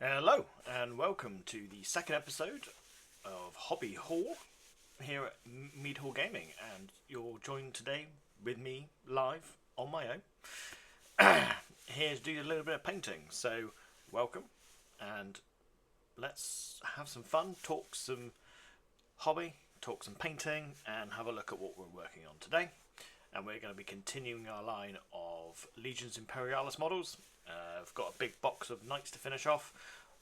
Hello and welcome to the second episode of Hobby Hall here at Mead Hall Gaming, and you're joined today with me live on my own here to do a little bit of painting. So welcome, and let's have some fun, talk some hobby, talk some painting, and have a look at what we're working on today. And we're going to be continuing our line of Legions Imperialis models. I've got a big box of knights to finish off.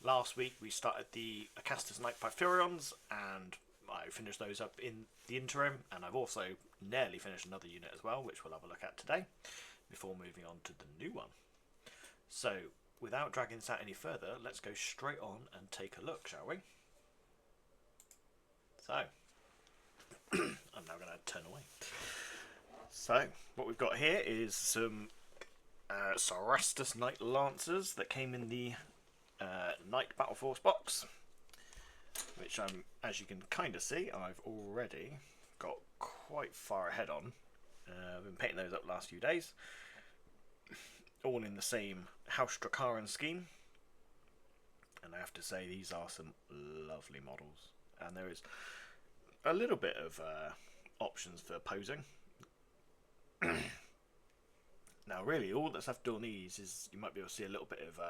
Last week we started the Questoris Knight Pythurions, and I finished those up in the interim, and I've also nearly finished another unit as well, which we'll have a look at today, before moving on to the new one. So, without dragging this out any further, let's go straight on and take a look, shall we? So, I'm now going to turn away. So, what we've got here is some Questoris Knight Lancers that came in the Knight Battle Force box, which as you can kind of see, I've already got quite far ahead on. I've been painting those up the last few days, all in the same House Dracaran scheme, and I have to say these are some lovely models, and there is a little bit of options for posing. Now really all that's left to do on these is you might be able to see a little bit of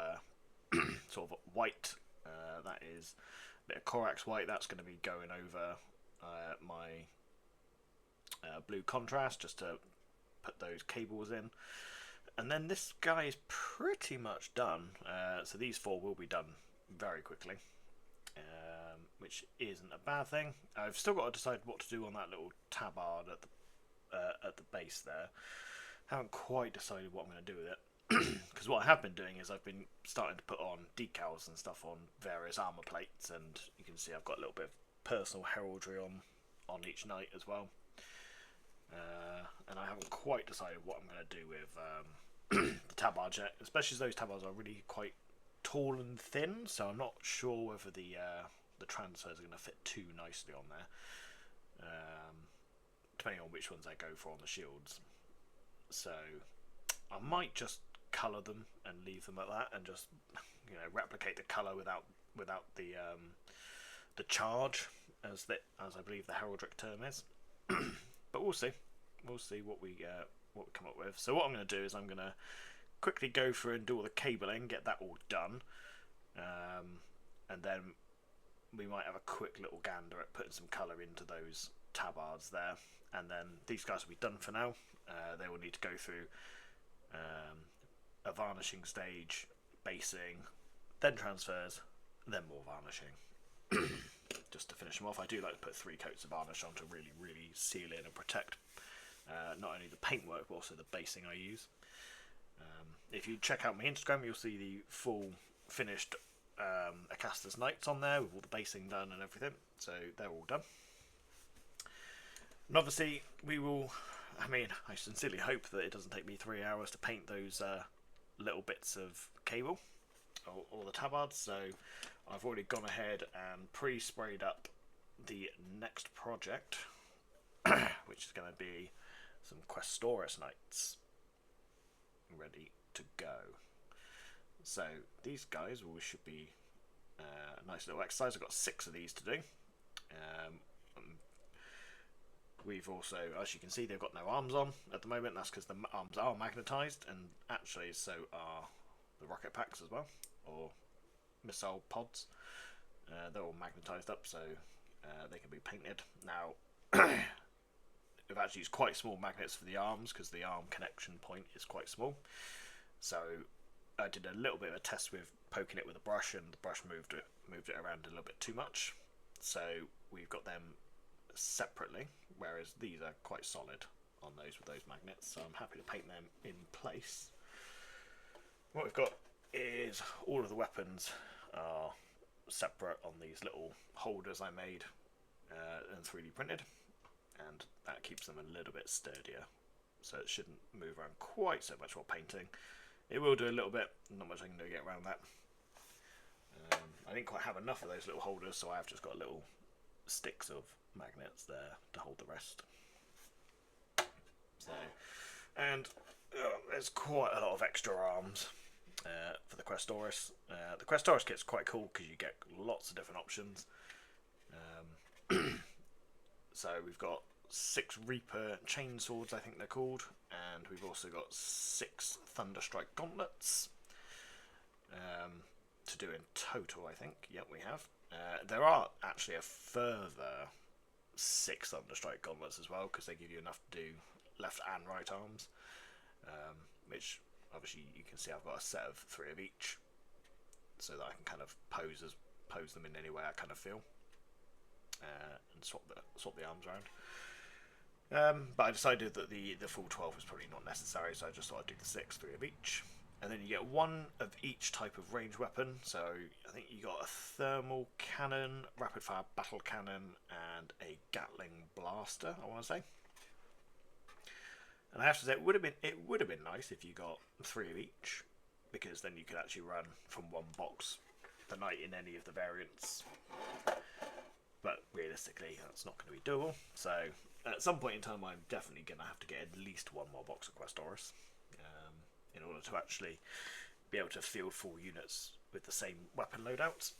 sort of white, that is a bit of Corax white, that's going to be going over my blue contrast just to put those cables in. And then this guy is pretty much done, so these four will be done very quickly, which isn't a bad thing. I've still got to decide what to do on that little tabard at the base there. Haven't quite decided what I'm going to do with it, because what I have been doing is I've been starting to put on decals and stuff on various armour plates, and you can see I've got a little bit of personal heraldry on each knight as well. And I haven't quite decided what I'm going to do with the tabards yet, especially as those tabards are really quite tall and thin, so I'm not sure whether the transfers are going to fit too nicely on there, depending on which ones I go for on the shields. So I might just colour them and leave them at that, and just replicate the colour without the charge, as I believe the heraldic term is. But we'll see what we come up with. So what I'm going to do is I'm going to quickly go through and do all the cabling, get that all done, and then we might have a quick little gander at putting some colour into those tabards there, and then these guys will be done for now. They will need to go through a varnishing stage, basing, then transfers, then more varnishing. Just to finish them off, I do like to put 3 coats of varnish on to really, really seal in and protect not only the paintwork but also the basing I use. If you check out my Instagram, you'll see the full finished Questoris Knights on there with all the basing done and everything, so they're all done. And obviously I sincerely hope that it doesn't take me 3 hours to paint those little bits of cable or the tabards, so I've already gone ahead and pre-sprayed up the next project, which is going to be some Questoris Knights ready to go. So these guys should be a nice little exercise. I've got 6 of these to do. We've also, as you can see, they've got no arms on at the moment. That's because the arms are magnetised, and actually so are the rocket packs as well, or missile pods. They're all magnetised up, so they can be painted. Now, we've actually used quite small magnets for the arms because the arm connection point is quite small. So I did a little bit of a test with poking it with a brush, and the brush moved it around a little bit too much. So we've got them separately, whereas these are quite solid on those with those magnets, so I'm happy to paint them in place. What we've got is all of the weapons are separate on these little holders I made and 3D printed, and that keeps them a little bit sturdier, so it shouldn't move around quite so much while painting. It will do a little bit, not much I can do to get around that. I didn't quite have enough of those little holders, so I have just got little sticks of magnets there to hold the rest. So, and there's quite a lot of extra arms for the Questoris. The Questoris kit's quite cool because you get lots of different options. So we've got 6 Reaper chainswords, I think they're called, and we've also got 6 Thunderstrike gauntlets to do in total, I think. Yep, we have. There are actually a further 6 Thunderstrike gauntlets as well, because they give you enough to do left and right arms, which obviously you can see I've got a set of 3 of each, so that I can kind of pose them in any way I kind of feel, and swap the arms around. But I decided that the full 12 was probably not necessary, so I just thought I'd do the 6, 3 of each. And then you get 1 of each type of ranged weapon. So I think you got a thermal cannon, rapid fire battle cannon, and a Gatling blaster, I want to say. And I have to say, it would have been nice if you got 3 of each, because then you could actually run from 1 box the Knight in any of the variants. But realistically, that's not going to be doable. So at some point in time, I'm definitely going to have to get at least 1 more box of Questoris in order to actually be able to field full units with the same weapon loadouts.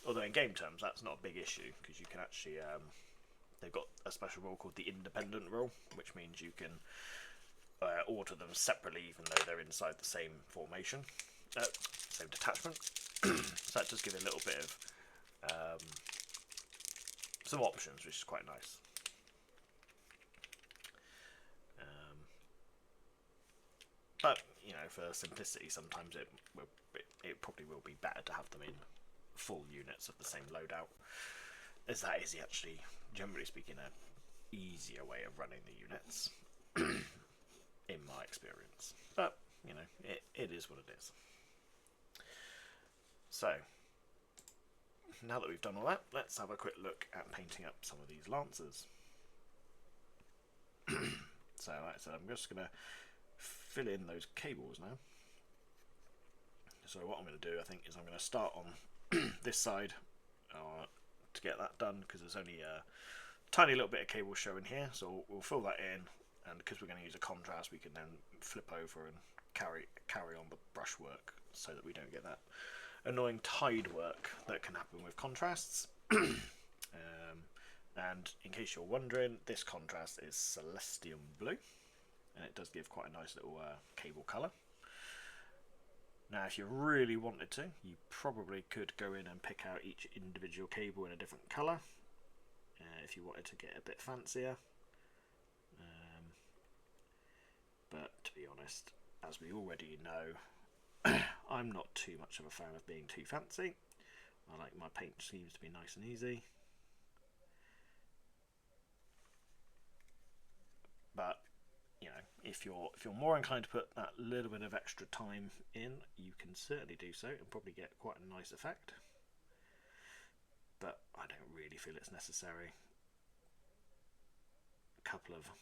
Although in game terms, that's not a big issue, because you can actually they've got a special rule called the independent rule, which means you can order them separately even though they're inside the same formation, same detachment. So that does give a little bit of some options, which is quite nice. But you know, for simplicity, sometimes it probably will be better to have them in full units of the same loadout, as that is actually, generally speaking, an easier way of running the units, in my experience. But you know, it is what it is. So now that we've done all that, let's have a quick look at painting up some of these lancers. So like I said, I'm just going to fill in those cables now. So what I'm going to do, I think, is I'm going to start on this side to get that done, because there's only a tiny little bit of cable showing here, so we'll fill that in, and because we're going to use a contrast, we can then flip over and carry on the brushwork, so that we don't get that annoying tide work that can happen with contrasts. And in case you're wondering, this contrast is Celestium Blue, and it does give quite a nice little cable colour. Now if you really wanted to, you probably could go in and pick out each individual cable in a different colour, if you wanted to get a bit fancier. But to be honest, as we already know, I'm not too much of a fan of being too fancy. I like my paint schemes to be nice and easy. But you know, if you're more inclined to put that little bit of extra time in, you can certainly do so and probably get quite a nice effect. But I don't really feel it's necessary. A couple of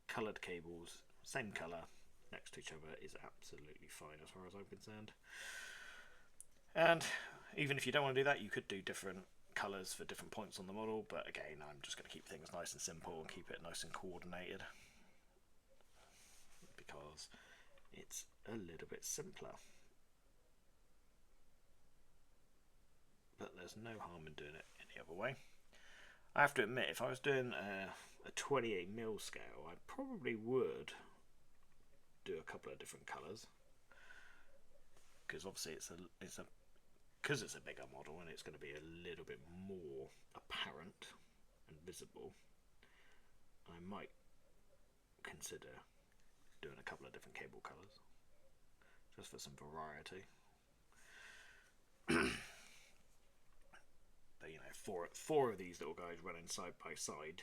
coloured cables, same colour, next to each other is absolutely fine as far as I'm concerned. And even if you don't want to do that, you could do different colours for different points on the model, but again, I'm just going to keep things nice and simple and keep it nice and coordinated, because it's a little bit simpler. But there's no harm in doing it any other way. I have to admit, if I was doing a 28mm scale, I probably would do a couple of different colours, because obviously because it's a bigger model and it's going to be a little bit more apparent and visible. I might consider doing a couple of different cable colours just for some variety. But you know, four of these little guys running side by side,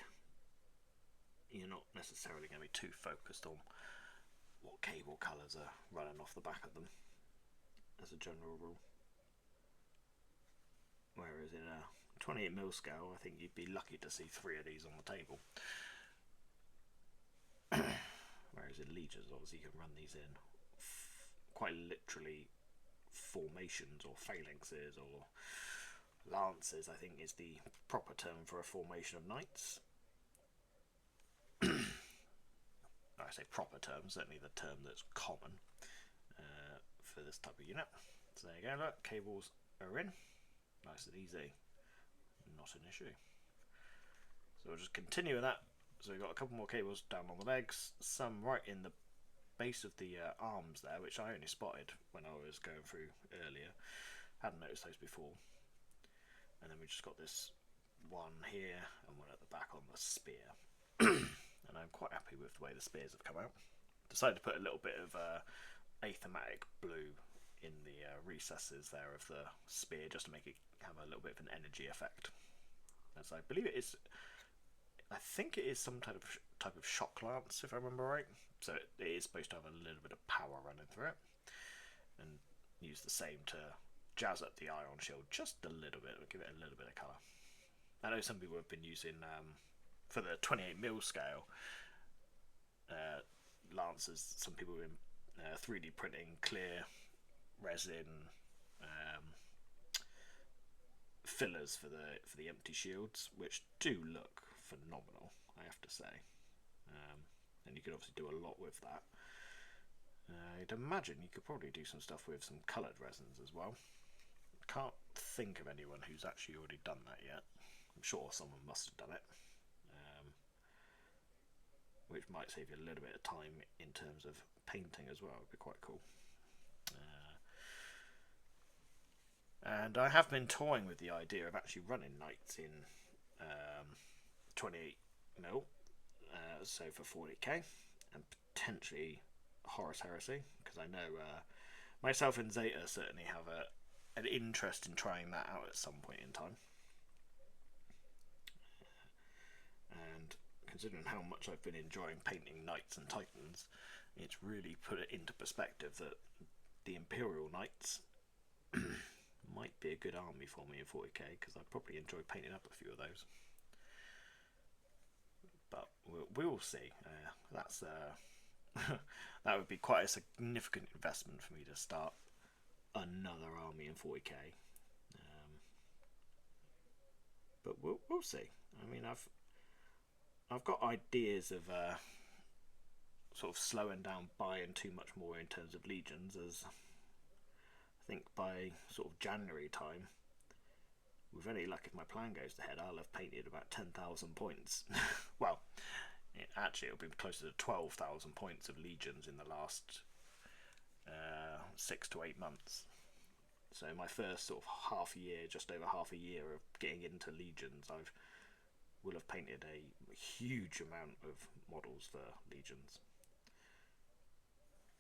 you're not necessarily going to be too focused on what cable colours are running off the back of them, as a general rule. Whereas in a 28mm scale, I think you'd be lucky to see 3 of these on the table. Whereas in Legions, obviously you can run these in quite literally formations or phalanxes, or lances, I think is the proper term for a formation of knights. I say proper term, certainly the term that's common for this type of unit. So there you go, look, cables are in, nice and easy, not an issue. So we'll just continue with that. So we've got a couple more cables down on the legs, some right in the base of the arms there, which I only spotted when I was going through earlier. Hadn't noticed those before. And then we just got this one here and one at the back on the spear. And I'm quite happy with the way the spears have come out. Decided to put a little bit of athematic blue in the recesses there of the spear, just to make it have a little bit of an energy effect. As I believe it is, I think it is some type of shock lance, if I remember right. So it is supposed to have a little bit of power running through it, and use the same to jazz up the iron shield just a little bit, give it a little bit of colour. I know some people have been using for the 28mm scale lances. Some people have been 3D printing clear resin fillers for the empty shields, which do look phenomenal, I have to say. And you could obviously do a lot with that. I'd imagine you could probably do some stuff with some coloured resins as well. Can't think of anyone who's actually already done that yet. I'm sure someone must have done it, which might save you a little bit of time in terms of painting as well. It would be quite cool. And I have been toying with the idea of actually running Knights in 28mm, so for 40k, and potentially Horus Heresy, because I know myself and Zeta certainly have an interest in trying that out at some point in time. And considering how much I've been enjoying painting Knights and Titans, it's really put it into perspective that the Imperial Knights might be a good army for me in 40k, because I'd probably enjoy painting up a few of those. But we'll see. That's that would be quite a significant investment for me to start another army in 40k. But we'll see. I mean, I've got ideas of sort of slowing down buying too much more in terms of Legions, as I think by sort of January time, with any luck, if my plan goes ahead, I'll have painted about 10,000 points. Well, actually it'll be closer to 12,000 points of Legions in the last 6 to 8 months. So my first sort of half a year, just over half a year of getting into Legions, will have painted a huge amount of models for Legions.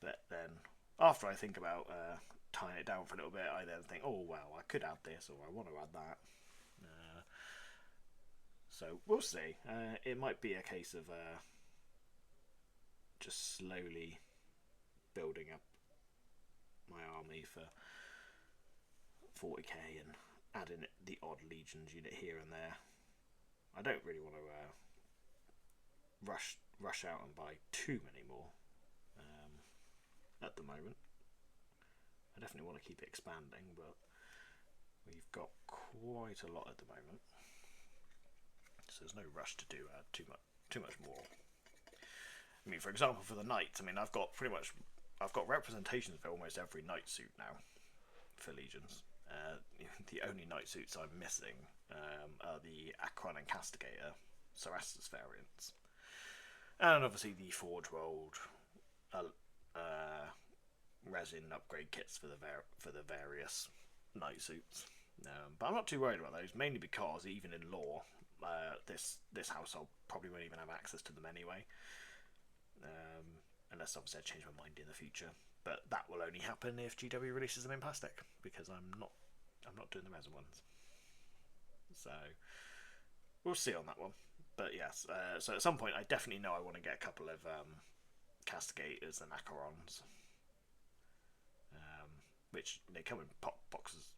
But then after I think about tying it down for a little bit, I then think, oh well, I could add this, or I want to add that. So we'll see. It might be a case of just slowly building up my army for 40k and adding the odd Legions unit here and there. I don't really want to rush out and buy too many more at the moment. I definitely want to keep it expanding, but we've got quite a lot at the moment, so there's no rush to do too much more. I mean, for example, for the Knights, I mean, I've got representations for almost every Knight suit now for Legions. The only Knight suits I'm missing are the Akron and Castigator Cerastus variants, and obviously the Forge Rolled resin upgrade kits for the various Knight suits. But I'm not too worried about those, mainly because even in lore, this household probably won't even have access to them anyway, unless obviously I change my mind in the future. But that will only happen if GW releases them in plastic, because I'm not doing the resin ones. So we'll see on that one. But yes, so at some point I definitely know I want to get a couple of Castigators and Acherons, which they come in pop boxes.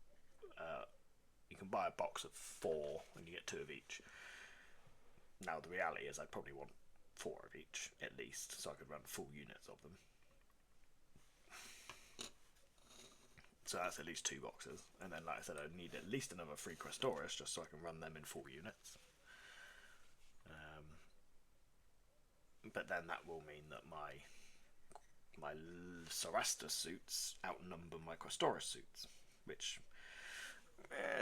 You can buy a box of 4 and you get 2 of each. Now the reality is I probably want 4 of each at least, so I could run full units of them. So that's at least 2 boxes, and then like I said, I need at least another 3 Questoris just so I can run them in full units. But then that will mean that my my Sarastas suits outnumber my Questoris suits, which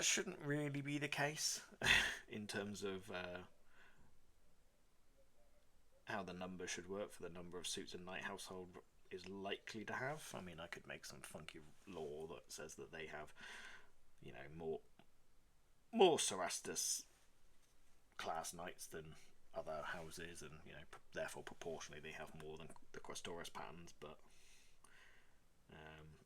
shouldn't really be the case in terms of how the number should work for the number of suits a knight household is likely to have. I mean, I could make some funky law that says that they have, you know, more Sarastas class knights than other houses, and you know, therefore proportionally they have more than the Questoris patterns. But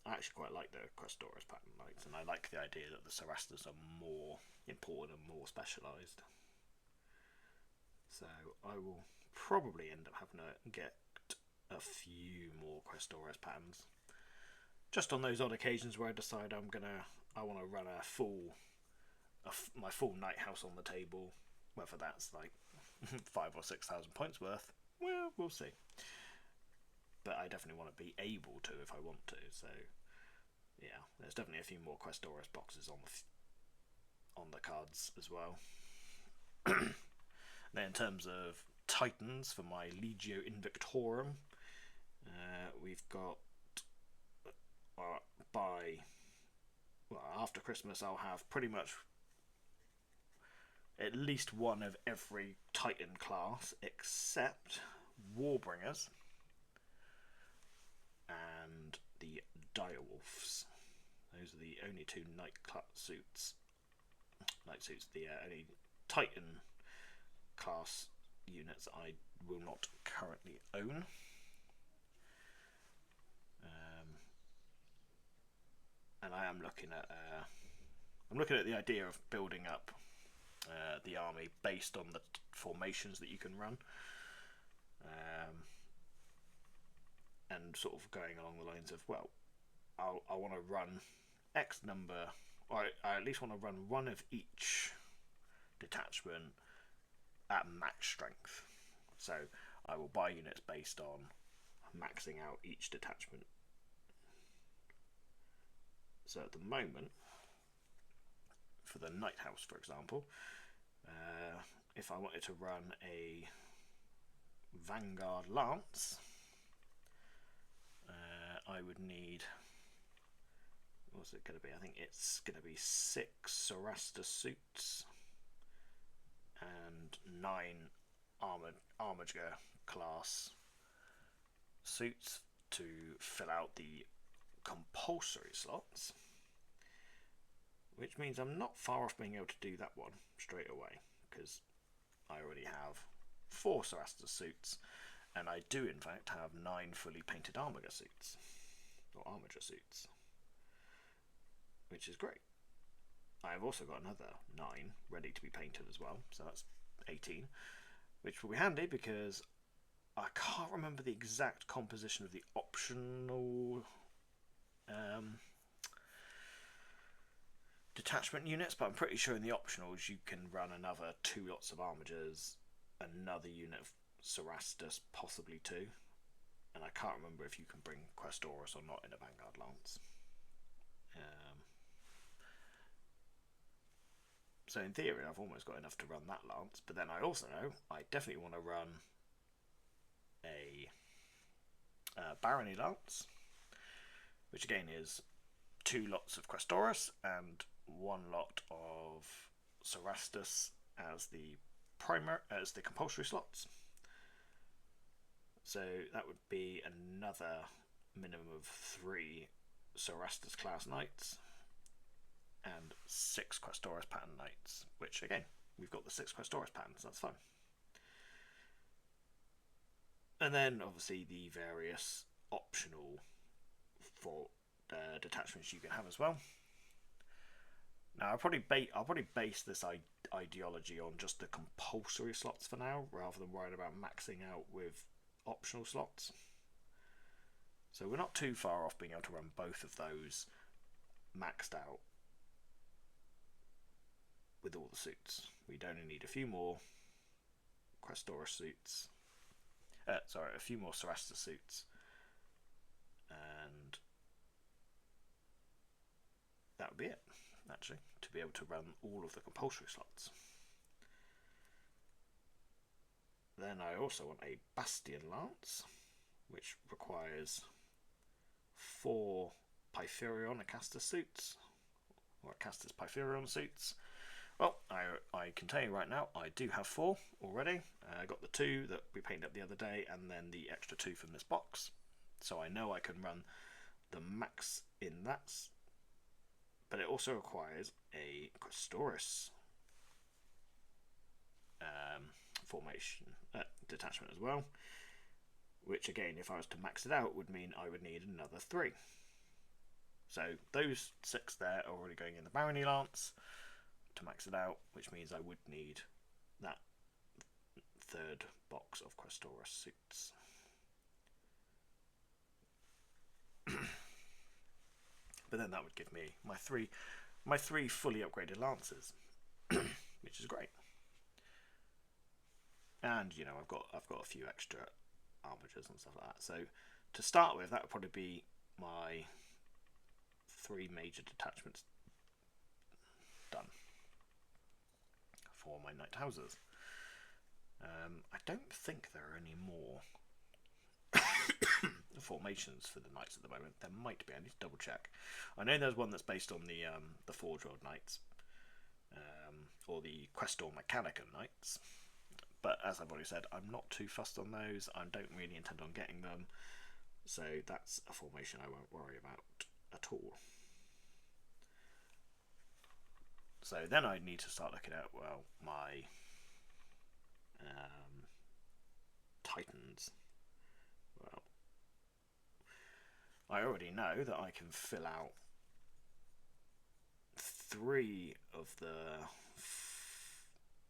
I actually quite like the Questoris pattern knights, and I like the idea that the Sarastas are more important and more specialised. So I will probably end up having to get a few more Questoris patterns, just on those odd occasions where I decide I want to run my full night house on the table, whether that's like 5,000 or 6,000 points worth. Well, we'll see. But I definitely want to be able to if I want to. So yeah, there's definitely a few more Questoris boxes on the cards as well. Then in terms of Titans for my Legio Invictorum, we've got after Christmas I'll have pretty much at least one of every Titan class except Warbringers and the Direwolves. Those are the only two night suits, the only Titan class units I will not currently own. And I am looking at the idea of building up the army based on the formations that you can run, and sort of going along the lines of, well, I want to run X number, or I at least want to run one of each detachment at max strength. So I will buy units based on maxing out each detachment. So at the moment, for the Night House, for example, if I wanted to run a Vanguard Lance, I would need, what's it going to be? I think it's going to be 6 Sarasta suits and 9 Armiger class suits to fill out the compulsory slots, which means I'm not far off being able to do that one straight away, because I already have 4 Sarasta suits, and I do in fact have 9 fully painted Armiger suits, or Armiger suits, which is great. I have also got another 9 ready to be painted as well, so that's 18, which will be handy because I can't remember the exact composition of the optional detachment units, but I'm pretty sure in the optionals you can run another 2 lots of Armigers, another unit of Sarastas, possibly 2, and I can't remember if you can bring Questoris or not in a Vanguard Lance. So in theory I've almost got enough to run that Lance, but then I also know I definitely want to run a Barony Lance, which again is 2 lots of Questoris and 1 lot of Sarastas as the compulsory slots. So that would be another minimum of 3 Sarastas class knights and 6 Questoris pattern knights, which again, we've got the 6 Questoris patterns, that's fine. And then obviously the various optional for detachments you can have as well. Now I'll probably base this ideology on just the compulsory slots for now, rather than worrying about maxing out with optional slots. So we're not too far off being able to run both of those maxed out with all the suits. We'd only need a few more Questoris suits, a few more Sarasta suits, and that would be it, actually, to be able to run all of the compulsory slots. Then I also want a Bastion Lance, which requires 4 Pytherion Acastus suits, or Acastus Pytherion suits. Well, I can tell you right now, I do have 4 already. I got the 2 that we painted up the other day, and then the extra 2 from this box. So I know I can run the max in that. But it also requires a Questoris formation detachment as well, which again, if I was to max it out, would mean I would need another 3. So those 6 there are already going in the Barony Lance to max it out, which means I would need that 3rd box of Questoris suits. But then that would give me my three fully upgraded lances, which is great. And you know, I've got a few extra armatures and stuff like that. So to start with, that would probably be my 3 major detachments done for my Knight houses. I don't think there are any more formations for the Knights at the moment. There might be. I need to double check. I know there's one that's based on the Forge World Knights, or the Questor Mechanicum Knights. But as I've already said, I'm not too fussed on those. I don't really intend on getting them, so that's a formation I won't worry about at all. So then I need to start looking at, well, my Titans. Well, I already know that I can fill out 3 of the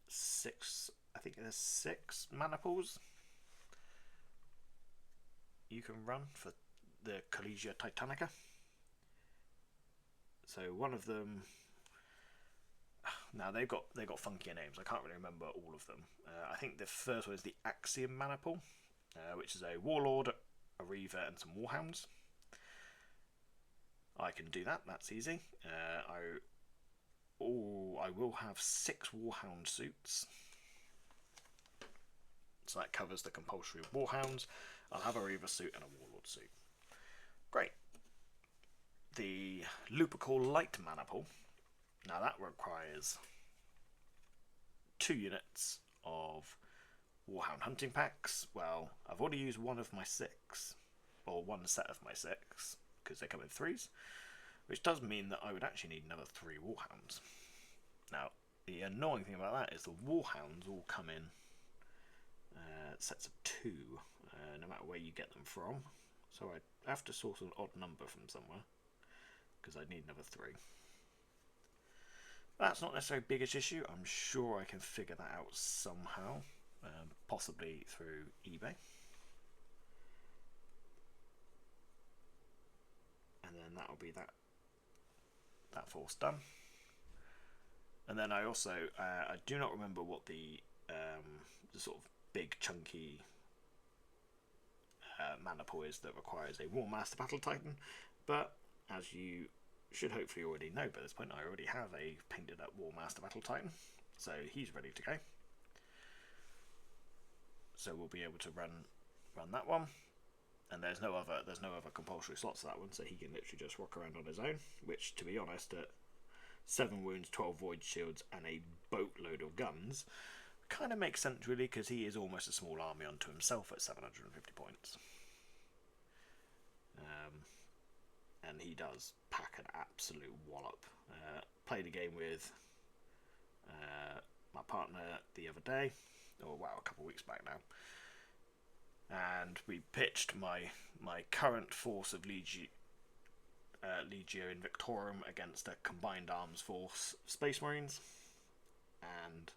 6, I think there's 6 mana pools you can run for the Collegia Titanica. So one of them, now they've got funkier names. I can't really remember all of them. I think the first one is the Axiom mana pool, which is a Warlord, a Reaver, and some Warhounds. I can do that. That's easy. I will have 6 Warhound suits, so that covers the compulsory Warhounds. I'll have a Reaver suit and a Warlord suit. Great. The Lupercal Light mana pool. Now that requires 2 units of Warhound hunting packs. Well, I've already used one of my 6, or one set of my 6, because they come in 3s, which does mean that I would actually need another 3 Warhounds. Now, the annoying thing about that is the Warhounds all come in sets of 2, no matter where you get them from. So I have to source an odd number from somewhere, because I need another 3. That's not necessarily a biggish issue. I'm sure I can figure that out somehow, possibly through eBay. And then that'll be that force done. And then I also I do not remember what the sort of big chunky mana pool is that requires a War Master Battle Titan, but as you should hopefully already know by this point, I already have a painted up War Master Battle Titan, so he's ready to go. So we'll be able to run that one, and there's no other compulsory slots for that one, so he can literally just walk around on his own. Which, to be honest, at 7 wounds, 12 void shields, and a boatload of guns, kind of makes sense really, because he is almost a small army unto himself at 750 points. And he does pack an absolute wallop. Played a game with my partner the other day, or wow, a couple of weeks back now, and we pitched my current force of Legio Invictorum against a combined arms force of Space Marines, and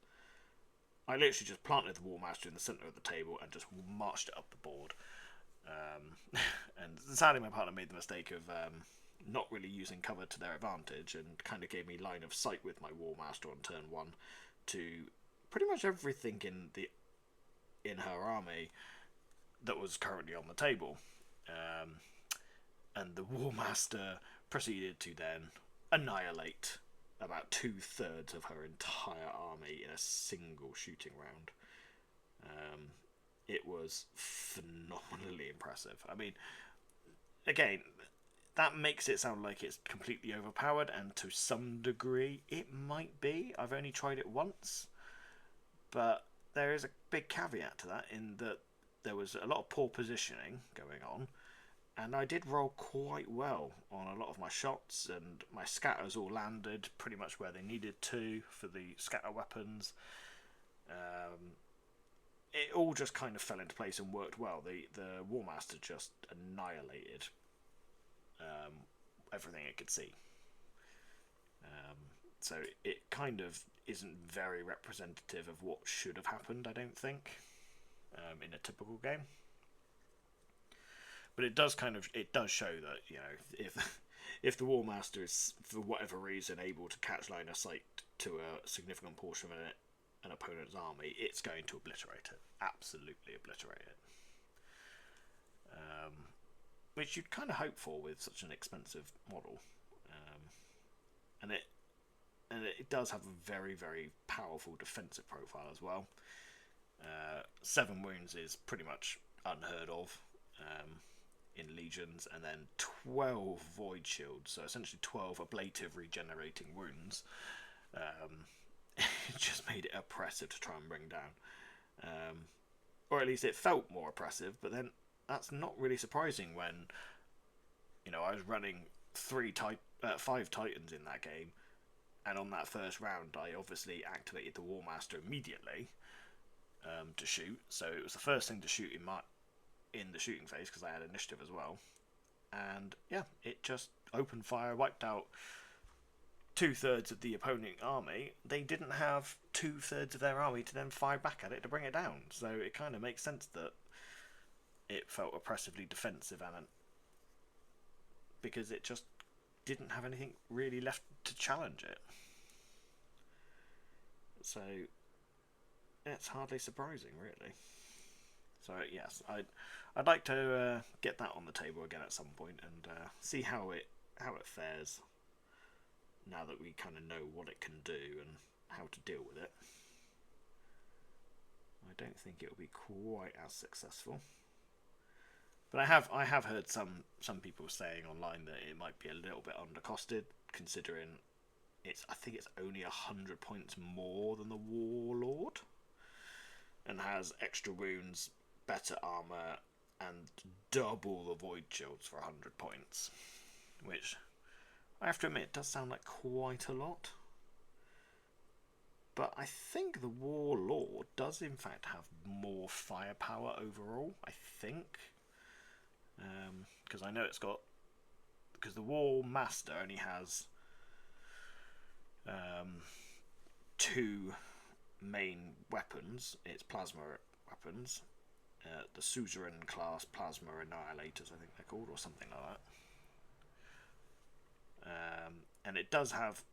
I literally just planted the War Master in the centre of the table and just marched it up the board. And sadly my partner made the mistake of not really using cover to their advantage, and kind of gave me line of sight with my War Master on turn 1 to pretty much everything in her army that was currently on the table. And the War Master proceeded to then annihilate about 2/3 of her entire army in a single shooting round. It was phenomenally impressive. I mean, again, that makes it sound like it's completely overpowered, and to some degree it might be. I've only tried it once, but there is a big caveat to that in that there was a lot of poor positioning going on, and I did roll quite well on a lot of my shots, and my scatters all landed pretty much where they needed to for the scatter weapons. It all just kind of fell into place and worked well. The War Master just annihilated everything it could see. So it kind of isn't very representative of what should have happened, I don't think, in a typical game. But it does show that, you know, if the War Master is for whatever reason able to catch line of sight to a significant portion of an opponent's army, it's going to obliterate it. Absolutely obliterate it. Which you'd kind of hope for with such an expensive model. And it does have a very, very powerful defensive profile as well. 7 wounds is pretty much unheard of in Legions, and then 12 void shields, so essentially 12 ablative regenerating wounds. It just made it oppressive to try and bring down. Or at least it felt more oppressive, but then that's not really surprising when, you know, I was running 5 Titans in that game, and on that first round I obviously activated the War Master immediately to shoot, so it was the first thing to shoot in the shooting phase because I had initiative as well, and yeah, it just opened fire, wiped out 2/3 of the opponent army. They didn't have 2/3 of their army to then fire back at it to bring it down, so it kind of makes sense that it felt oppressively defensive, and because it just didn't have anything really left to challenge it. So it's hardly surprising, really. So yes, I'd like to get that on the table again at some point and see how it fares now that we kind of know what it can do and how to deal with it. I don't think it'll be quite as successful, but I have heard some people saying online that it might be a little bit undercosted, considering I think it's only 100 points more than the Warlord, and has extra wounds, better armor, and double the void shields for 100 points, which I have to admit does sound like quite a lot. But I think the Warlord does in fact have more firepower overall, I think. Because I know because the War Master only has 2 main weapons. It's plasma weapons, the Suzerain class plasma annihilators, I think they're called, or something like that. And it does have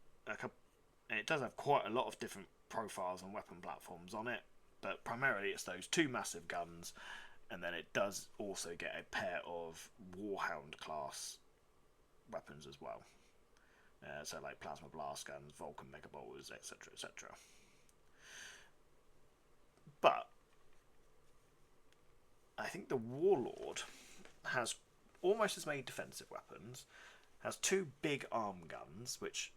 quite a lot of different profiles and weapon platforms on it, but primarily it's those 2 massive guns, and then it does also get a pair of Warhound class weapons as well. So like plasma blast guns, Vulcan mega bolters, etc., etc. But I think the Warlord has almost as many defensive weapons, has 2 big arm guns, which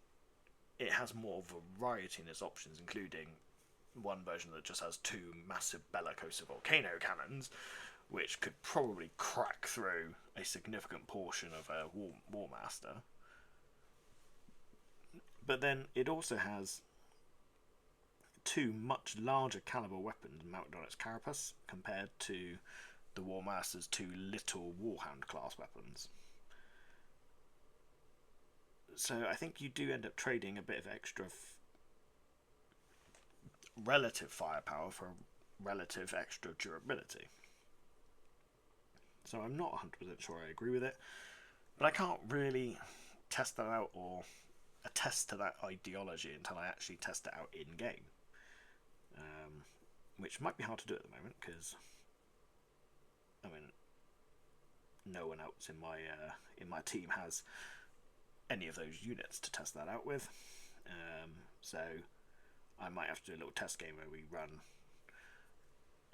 it has more variety in its options, including one version that just has 2 massive bellicosa volcano cannons, which could probably crack through a significant portion of a War Master. But then it also has 2 much larger caliber weapons mounted on its carapace compared to the War Master's 2 little Warhound class weapons. So I think you do end up trading a bit of extra relative firepower for relative extra durability. So I'm not 100% sure I agree with it, but I can't really test that out or attest to that ideology until I actually test it out in game, which might be hard to do at the moment because I mean no one else in my team has any of those units to test that out with, so I might have to do a little test game where we run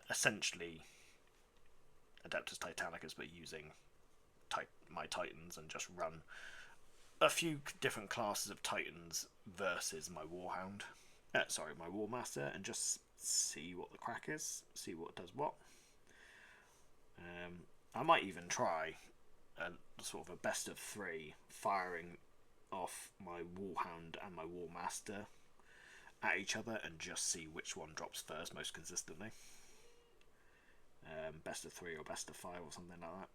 essentially Adeptus Titanicus but using my Titans and just run a few different classes of Titans versus my Warhound. Sorry, my Warmaster, and just see what the crack is, see what does what. I might even try a sort of a best of 3, firing off my Warhound and my Warmaster at each other and just see which one drops first most consistently. Best of 3 or best of 5 or something like that.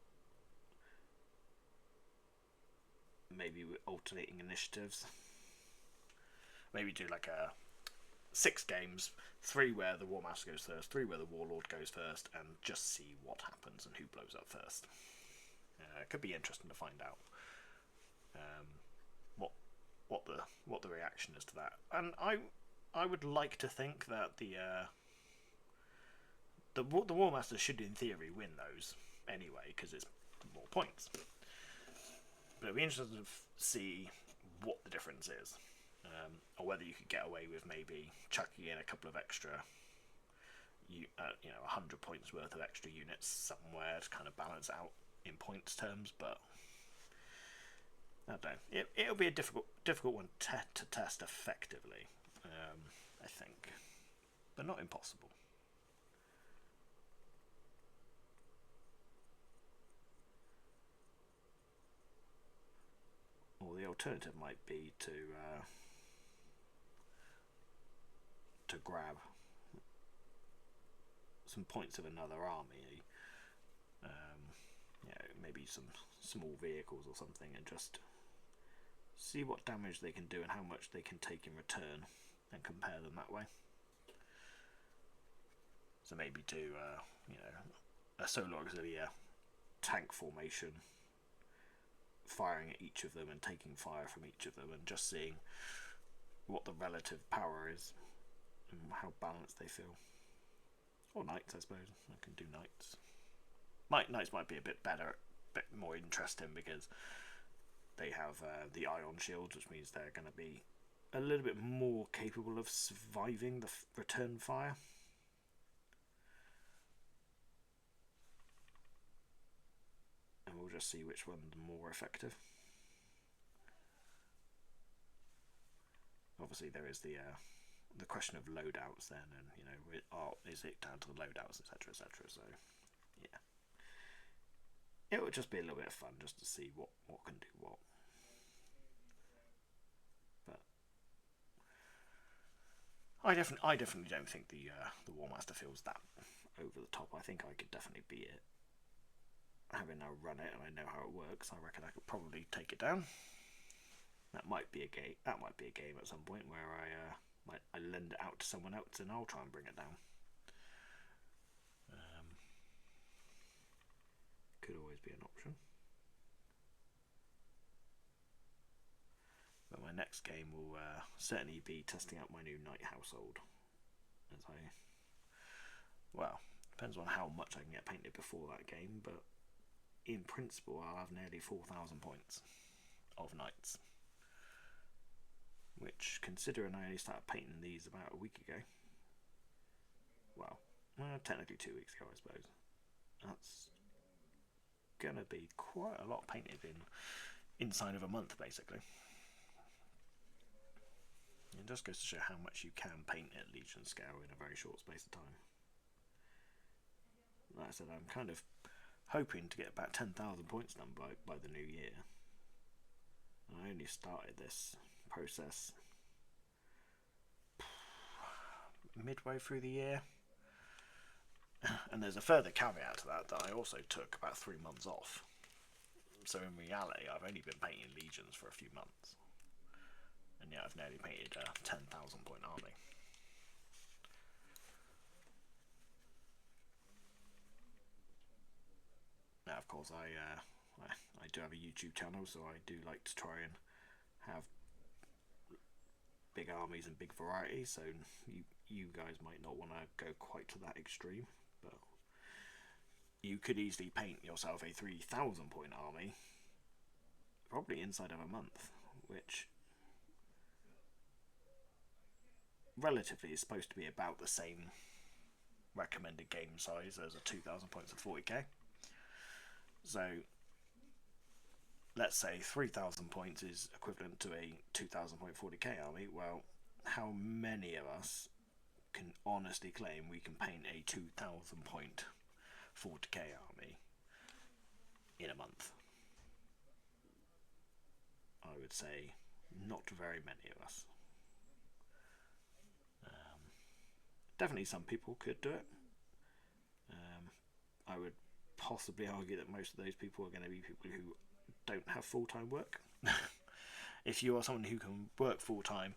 Maybe with alternating initiatives. Maybe do like a 6 games, 3 where the Warmaster goes first, 3 where the Warlord goes first, and just see what happens and who blows up first. It could be interesting to find out what the reaction is to that. And I would like to think that the Warmaster should in theory win those anyway, because it's more points. But it'd be interesting to see what the difference is, or whether you could get away with maybe chucking in a couple of extra, 100 points worth of extra units somewhere to kind of balance out in points terms. But I don't know. It'll be a difficult one to test effectively, I think, but not impossible. Or the alternative might be to grab some points of another army, maybe some small vehicles or something, and just see what damage they can do and how much they can take in return, and compare them that way. So maybe do a solo auxiliary tank formation, firing at each of them and taking fire from each of them, and just seeing what the relative power is and how balanced they feel. Or knights, I suppose. I can do knights. Knights might be a bit better, a bit more interesting, because they have the ion shields, which means they're going to be a little bit more capable of surviving the return fire. And we'll just see which one's more effective. Obviously there is the question of loadouts then, and is it down to the loadouts, etc, etc. So yeah, it would just be a little bit of fun just to see what can do what. But I definitely don't think the Warmaster feels that over the top. I think I could definitely beat it. Having now run it and I know how it works, I reckon I could probably take it down. That might be a game. That might be a game at some point where I lend it out to someone else and I'll try and bring it down. Could always be an option. But my next game will certainly be testing out my new Knight household. Depends on how much I can get painted before that game, but in principle I'll have nearly 4,000 points of Knights, which, considering I only started painting these about a week ago, technically 2 weeks ago I suppose, that's gonna be quite a lot painted inside of a month basically. It just goes to show how much you can paint at Legion scale in a very short space of time. Like I said, I'm kind of hoping to get about 10,000 points done by the new year. And I only started this process midway through the year. And there's a further caveat to that I also took about 3 months off. So in reality, I've only been painting Legions for a few months. And yeah, I've nearly painted a 10,000 point army. Now, of course, I do have a YouTube channel, so I do like to try and have big armies and big variety. So you guys might not want to go quite to that extreme, but you could easily paint yourself a 3,000 point army, probably inside of a month, which relatively is supposed to be about the same recommended game size as a 2,000 points of 40k. So let's say 3,000 points is equivalent to a 2,000 point 40k army. Well, how many of us can honestly claim we can paint a 2,000 point 40k army in a month? I would say not very many of us. Definitely some people could do it. I would possibly argue that most of those people are going to be people who don't have full-time work. If you are someone who can work full-time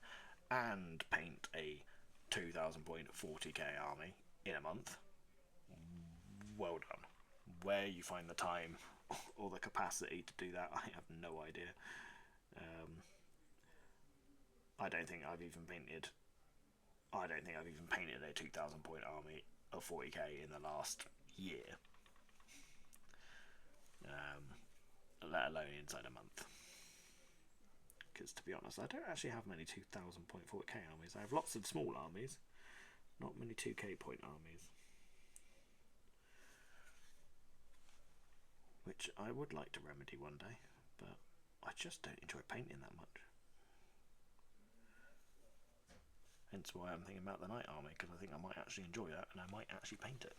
and paint a 2,000 point 40k army in a month, well done. Where you find the time or the capacity to do that, I have no idea. I don't think I've even painted a 2,000 point army of 40k in the last year, let alone inside a month. Because to be honest, I don't actually have many 2,000 point 40k armies. I have lots of small armies, not many 2k point armies, which I would like to remedy one day, but I just don't enjoy painting that much. Hence why I'm thinking about the Knight army, because I think I might actually enjoy that and I might actually paint it.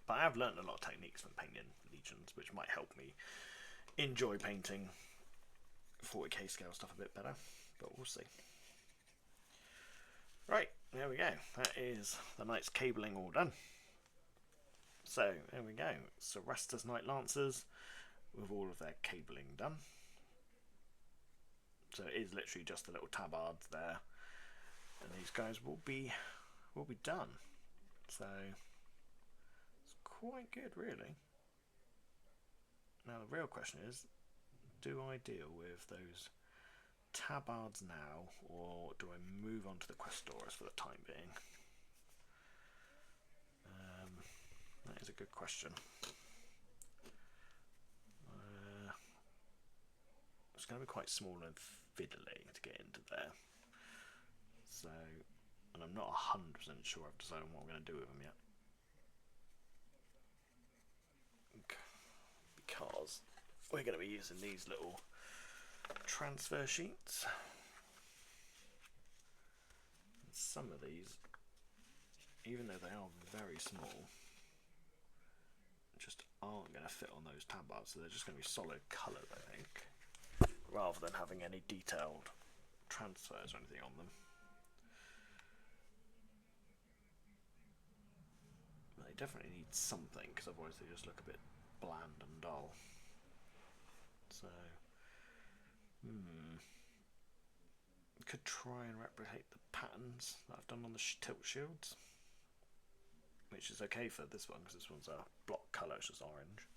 But I have learned a lot of techniques from painting Legions, which might help me enjoy painting 40k scale stuff a bit better, but we'll see. Right, there we go. That is the Knight's cabling all done. So, there we go. Questoris Knight Lancers with all of their cabling done. So it is literally just the little tabards there, and these guys will be done. So it's quite good, really. Now the real question is, do I deal with those tabards now, or do I move on to the Questoris for the time being? That is a good question. It's going to be quite small and fiddly to get into there. So, and I'm not 100% sure I've decided what I'm going to do with them yet. Because we're going to be using these little transfer sheets. And some of these, even though they are very small, just aren't going to fit on those tabards, so they're just going to be solid colours, I think, rather than having any detailed transfers or anything on them. They definitely need something, because otherwise they just look a bit bland and dull. So, could try and replicate the patterns that I've done on the tilt shields, which is okay for this one, because this one's a block colour, it's just orange.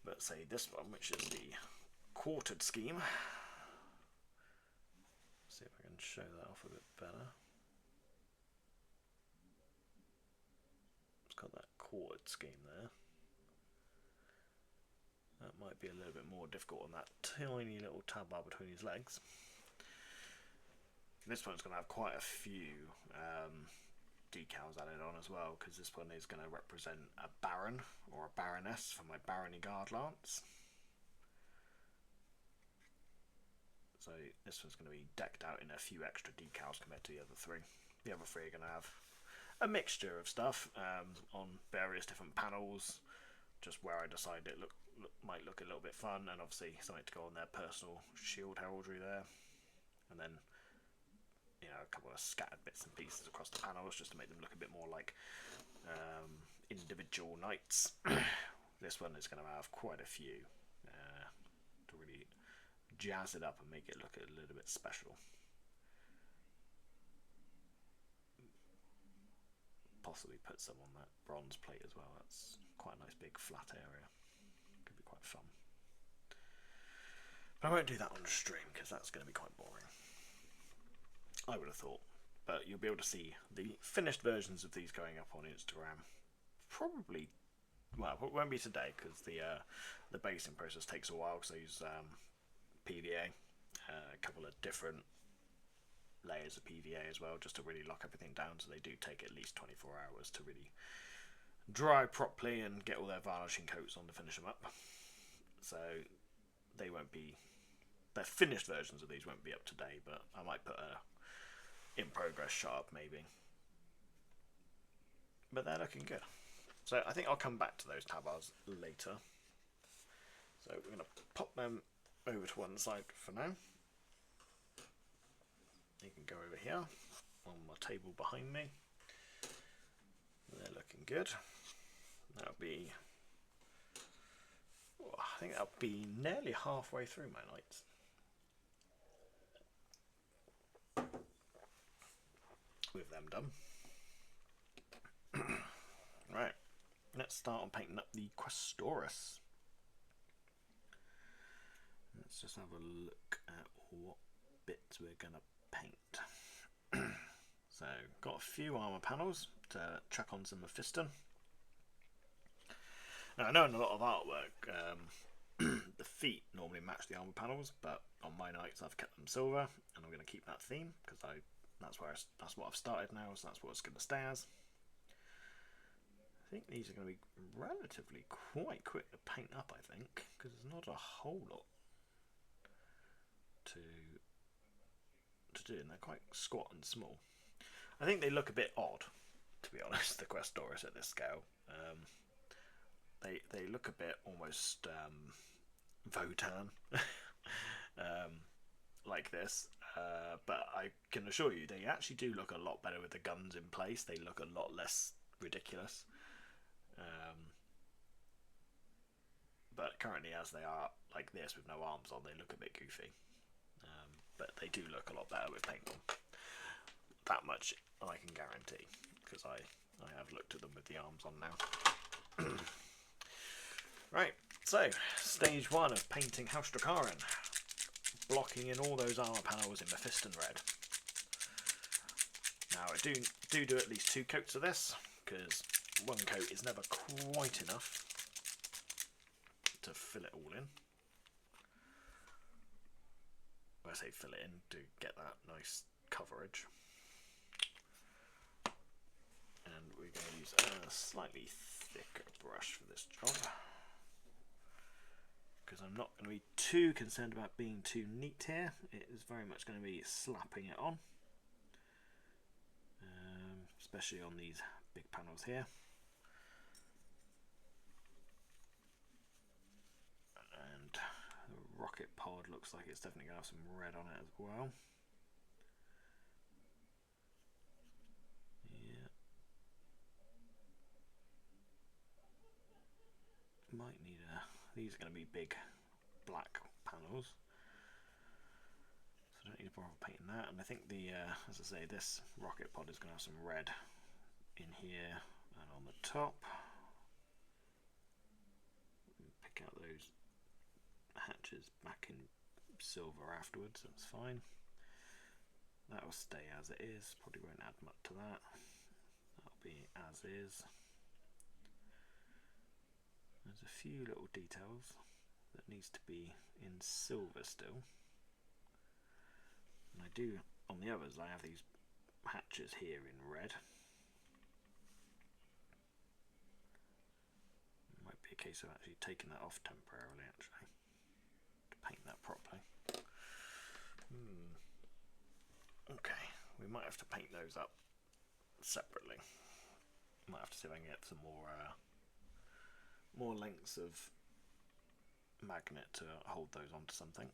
But say this one, which is the quartered scheme, see if I can show that off a bit better. It's got that quartered scheme there. That might be a little bit more difficult on that tiny little tab bar between his legs. This one's going to have quite a few decals added on as well, because this one is going to represent a baron or a baroness for my barony guard lance. So this one's going to be decked out in a few extra decals compared to the other three. The other three are going to have a mixture of stuff on various different panels, just where I decided it might look a little bit fun, and obviously something to go on their personal shield heraldry there, and then a couple of scattered bits and pieces across the panels just to make them look a bit more like individual knights. This one is going to have quite a few to really jazz it up and make it look a little bit special. Possibly put some on that bronze plate as well. That's quite a nice big flat area. Could be quite fun. But I won't do that on stream because that's going to be quite boring, I would have thought. But you'll be able to see the finished versions of these going up on Instagram. Probably, well, it won't be today because the basing process takes a while, because I use PVA, a couple of different layers of PVA as well, just to really lock everything down. So they do take at least 24 hours to really dry properly and get all their varnishing coats on to finish them up. So they won't be, their finished versions of these won't be up to date, but I might put a in progress shot up maybe. But they're looking good. So I think I'll come back to those tabards later. So we're going to pop them over to one side for now. You can go over here on my table behind me. They're looking good. That'll be, oh, I think that'll be nearly halfway through my nights. With them done. Right, let's start on painting up the Questoris. Let's just have a look at what bits we're going to paint. So, got a few armour panels to chuck on some Mephiston. Now, I know in a lot of artwork, the feet normally match the armour panels, but on my nights I've kept them silver, and I'm going to keep that theme because that's what I've started now, so that's what it's going to stay as. I think these are going to be relatively quite quick to paint up, I think, because there's not a whole lot to do, and they're quite squat and small. I think they look a bit odd, to be honest, the Questoris at this scale. They look a bit almost Votan, like this, but I can assure you they actually do look a lot better with the guns in place. They look a lot less ridiculous. But currently, as they are like this with no arms on, they look a bit goofy. But they do look a lot better with paint on. That much I can guarantee, because I have looked at them with the arms on now. Right, so stage 1 of painting House Dracarin. Blocking in all those armour panels in Mephiston red. Now I do at least 2 coats of this, because 1 coat is never quite enough to fill it all in. When I say fill it in, to get that nice coverage. And we're going to use a slightly thicker brush for this job, because I'm not going to be too concerned about being too neat here. It is very much going to be slapping it on, especially on these big panels here. And the rocket pod looks like it's definitely going to have some red on it as well. Yeah. Might need a... These are going to be big black panels, so I don't need to bother painting that. And I think the, as I say, this rocket pod is going to have some red in here and on the top. Pick out those hatches back in silver afterwards, that's fine. That will stay as it is, probably won't add much to that. That'll be as is. There's a few little details that needs to be in silver still. And I do, on the others, I have these hatches here in red. It might be a case of actually taking that off temporarily, actually, to paint that properly. Okay, we might have to paint those up separately. Might have to see if I can get some more lengths of magnet to hold those onto something.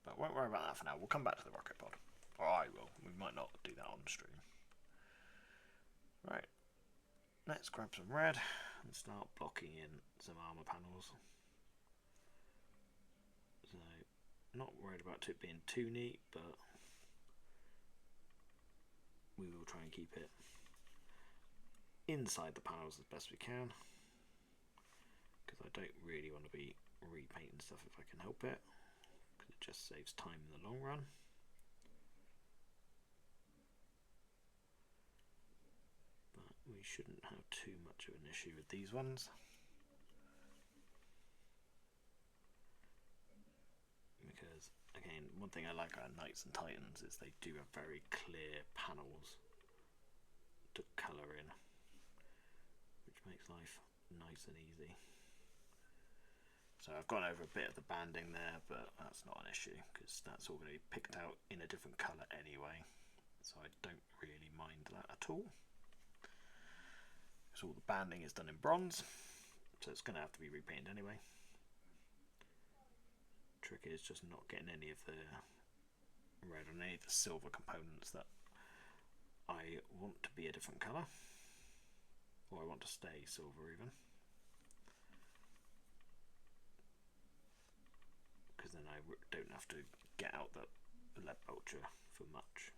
But won't worry about that for now. We'll come back to the rocket pod. Or I will. We might not do that on stream. Right. Let's grab some red and start blocking in some armour panels. So, not worried about it being too neat, but we will try and keep it inside the panels as best we can, because I don't really want to be repainting stuff if I can help it, because it just saves time in the long run. But we shouldn't have too much of an issue with these ones, because again, one thing I like about Knights and Titans is they do have very clear panels to colour in, which makes life nice and easy. So I've gone over a bit of the banding there, but that's not an issue because that's all going to be picked out in a different colour anyway. So I don't really mind that at all. So all the banding is done in bronze, so it's going to have to be repainted anyway. Trick is just not getting any of the red and any of the silver components that I want to be a different colour, or I want to stay silver even, because then I don't have to get out the lead ultra for much.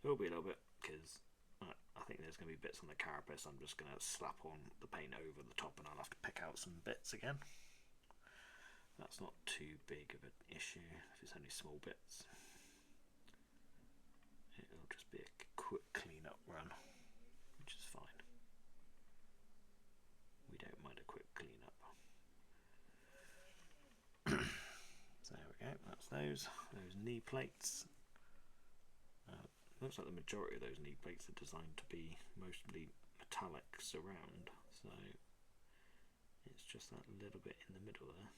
It will be a little bit because I think there's going to be bits on the carapace I'm just going to slap on the paint over the top, and I'll have to pick out some bits again. That's not too big of an issue if it's only small bits. It'll just be a quick clean-up run, which is fine. We don't mind a quick clean-up. So there we go, that's those knee plates. Looks like the majority of those knee plates are designed to be mostly metallic surround, so it's just that little bit in the middle there.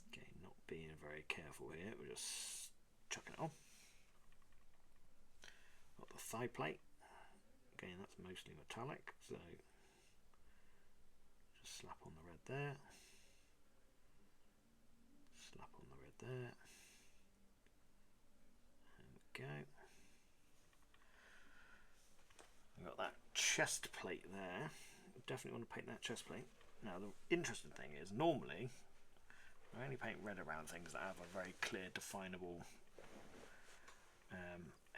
Okay, not being very careful here, we're just chucking it on. Got the thigh plate, again that's mostly metallic, so just slap on the red there, slap on the red there. Go. We've got that chest plate there. Definitely want to paint that chest plate. Now the interesting thing is normally I only paint red around things that have a very clear definable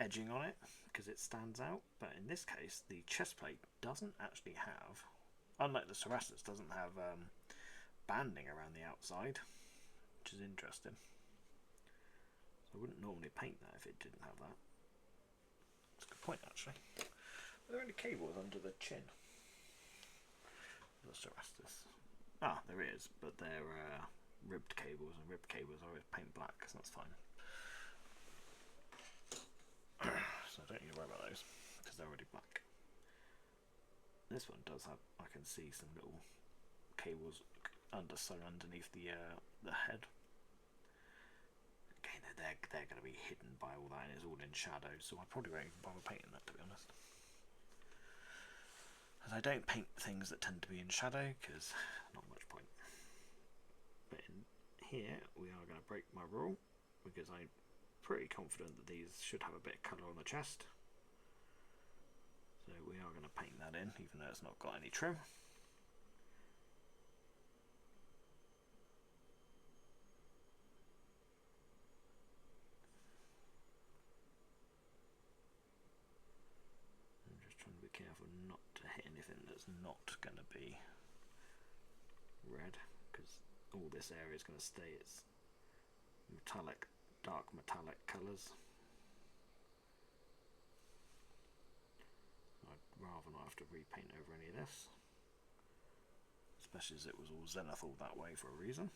edging on it because it stands out, but in this case the chest plate doesn't actually have, unlike the Cerastus, doesn't have banding around the outside, which is interesting. I wouldn't normally paint that if it didn't have that. That's a good point, actually. Are there any cables under the chin? The Cerastus. Ah, there is, but they're ribbed cables, and ribbed cables I always paint black, so that's fine. So I don't need to worry about those, because they're already black. This one does have, I can see some little cables sewn underneath the head. They're going to be hidden by all that, and it's all in shadow, so I probably won't even bother painting that, to be honest. As I don't paint things that tend to be in shadow, because not much point. But in here, we are going to break my rule, because I'm pretty confident that these should have a bit of colour on the chest. So we are going to paint that in, even though it's not got any trim. Careful not to hit anything that's not going to be red, because all this area is going to stay its metallic, dark metallic colours. I'd rather not have to repaint over any of this, especially as it was all zenithal that way for a reason.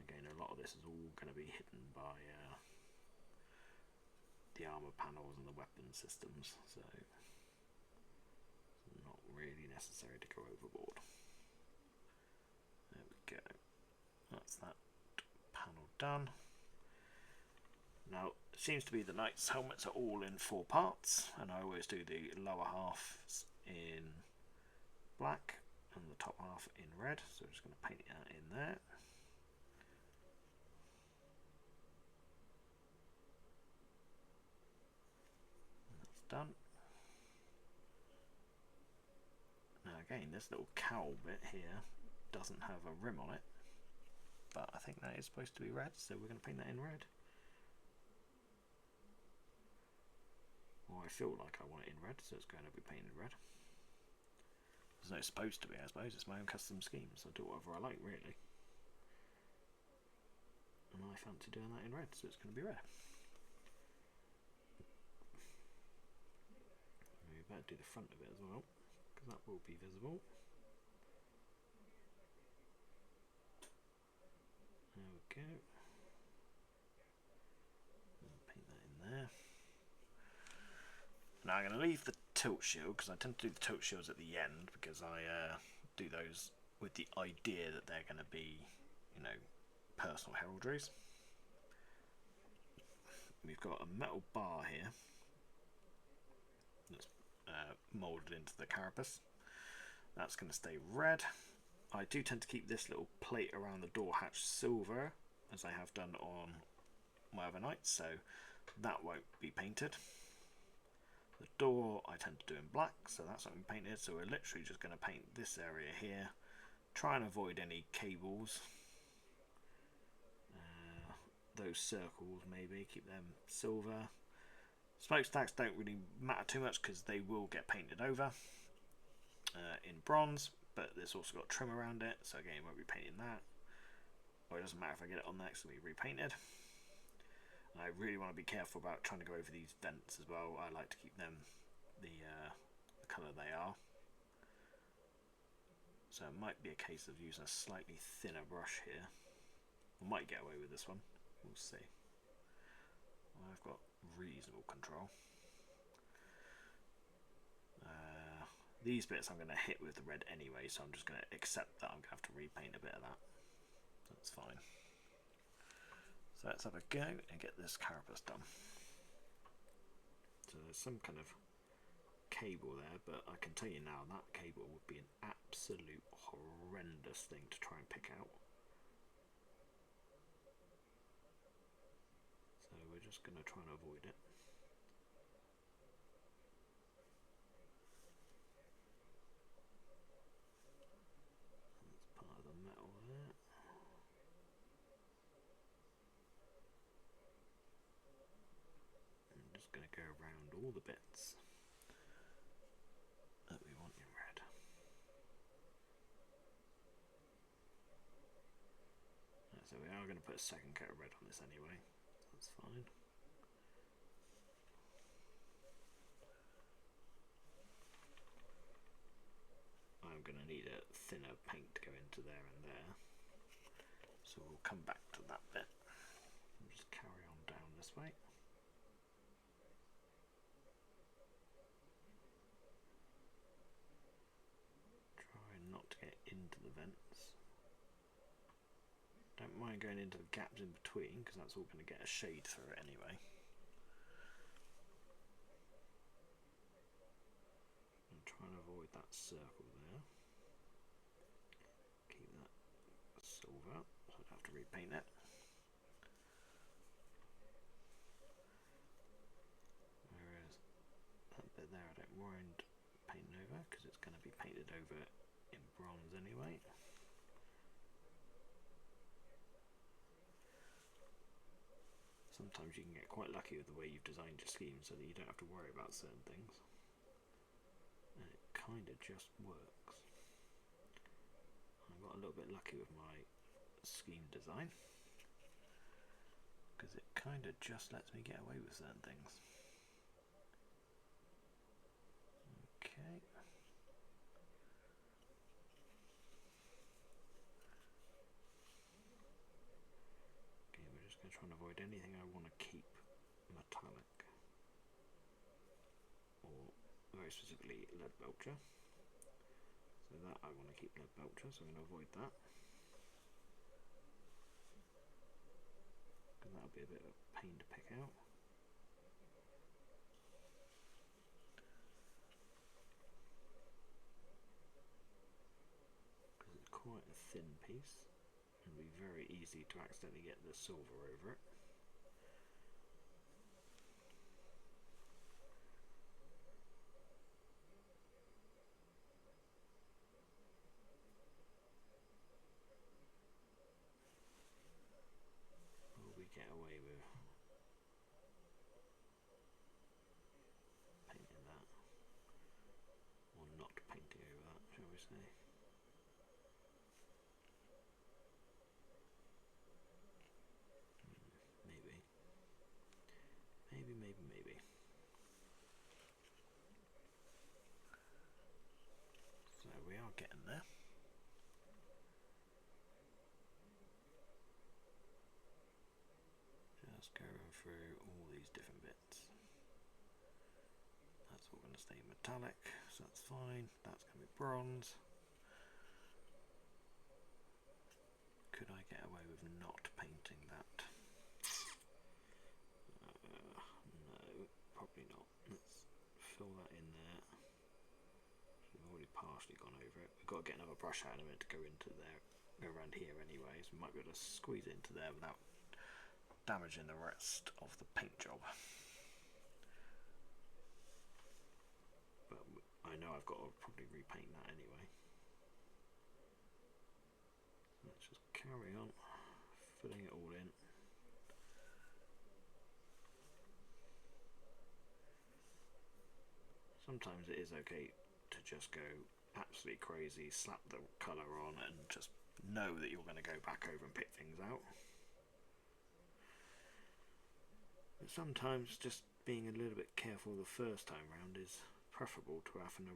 Again, a lot of this is all going to be hidden by the armour panels and the weapon systems, so it's not really necessary to go overboard. There we go. That's that panel done. Now it seems to be the Knights' helmets are all in 4 parts, and I always do the lower half in black and the top half in red, so I'm just going to paint that in there. Done. Now again, this little cowl bit here doesn't have a rim on it, but I think that is supposed to be red, so we're going to paint that in red. Or I feel like I want it in red, so it's going to be painted red. There's no supposed to be, I suppose. It's my own custom scheme, so I do whatever I like, really. And I fancy doing that in red, so it's going to be red. Better do the front of it as well, because that will be visible. There we go. I'll paint that in there. Now I'm going to leave the tilt shield because I tend to do the tilt shields at the end because I do those with the idea that they're going to be, you know, personal heraldries. We've got a metal bar here that's moulded into the carapace. That's going to stay red. I do tend to keep this little plate around the door hatch silver, as I have done on my other knights, so that won't be painted. The door I tend to do in black, so that's not been painted, so we're literally just going to paint this area here. Try and avoid any cables. Those circles maybe, keep them silver. Smokestacks don't really matter too much because they will get painted over in bronze, but there's also got trim around it, so again, won't be painting that. Or it doesn't matter if I get it on there, because it'll be repainted. And I really want to be careful about trying to go over these vents as well. I like to keep them the colour they are. So it might be a case of using a slightly thinner brush here. I might get away with this one. We'll see. I've got reasonable control. These bits I'm going to hit with the red anyway, so I'm just going to accept that I'm going to have to repaint a bit of that. That's fine. So let's have a go and get this carapace done. So there's some kind of cable there, but I can tell you now that cable would be an absolute horrendous thing to try and pick out. So we're just going to try and avoid it. Going to go around all the bits that we want in red. So we are going to put a second coat of red on this anyway. That's fine. I'm going to need a thinner paint to go into there and there. So we'll come back to that bit. We'll just carry on down this way. Not to get into the vents. Don't mind going into the gaps in between because that's all going to get a shade through it anyway. I'm trying to avoid that circle there. Keep that silver so I'd have to repaint it. Whereas that bit there I don't mind painting over because it's going to be painted over in bronze anyway. Sometimes you can get quite lucky with the way you've designed your scheme so that you don't have to worry about certain things. And it kind of just works. I got a little bit lucky with my scheme design because it kind of just lets me get away with certain things. Okay. Try and avoid anything I want to keep metallic, or very specifically lead belcher. So that I want to keep lead belcher, so I'm going to avoid that. Because that'll be a bit of a pain to pick out. Because it's quite a thin piece. It'll be very easy to accidentally get the silver over it. Will we get away with painting that? Or not painting over that, shall we say? Maybe. So we are getting there. Just going through all these different bits. That's going to stay metallic, so that's fine. That's going to be bronze. Could I get away with not painting that? No, probably not. Let's fill that in there. We've already partially gone over it. We've got to get another brush out in a minute to go into there, go around here anyway, so we might be able to squeeze it into there without damaging the rest of the paint job. But I know I've got to probably repaint that anyway. Let's just carry on filling it all in. Sometimes it is okay to just go absolutely crazy, slap the colour on and just know that you're going to go back over and pick things out. But sometimes just being a little bit careful the first time round is preferable to having to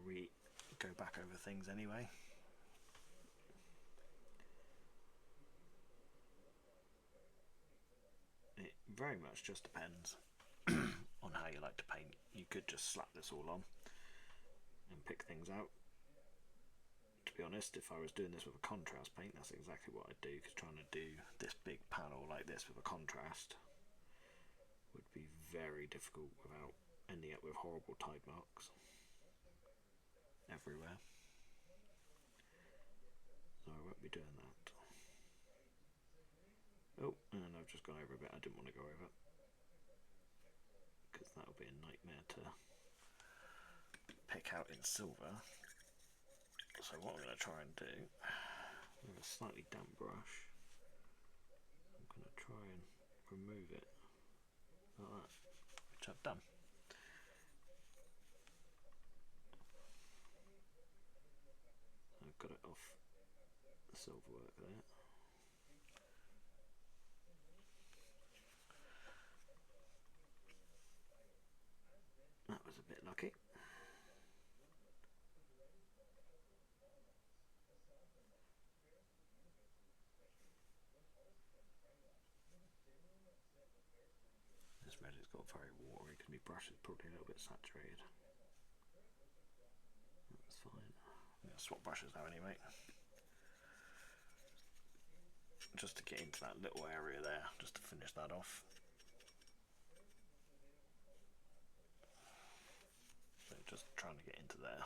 go back over things anyway. It very much just depends on how you like to paint. You could just slap this all on and pick things out. To be honest, if I was doing this with a contrast paint, that's exactly what I'd do, because trying to do this big panel like this with a contrast would be very difficult without ending up with horrible tide marks everywhere. So I won't be doing that. Oh, and I've just gone over a bit I didn't want to go over, because that'll be a nightmare to pick out in silver. So what I'm going to try and do with a slightly damp brush, I'm going to try and remove it like that, which I've done. I've got it off the silver work there. That was a bit lucky. This red has got very watery because my brush is probably a little bit saturated. That's fine. I'm going to swap brushes now anyway. Just to get into that little area there, just to finish that off. So just trying to get into there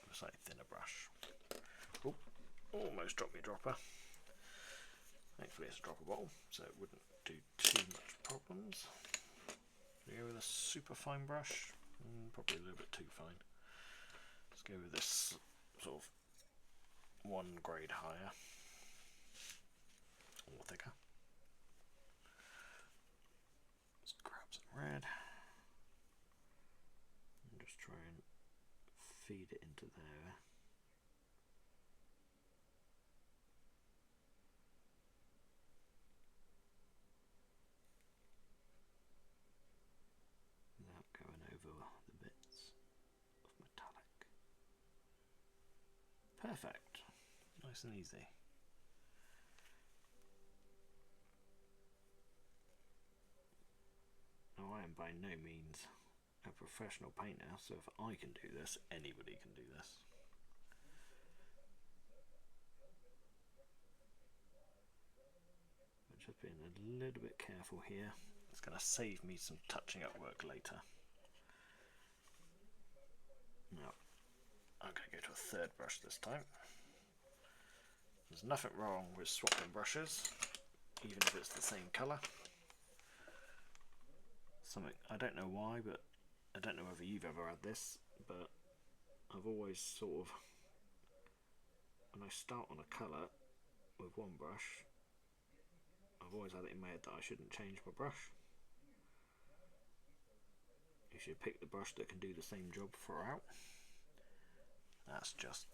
with a slightly thinner brush. Oh, almost dropped my dropper. Thankfully it's a dropper bottle, so it wouldn't do too much problems. Go with a super fine brush, probably a little bit too fine. Let's go with this sort of one grade higher or thicker. Let's grab some red and just try and feed it into there. Without going over the bits of metallic. Perfect. Nice and easy. Now I am by no means a professional painter, so if I can do this, anybody can do this. But just being a little bit careful here. It's going to save me some touching up work later. Now, I'm going to go to a third brush this time. There's nothing wrong with swapping brushes, even if it's the same colour. Something, I don't know why, but I don't know whether you've ever had this, but I've always sort of, when I start on a colour with one brush, I've always had it in my head that I shouldn't change my brush. You should pick the brush that can do the same job throughout. That's just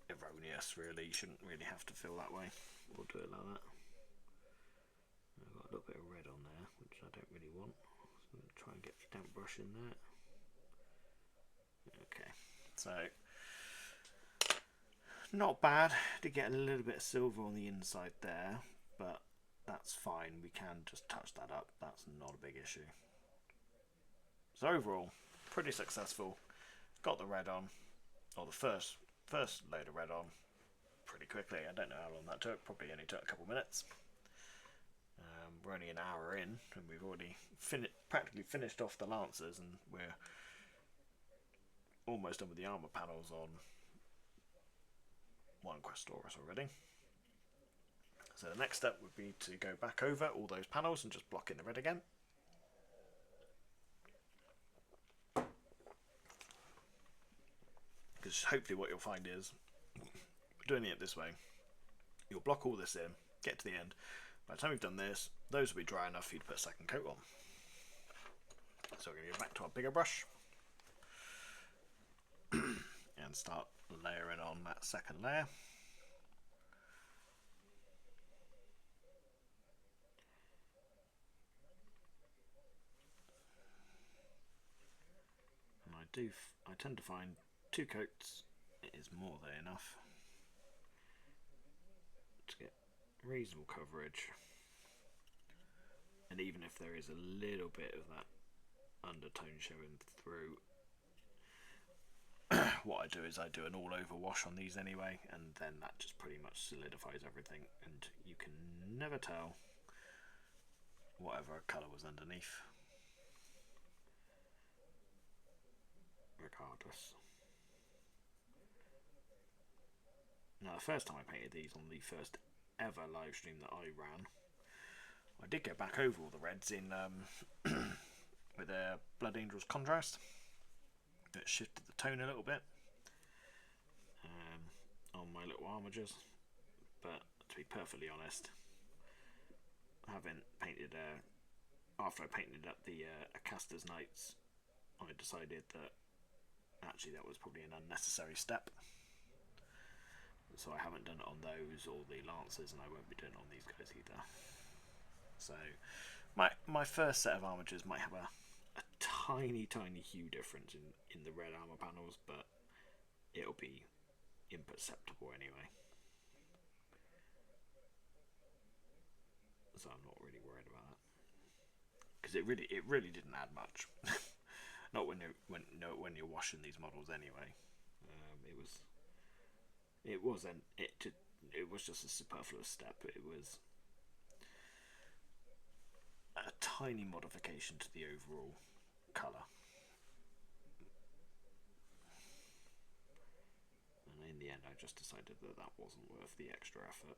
erroneous, really. You shouldn't really have to feel that way. We'll do it like that. I've got a little bit of red on there, which I don't really want. So I'm going to try and get the damp brush in there. Okay, so not bad to get a little bit of silver on the inside there, but that's fine. We can just touch that up. That's not a big issue. So overall, pretty successful. Got the red on, or the first load of red on, pretty quickly. I don't know how long that took. Probably only took a couple minutes. We're only an hour in, and we've already practically finished off the lancers, and we're almost done with the armour panels on one Questoris already. So the next step would be to go back over all those panels and just block in the red again. Because hopefully what you'll find is, doing it this way, you'll block all this in, get to the end. By the time we've done this, those will be dry enough for you to put a second coat on. So we're going to go back to our bigger brush and start layering on that second layer. And I tend to find 2 coats is more than enough to get reasonable coverage. And even if there is a little bit of that undertone showing through, what I do is I do an all over wash on these anyway, and then that just pretty much solidifies everything, and you can never tell whatever colour was underneath, regardless. Now the first time I painted these on the first ever live stream that I ran, I did go back over all the reds in with a Blood Angels contrast. It shifted the tone a little bit on my little armatures, but to be perfectly honest, having painted after I painted up the Questoris Knights, I decided that actually that was probably an unnecessary step. So I haven't done it on those or the Lancers, and I won't be doing it on these guys either. So my first set of armatures might have a tiny hue difference in the red armour panels, but it'll be imperceptible anyway. So I'm not really worried about that, because it really didn't add much. Not when you're washing these models anyway. It was just a superfluous step. It was a tiny modification to the overall colour. And in the end I just decided that wasn't worth the extra effort.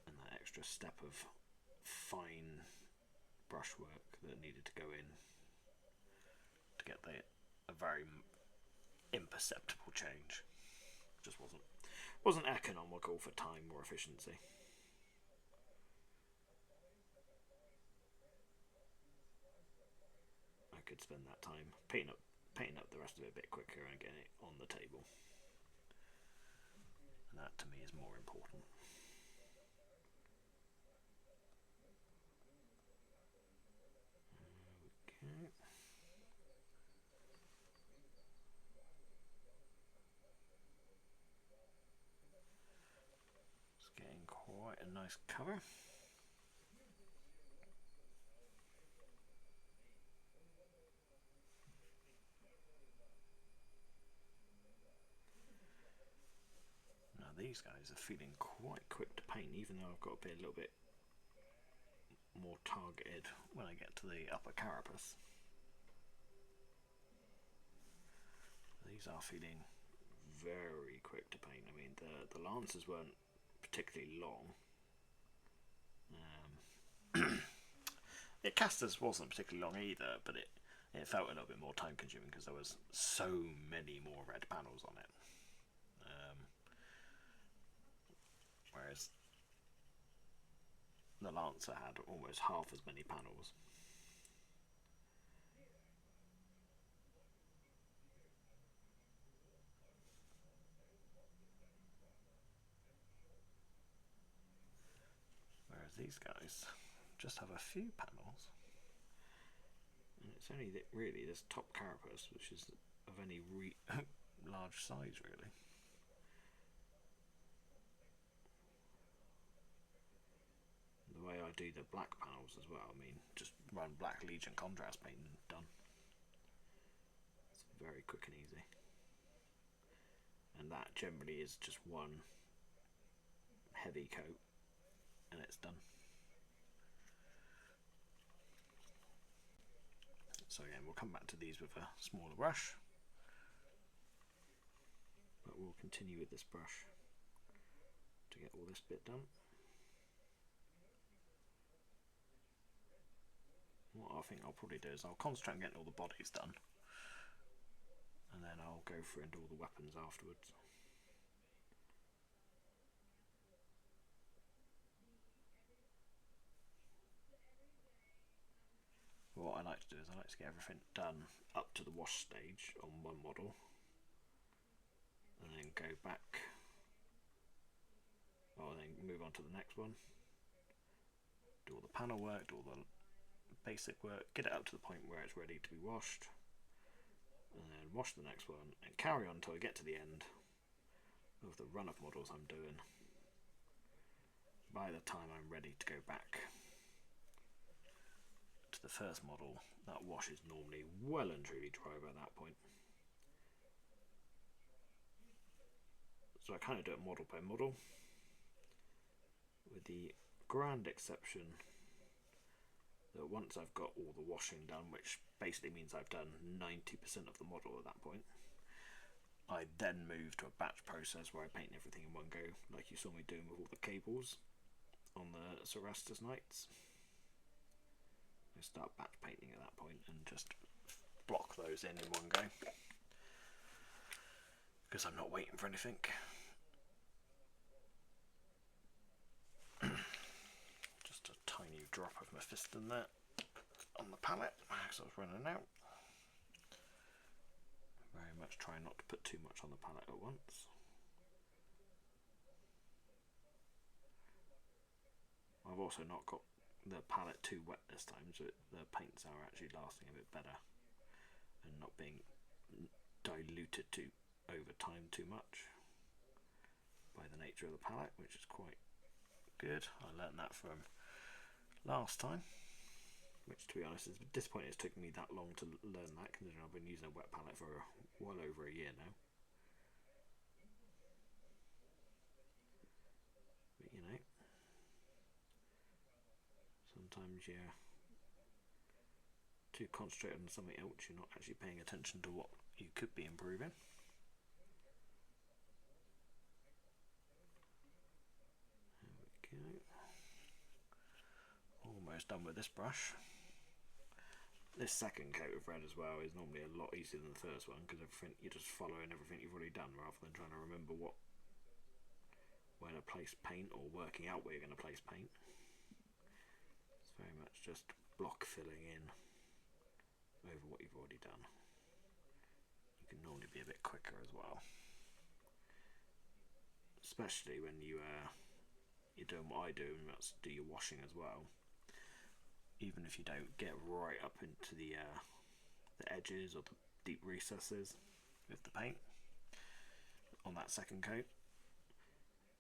And that extra step of fine brushwork that needed to go in to get a very imperceptible change just wasn't economical for time or efficiency. I could spend that time painting up the rest of it a bit quicker and getting it on the table, and that to me is more important. Okay. It's getting quite a nice cover. Now these guys are feeling quite quick to paint, even though I've got to be a little bit more targeted when I get to the upper carapace. These are feeling very quick to paint. I mean, the Lancers weren't particularly long. The Questoris wasn't particularly long either, but it felt a little bit more time consuming because there was so many more red panels on it. Whereas the Lancer had almost half as many panels. Whereas these guys just have a few panels. And it's only really this top carapace which is of any large size really. The way I do the black panels as well, I mean, just run Black Legion contrast painting done. It's very quick and easy. And that generally is just one heavy coat and it's done. So again, we'll come back to these with a smaller brush, but we'll continue with this brush to get all this bit done. What I think I'll probably do is I'll concentrate on getting all the bodies done, and then I'll go through and do all the weapons afterwards. What I like to do is I like to get everything done up to the wash stage on one model, and then go back, or then move on to the next one, do all the panel work, do all the basic work, get it up to the point where it's ready to be washed, and then wash the next one, and carry on until I get to the end of the run of models I'm doing. By the time I'm ready to go back to the first model, that wash is normally well and truly dry by that point. So I kind of do it model by model, with the grand exception that once I've got all the washing done, which basically means I've done 90% of the model at that point, I then move to a batch process where I paint everything in one go, like you saw me doing with all the cables on the Questoris Knights. I start batch painting at that point and just block those in one go, because I'm not waiting for anything. Just a tiny drop of Mephiston there on the palette because I was running out. Very much try not to put too much on the palette at once. I've also not got the palette too wet this time, so the paints are actually lasting a bit better and not being diluted over time too much by the nature of the palette, which is quite good. I learnt that from last time, which to be honest is disappointing it's taken me that long to learn that, considering I've been using a wet palette for well over a year now. But you know, sometimes you're too concentrated on something else, you're not actually paying attention to what you could be improving. There we go. Almost done with this brush. This second coat of red as well is normally a lot easier than the first one, because everything you're just following everything you've already done rather than trying to remember where to place paint or working out where you're going to place paint. It's very much just block filling in over what you've already done. You can normally be a bit quicker as well, especially when you're doing what I do, and that's do your washing as well. Even if you don't get right up into the edges or the deep recesses with the paint on that second coat,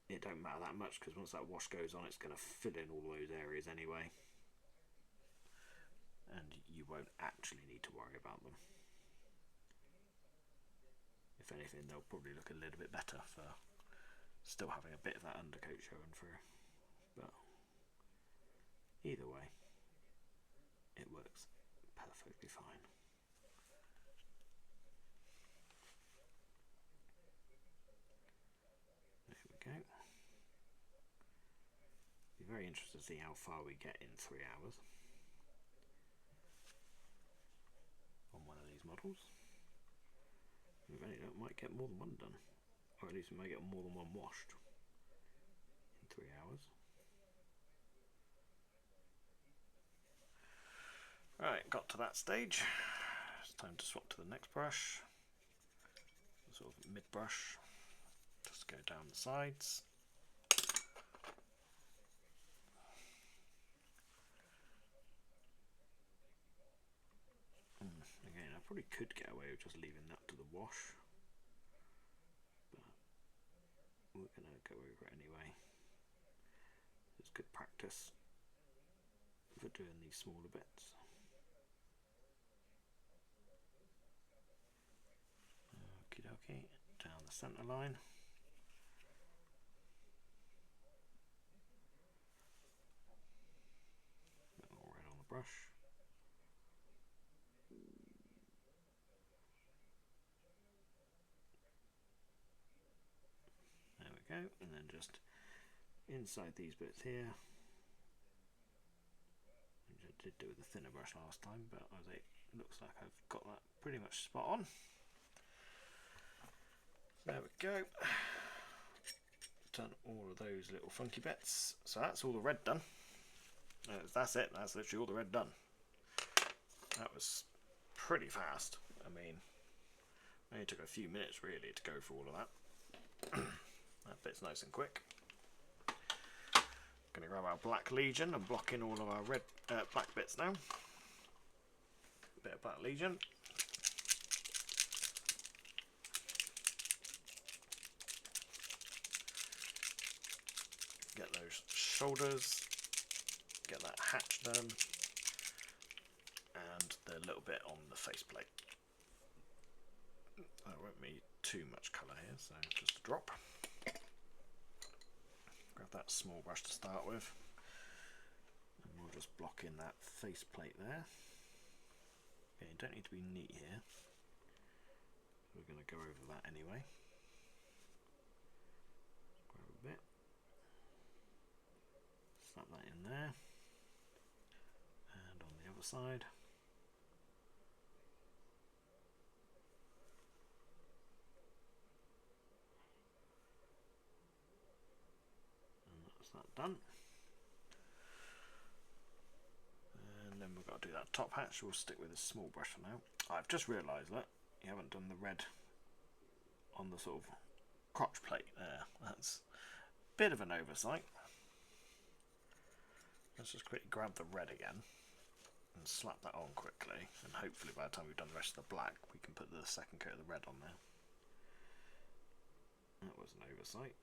it don't matter that much, because once that wash goes on, it's going to fill in all those areas anyway, and you won't actually need to worry about them. If anything, they'll probably look a little bit better for still having a bit of that undercoat showing through, but either way, it works perfectly fine. There we go. Be very interested to see how far we get in 3 hours on one of these models. We might get more than one done, or at least we might get more than one washed in 3 hours. Right, got to that stage. It's time to swap to the next brush, sort of mid brush. Just go down the sides. Again, I probably could get away with just leaving that to the wash, but we're going to go over it anyway. It's good practice for doing these smaller bits. centre line. Little red on the brush. There we go, and then just inside these bits here. Which I did do with a thinner brush last time, but it looks like I've got that pretty much spot on. There we go. Done all of those little funky bits. So that's all the red done. That's it. That's literally all the red done. That was pretty fast. I mean, it only took a few minutes really to go through all of that. That bit's nice and quick. Going to grab our black Legion and block in all of our red black bits now. Bit of black Legion. Get those shoulders. Get that hatch done. And the little bit on the faceplate. That won't need too much colour here, so just a drop. Grab that small brush to start with, and we'll just block in that faceplate there. Okay, you don't need to be neat here. We're going to go over that anyway. Grab a bit, slap that in there, and on the other side. That done, and then we've got to do that top hatch. We'll stick with a small brush for now. I've just realised that you haven't done the red on the sort of crotch plate there. That's a bit of an oversight. Let's just quickly grab the red again and slap that on quickly, and hopefully by the time we've done the rest of the black we can put the second coat of the red on there. That was an oversight.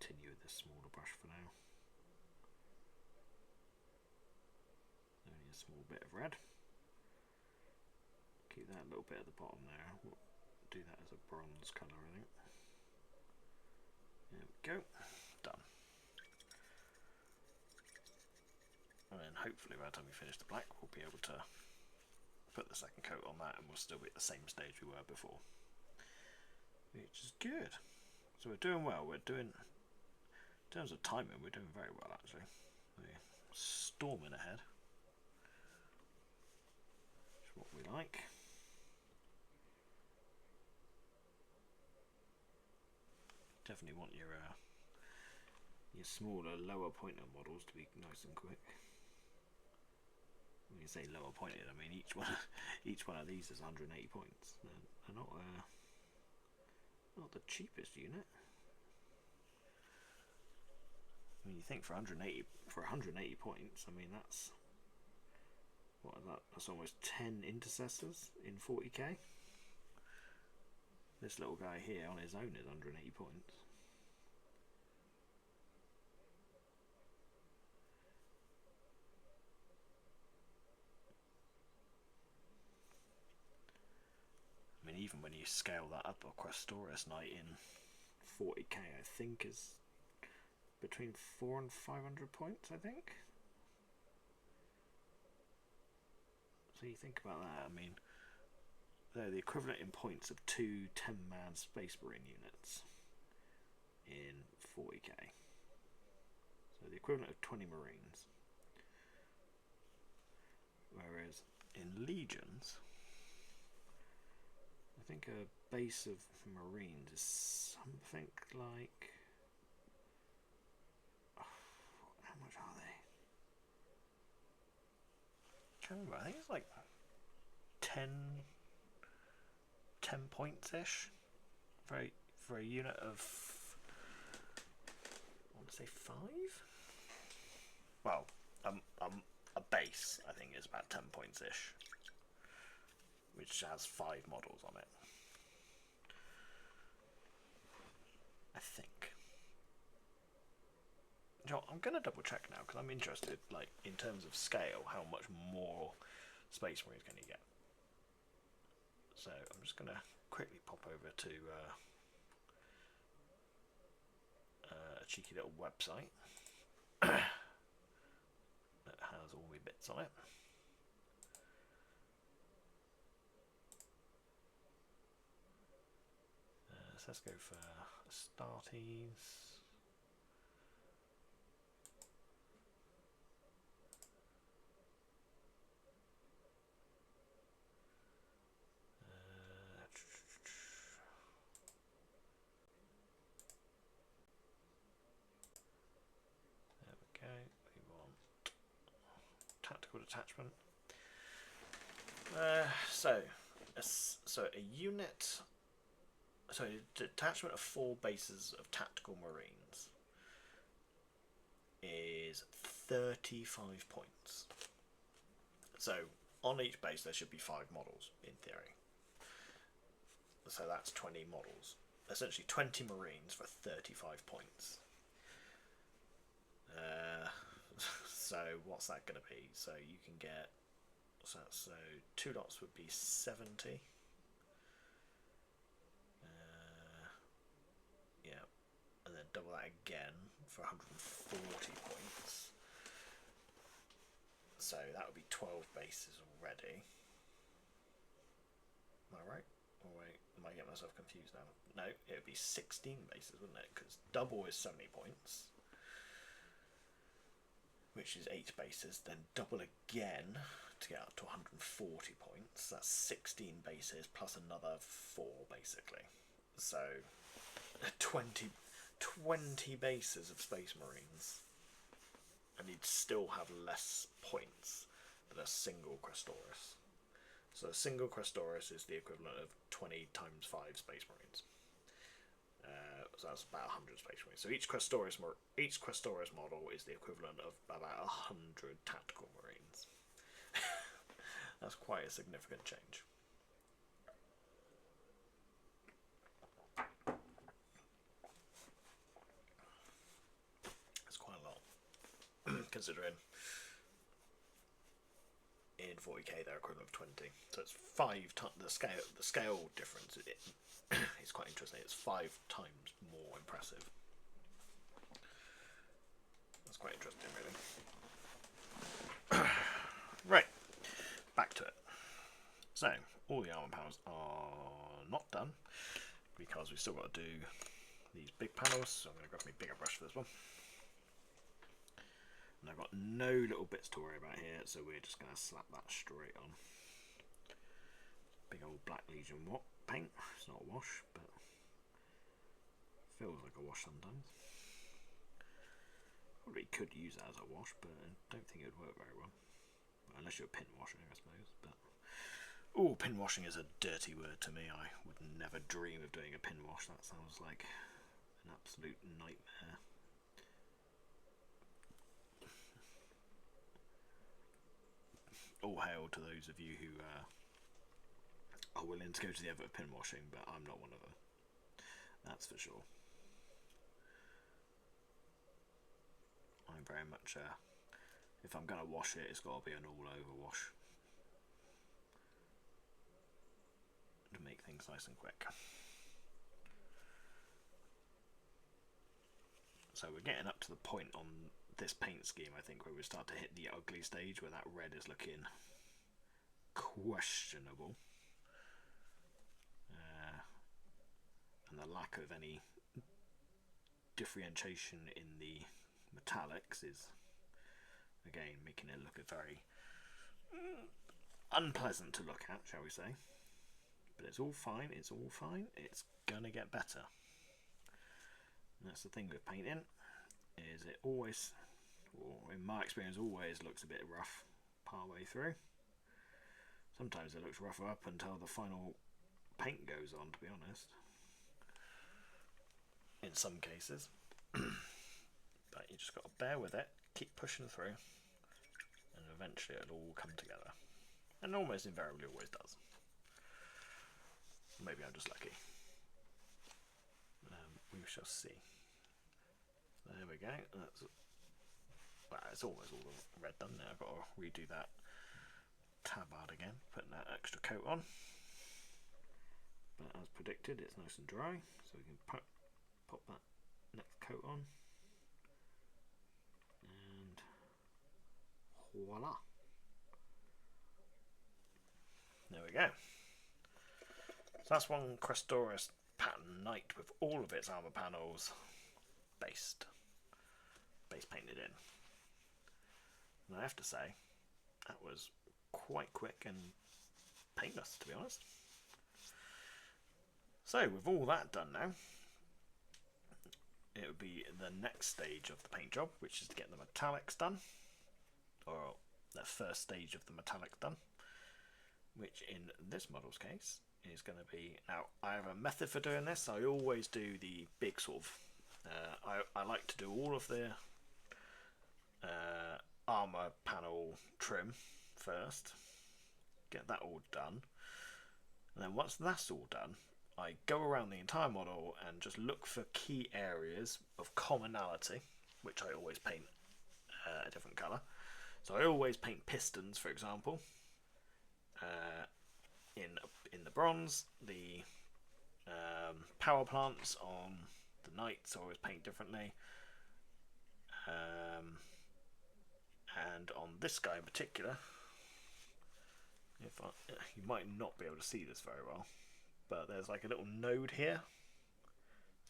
Continue with this smaller brush for now. Only a small bit of red. Keep that little bit at the bottom there. We'll do that as a bronze colour, I think. There we go. Done. And then hopefully by the time we finish the black we'll be able to put the second coat on that and we'll still be at the same stage we were before. Which is good. So we're doing well. We're doing... In terms of timing, we're doing very well actually. We're storming ahead. Which is what we like. Definitely want your smaller, lower pointer models to be nice and quick. When you say lower pointed, I mean each one of these is 180 points. They're not the cheapest unit. I mean, you think for 180 points, I mean that's what is that? That's almost 10 intercessors in 40k. This little guy here on his own is 180 points. I mean, even when you scale that up, a Questoris Knight in 40k, I think is between 400 and 500 points, I think. So you think about that, I mean, they're the equivalent in points of 2 10-man Space Marine units in 40k. So the equivalent of 20 Marines. Whereas in Legions, I think a base of Marines is something like... how much are they? I can't remember. I think it's like 10 points-ish for a unit of, I want to say 5? Well, a base I think is about 10 points-ish, which has 5 models on it, I think. You know, I'm going to double check now because I'm interested, like, in terms of scale, how much more Space Marines can you get? So I'm just going to quickly pop over to a cheeky little website that has all my bits on it. So let's go for Astartes. There we go. We want tactical detachment. So a unit. So a detachment of 4 bases of tactical marines is 35 points. So on each base there should be 5 models in theory. So that's 20 models. Essentially 20 marines for 35 points. So what's that going to be? So you can get, so 2 lots would be 70. Yeah, and then double that again for 140 points. So that would be 12 bases already. Am I right? Oh wait, am I getting myself confused now? No, it would be 16 bases, wouldn't it? Because double is 70 points, which is 8 bases. Then double again to get up to 140 points. That's 16 bases plus another 4, basically. So 20 bases of Space Marines, and you'd still have less points than a single Questoris. So a single Questoris is the equivalent of 20 times 5 Space Marines. So that's about 100 Space Marines. So each Questoris model is the equivalent of about 100 tactical Marines. That's quite a significant change. That's quite a lot, considering in 40k they're equivalent of 20. So it's 5 times the scale difference. It's quite interesting. It's 5 times more impressive. That's quite interesting, really. Right, back to it. So all the armor powers are not done because we've still got to do these big panels. So I'm going to grab my bigger brush for this one. And I've got no little bits to worry about here, so we're just going to slap that straight on. Big old Black Legion paint. It's not a wash, but feels like a wash sometimes. Probably could use that as a wash, but I don't think it would work very well. Unless you're pin washing, I suppose. But oh, pin washing is a dirty word to me. I would never dream of doing a pin wash. That sounds like an absolute nightmare. All hail to those of you who are willing to go to the effort of pin washing, but I'm not one of them. That's for sure. I'm very much if I'm going to wash it, it's got to be an all-over wash to make things nice and quick. So we're getting up to the point on this paint scheme, I think, where we start to hit the ugly stage, where that red is looking questionable, and the lack of any differentiation in the metallics is again making it look very unpleasant to look at, shall we say. But it's all fine, it's all fine, it's gonna get better. And that's the thing with painting, is it always, or in my experience, always looks a bit rough part way through. Sometimes it looks rougher up until the final paint goes on, to be honest. In some cases. But you just got to bear with it, keep pushing through, and eventually it'll all come together. And almost invariably always does. Maybe I'm just lucky. We shall see. There we go. That's, well, it's almost all the red done now. I've got to redo that tabard again, putting that extra coat on. But as predicted, it's nice and dry, so we can pop that next coat on. And voila! There we go. So that's one Questoris Knight with all of its armour panels base painted in. And I have to say, that was quite quick and painless, to be honest. So with all that done now, it would be the next stage of the paint job, which is to get the metallics done, or the first stage of the metallics done, which in this model's case is going to be, now I have a method for doing this. I always do the big sort of, I like to do all of the armour panel trim first, get that all done, and then once that's all done, I go around the entire model and just look for key areas of commonality, which I always paint a different colour. So I always paint pistons, for example, in the bronze. The power plants on the knights I always paint differently, and on this guy in particular, you might not be able to see this very well, but there's like a little node here.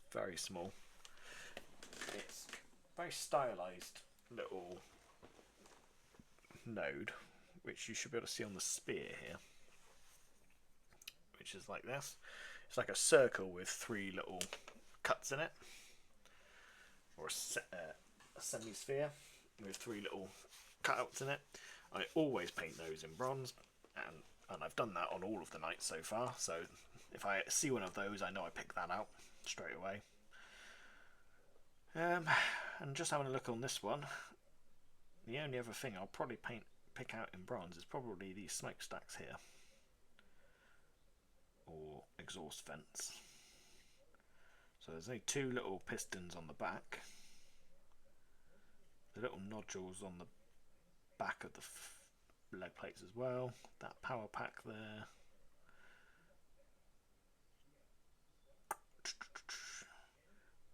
It's very small. It's a very stylized little node, which you should be able to see on the spear here, which is like this. It's like a circle with 3 little cuts in it, or a semi-sphere with 3 little cutouts in it. I always paint those in bronze, and I've done that on all of the knights so far, so if I see one of those, I know I pick that out straight away. And just having a look on this one, the only other thing I'll probably pick out in bronze is probably these smokestacks here, or exhaust vents. So there's only 2 little pistons on the back, the little nodules on the back of the leg plates as well, that power pack there,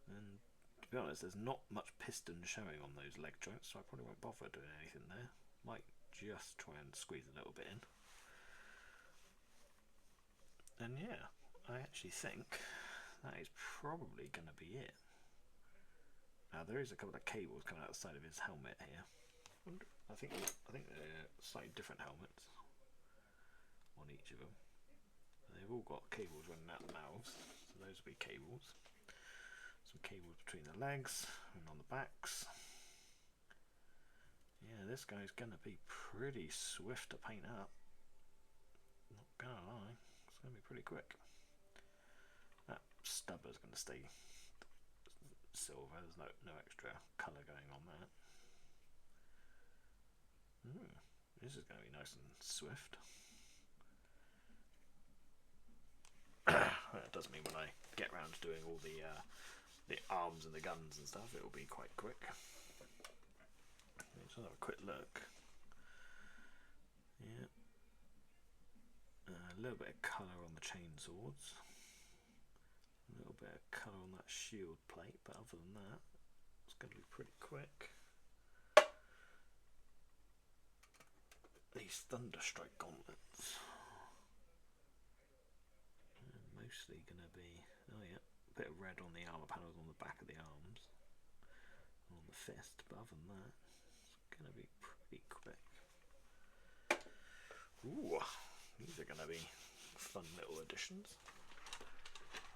and to be honest, there's not much piston showing on those leg joints, so I probably won't bother doing anything there. Might just try and squeeze a little bit in. And yeah, I actually think that is probably going to be it. Now there is a couple of cables coming out the side of his helmet here. I think they're slightly different helmets on each of them. They've all got cables running out the mouths, so those will be cables. Some cables between the legs and on the backs. Yeah, this guy's going to be pretty swift to paint up. Not gonna lie, it's going to be pretty quick. That stubber's going to stay silver. There's no extra colour going on that. This is going to be nice and swift. That does mean when I get around to doing all the arms and the guns and stuff, it will be quite quick. Let's have a quick look. Yeah, a little bit of colour on the chainswords, a little bit of colour on that shield plate, but other than that, it's going to be pretty quick. These Thunderstrike gauntlets are mostly going to be, oh yeah, a bit of red on the armour panels on the back of the arms, on the fist, but other than that, it's going to be pretty quick. Ooh, these are going to be fun little additions.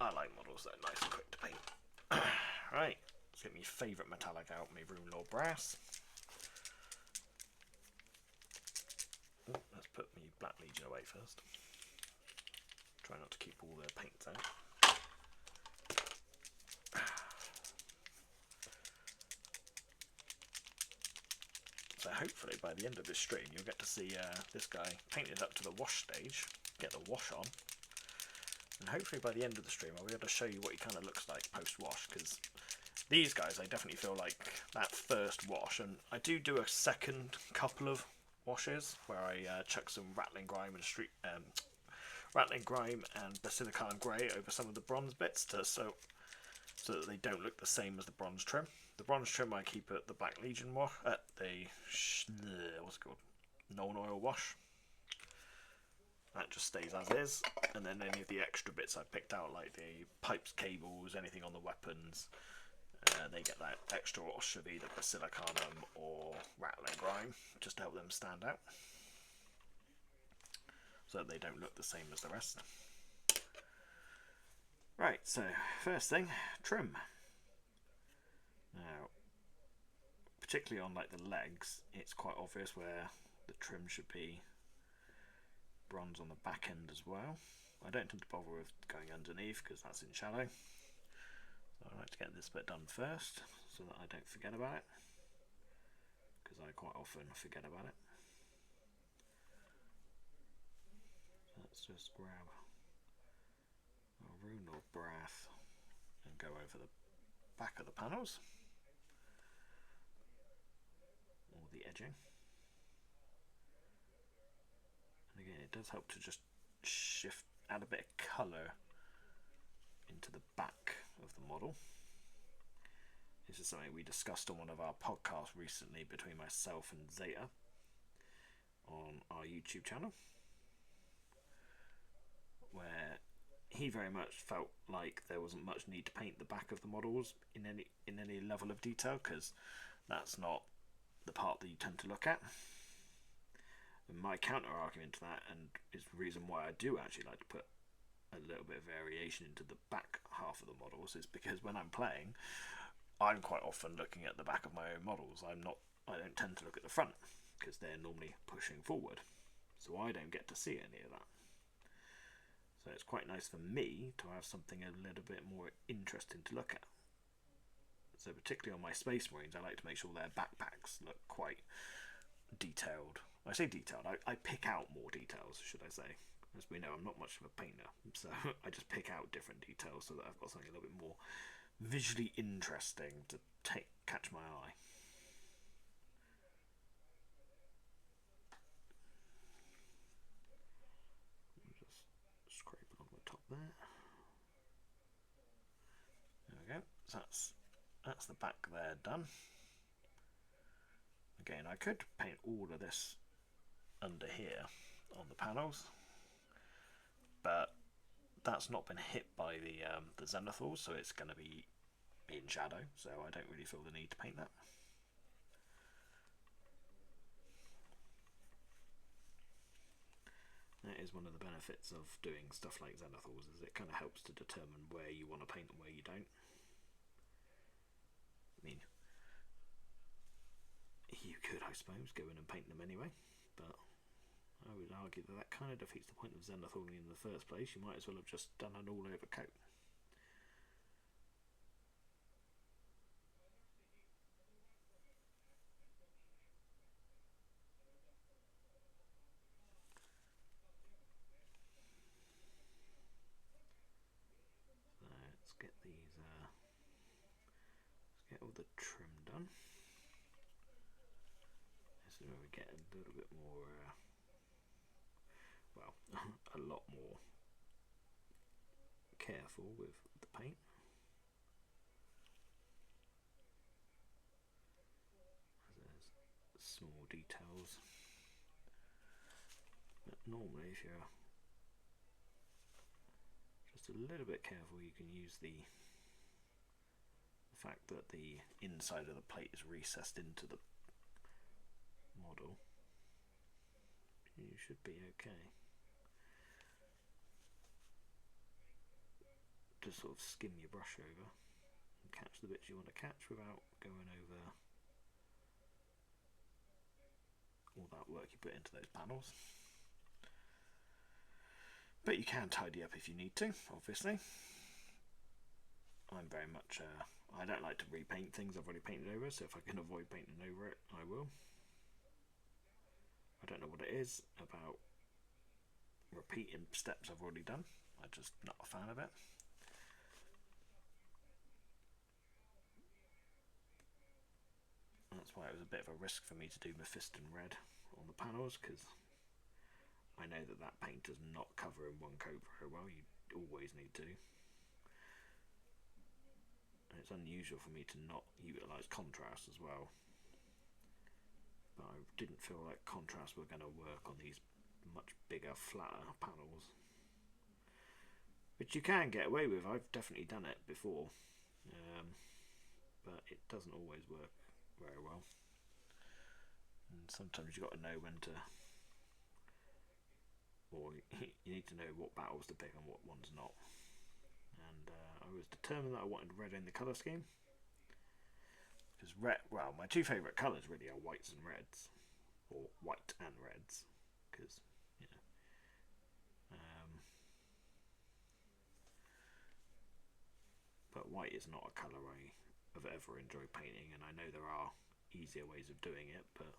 I like models that are nice and quick to paint. Right, let's get my favourite metallic out, my Rune Lord Brass. Oh, let's put my Black Legion away first. Try not to keep all the paints out. So hopefully by the end of this stream you'll get to see this guy painted up to the wash stage, get the wash on, and hopefully by the end of the stream I'll be able to show you what he kind of looks like post-wash, because these guys I definitely feel like that first wash, and I do a second couple of washes, where I chuck some rattling grime and basilicanum grey over some of the bronze bits so that they don't look the same as the bronze trim. The bronze trim I keep at the Black Legion wash, at the what's it called, Known Oil wash. That just stays as is, and then any of the extra bits I picked out, like the pipes, cables, anything on the weapons, they get that extra wash of either basilicanum or rattling grime, just to help them stand out, so that they don't look the same as the rest. Right, so first thing, trim. Now, particularly on like the legs, it's quite obvious where the trim should be bronze on the back end as well. I don't tend to bother with going underneath because that's in shadow. So I like to get this bit done first so that I don't forget about it, because I quite often forget about it. So let's just grab a rune or brath and go over the back of the panels, or the edging. And again, it does help to just add a bit of colour into the back of the model. This is something we discussed on one of our podcasts recently between myself and Zeta on our YouTube channel, where he very much felt like there wasn't much need to paint the back of the models in any level of detail, because that's not the part that you tend to look at. And my counter argument to that, and is the reason why I do actually like to put a little bit of variation into the back half of the models, is because when I'm playing, I'm quite often looking at the back of my own models. I don't tend to look at the front, because they're normally pushing forward, so I don't get to see any of that. So it's quite nice for me to have something a little bit more interesting to look at. So particularly on my Space Marines, I like to make sure their backpacks look quite detailed. I say detailed, I pick out more details, should I say. As we know, I'm not much of a painter, so I just pick out different details so that I've got something a little bit more visually interesting to catch my eye. Just scrape along the top there. There we go. So that's the back there done. Again, I could paint all of this under here on the panels, but that's not been hit by the zenithals, so it's going to be in shadow, so I don't really feel the need to paint that. That is one of the benefits of doing stuff like zenithals, is it kind of helps to determine where you want to paint and where you don't. I mean, you could, I suppose, go in and paint them anyway, but I would argue that kind of defeats the point of zenithaling in the first place. You might as well have just done an all-over coat. So let's get these. Let's get all the trim done. This is where we get a little bit more. Well, a lot more careful with the paint. There's small details, but normally if you're just a little bit careful, you can use the fact that the inside of the plate is recessed into the model. You should be okay. Just sort of skim your brush over and catch the bits you want to catch without going over all that work you put into those panels. But you can tidy up if you need to, obviously. I'm very much, I don't like to repaint things I've already painted over, so if I can avoid painting over it, I will. I don't know what it is about repeating steps I've already done. I'm just not a fan of it. That's why it was a bit of a risk for me to do Mephiston red on the panels, because I know that that paint does not cover in one coat very well. You always need to. And it's unusual for me to not utilise contrast as well. But I didn't feel like contrast were going to work on these much bigger, flatter panels. Which you can get away with. I've definitely done it before. But it doesn't always work very well. And sometimes you've got to know when to... Or you need to know what battles to pick and what ones not. And I was determined that I wanted red in the colour scheme. Because red, well, my two favourite colours really are whites and reds. Or white and reds. Because, you know... but white is not a colour I have ever enjoyed painting, and I know there are easier ways of doing it, but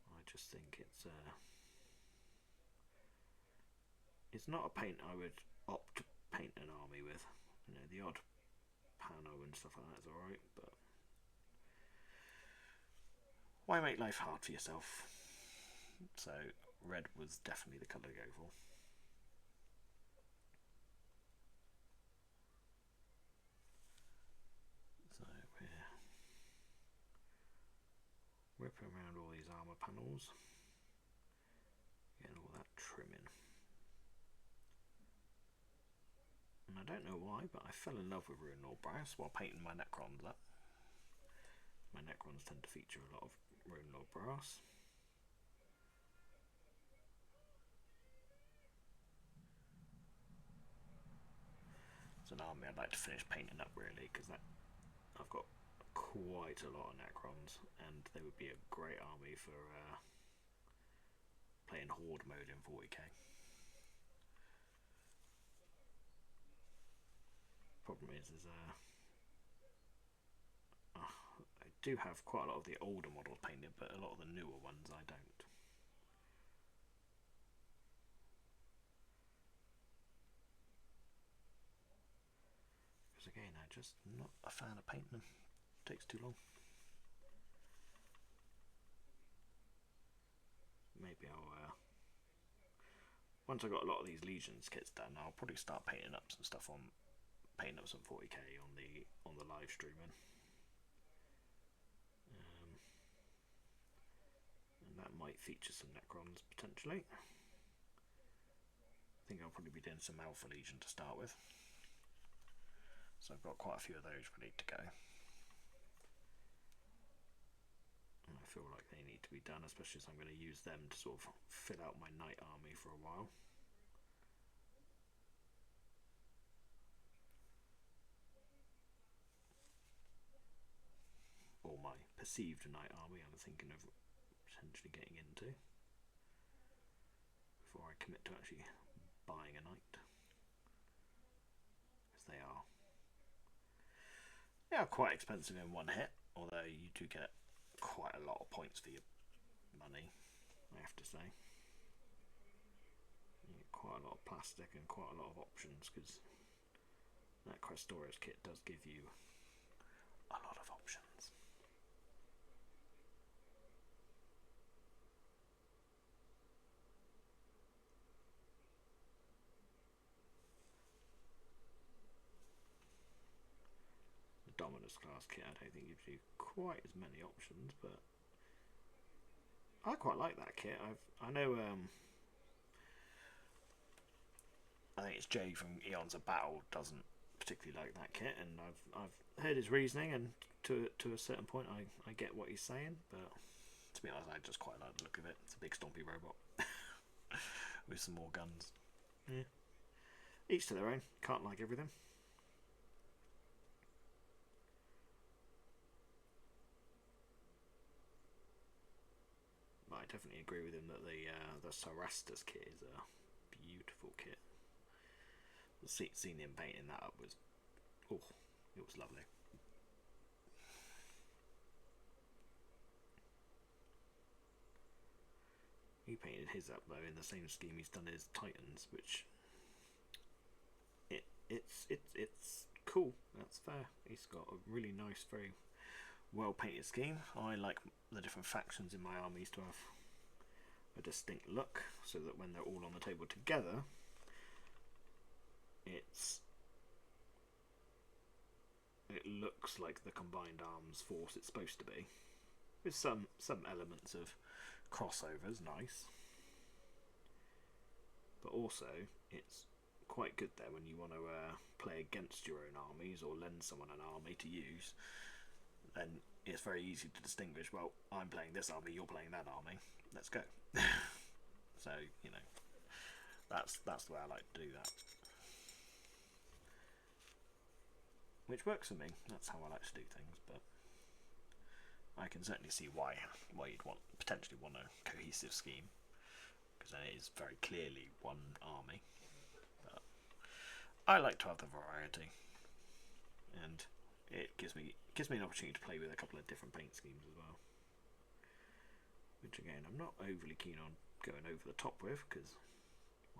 I just think it's not a paint I would opt to paint an army with. You know, the odd pano and stuff like that is alright, but why make life hard for yourself? So red was definitely the colour to go for. Whipping around all these armour panels, getting all that trimming. And I don't know why, but I fell in love with Rune Lord Brass while painting my Necrons up. My Necrons tend to feature a lot of Rune Lord Brass. It's an army I'd like to finish painting up really, because I've got quite a lot of Necrons, and they would be a great army for playing Horde mode in 40k. Problem is I do have quite a lot of the older models painted, but a lot of the newer ones I don't. Because again, I'm just not a fan of painting them. It takes too long. Maybe I'll once I got a lot of these Legions kits done, I'll probably start painting up some stuff on painting up some 40k on the live streaming. And that might feature some Necrons potentially. I think I'll probably be doing some Alpha Legion to start with. So I've got quite a few of those ready to go. And I feel like they need to be done, especially as I'm going to use them to sort of fill out my Knight army for a while. Or my perceived Knight army I'm thinking of potentially getting into before I commit to actually buying a Knight, because they are quite expensive in one hit, although you do get quite a lot of points for your money, I have to say. You get quite a lot of plastic and quite a lot of options, because that Questoris kit does give you a lot of options. Dominus class kit I don't think gives you quite as many options, but I quite like that kit. I know I think it's Jay from Eons of Battle doesn't particularly like that kit, and I've heard his reasoning, and to a certain point I get what he's saying, but to be honest I just quite like the look of it. It's a big stompy robot with some more guns. Yeah. Each to their own, can't like everything. I definitely agree with him that the Sarastas kit is a beautiful kit. Seeing him painting that up was, oh, it was lovely. He painted his up though in the same scheme he's done his Titans, which it's cool. That's fair. He's got a really nice, very well painted scheme. I like the different factions in my armies to have a distinct look, so that when they're all on the table together, it looks like the combined arms force it's supposed to be, with some elements of crossovers, nice, but also it's quite good there when you want to play against your own armies or lend someone an army to use. Then it's very easy to distinguish, well, I'm playing this army, you're playing that army, let's go. So, you know, that's the way I like to do that. Which works for me, that's how I like to do things, but I can certainly see why you'd potentially want a cohesive scheme, because then it is very clearly one army. But I like to have the variety, and it gives me an opportunity to play with a couple of different paint schemes as well, which again I'm not overly keen on going over the top with, because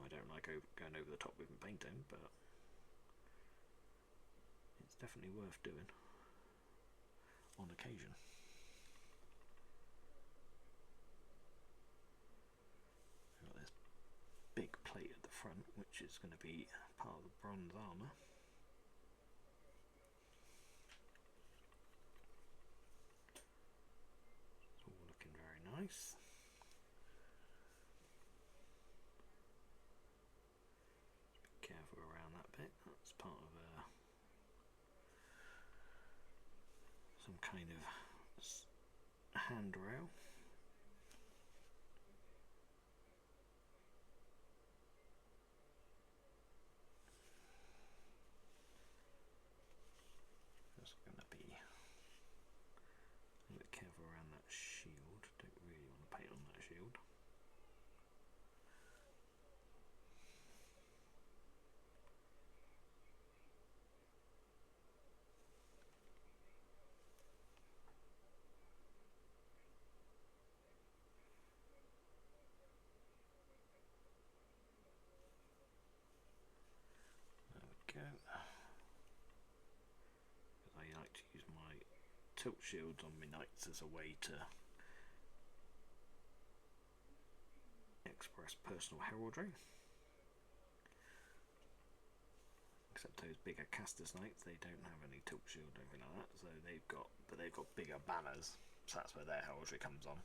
I don't like going over the top with in painting, but it's definitely worth doing on occasion. We've got this big plate at the front, which is going to be part of the bronze armour. It's all looking very nice. Be careful around that bit, that's part of some kind of handrail. Just going to be a little bit careful around that shield. Don't really want to paint on that shield. I like to use my tilt shields on my knights as a way to express personal heraldry. Except those bigger Questoris Knights, they don't have any tilt shield or anything like that, so they've got bigger banners, so that's where their heraldry comes on.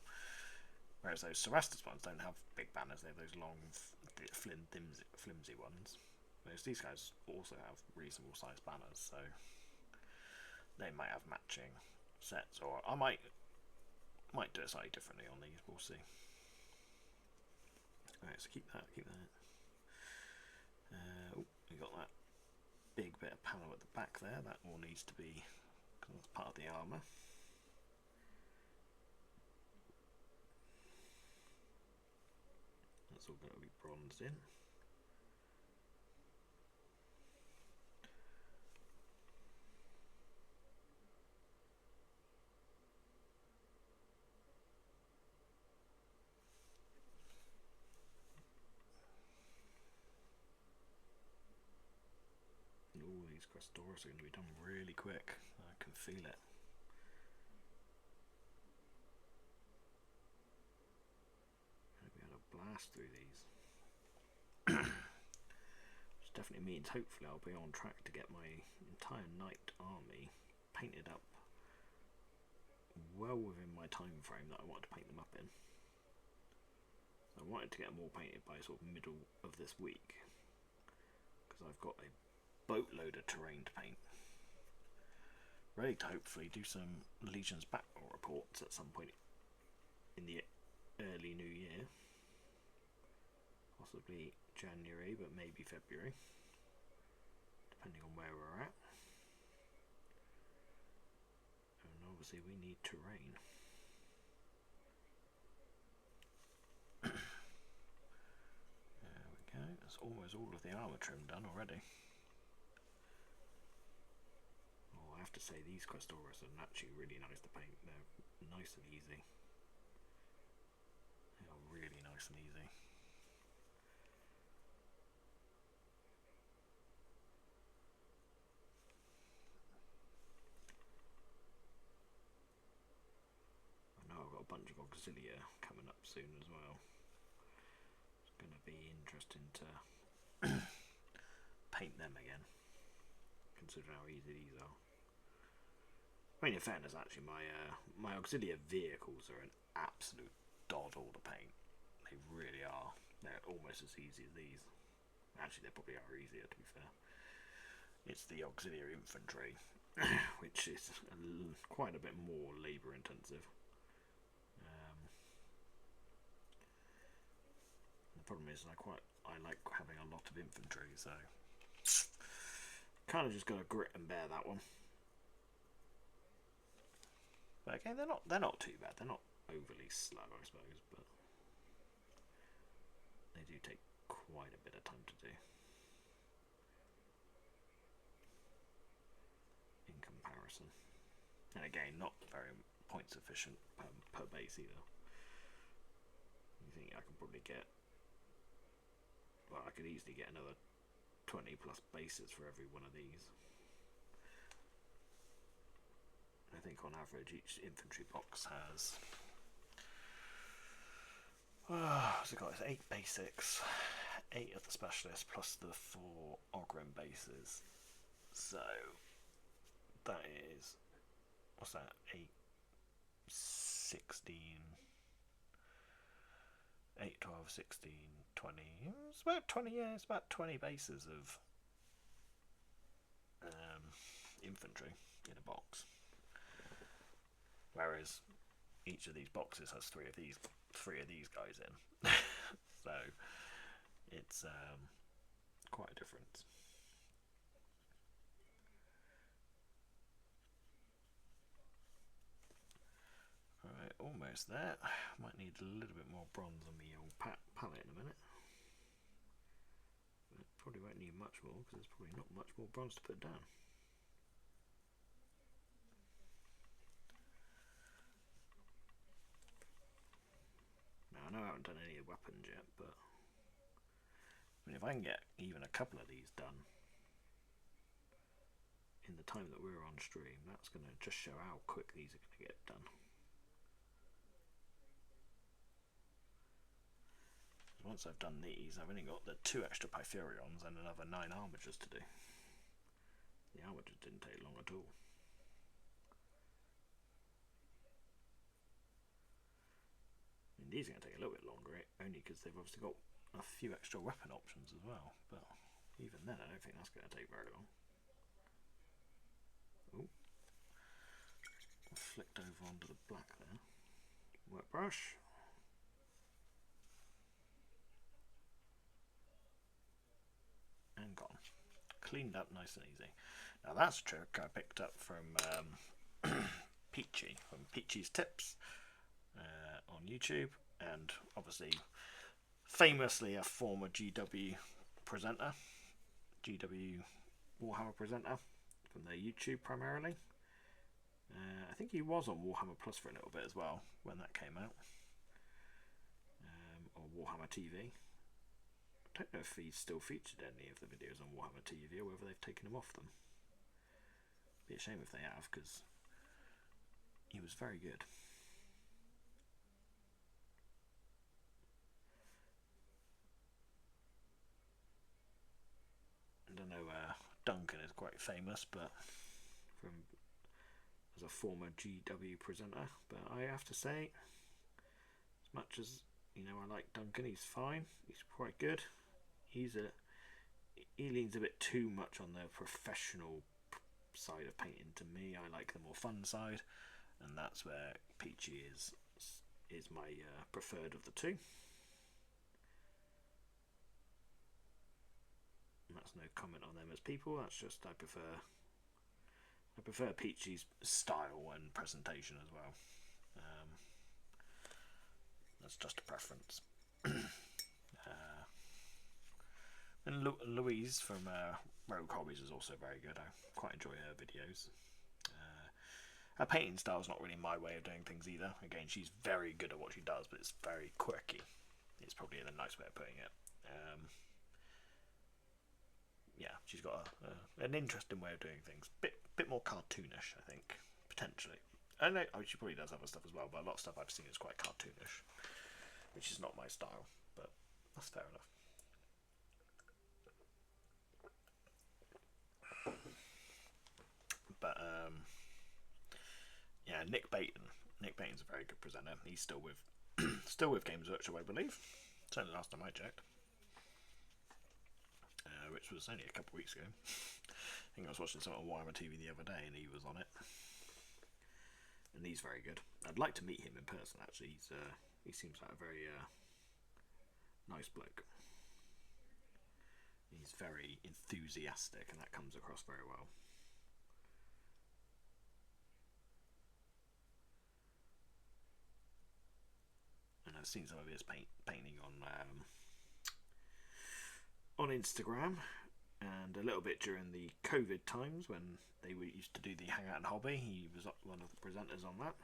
Whereas those Cerastus ones don't have big banners, they have those long, flimsy ones. Whereas these guys also have reasonable sized banners, so they might have matching sets, or I might do it slightly differently on these, we'll see. Alright, so keep that. We got that big bit of panel at the back there, that all needs to be, because that's part of the armour. That's all going to be bronzed in. All these Questoris are going to be done really quick, I can feel it. I'll be able to blast through these. Which definitely means hopefully I'll be on track to get my entire knight army painted up well within my time frame that I wanted to paint them up in. I wanted to get them all painted by sort of middle of this week, because I've got a boatload of terrain to paint, ready to hopefully do some Legions battle reports at some point in the early new year, possibly January, but maybe February, depending on where we're at. And obviously we need terrain. There we go, that's almost all of the armour trim done already. I have to say these Questoris are actually really nice to paint. They're nice and easy. They are really nice and easy. bunch of auxilia coming up soon as well. It's going to be interesting to paint them again, considering how easy these are. I mean, in fairness, actually, my auxilia vehicles are an absolute doddle to paint. They really are. They're almost as easy as these. Actually, they probably are easier, to be fair. It's the auxiliary infantry, which is quite a bit more labour intensive. The problem is I like having a lot of infantry, so kind of just got to grit and bear that one. But again, they're not too bad. They're not overly slow, I suppose, but they do take quite a bit of time to do. In comparison. And again, not very points efficient per base either. You think I can probably get... Well, I could easily get another 20 plus bases for every one of these. I think on average each infantry box has... what's it got? It's 8 basics, 8 of the specialists plus the 4 Ogrim bases. So that is, what's that? 8, 16, 8, 12, 16, 20. It's about 20. Yeah, it's about 20 bases of infantry in a box. Whereas each of these boxes has 3 of these guys in. So it's quite a difference. Alright, almost there. Might need a little bit more bronze on the old palette in a minute. But probably won't need much more because there's probably not much more bronze to put down. Now, I know I haven't done any of the weapons yet, but I mean, if I can get even a couple of these done in the time that we're on stream, that's going to just show how quick these are going to get done. Once I've done these, I've only got the 2 extra Pytherions and another 9 armigers to do. The armigers didn't take long at all. And these are going to take a little bit longer, only because they've obviously got a few extra weapon options as well. But even then, I don't think that's going to take very long. Oh, I flicked over onto the black there. Wet brush. And gone. Cleaned up nice and easy. Now that's a trick I picked up from Peachy, from Peachy's Tips on YouTube, and obviously famously a former GW presenter, GW Warhammer presenter from their YouTube primarily. I think he was on Warhammer Plus for a little bit as well when that came out, or Warhammer TV. I don't know if he's still featured any of the videos on Warhammer TV or whether they've taken him off them. Be a shame if they have, because he was very good. I don't know, Duncan is quite famous, but as a former GW presenter, but I have to say, as much as I like Duncan, he's fine. He's quite good. He leans a bit too much on the professional side of painting to me. I like the more fun side, and that's where Peachy is my preferred of the two. And that's no comment on them as people. That's just I prefer Peachy's style and presentation as well. That's just a preference. And Louise from Rogue Hobbies is also very good. I quite enjoy her videos. Her painting style is not really my way of doing things either. Again, she's very good at what she does, but it's very quirky. It's probably a nice way of putting it. Yeah, she's got an interesting way of doing things. Bit more cartoonish, I think, potentially. And she probably does other stuff as well, but a lot of stuff I've seen is quite cartoonish, which is not my style, but that's fair enough. But yeah, Nick Baton's a very good presenter. He's still with Games Workshop, I believe. Certainly last time I checked, which was only a couple of weeks ago. I think I was watching some on Warhammer TV the other day, and he was on it. And he's very good. I'd like to meet him in person. Actually, he seems like a very nice bloke. He's very enthusiastic, and that comes across very well. And I've seen some of his painting on Instagram, and a little bit during the COVID times when they used to do the Hangout and Hobby. He was one of the presenters on that,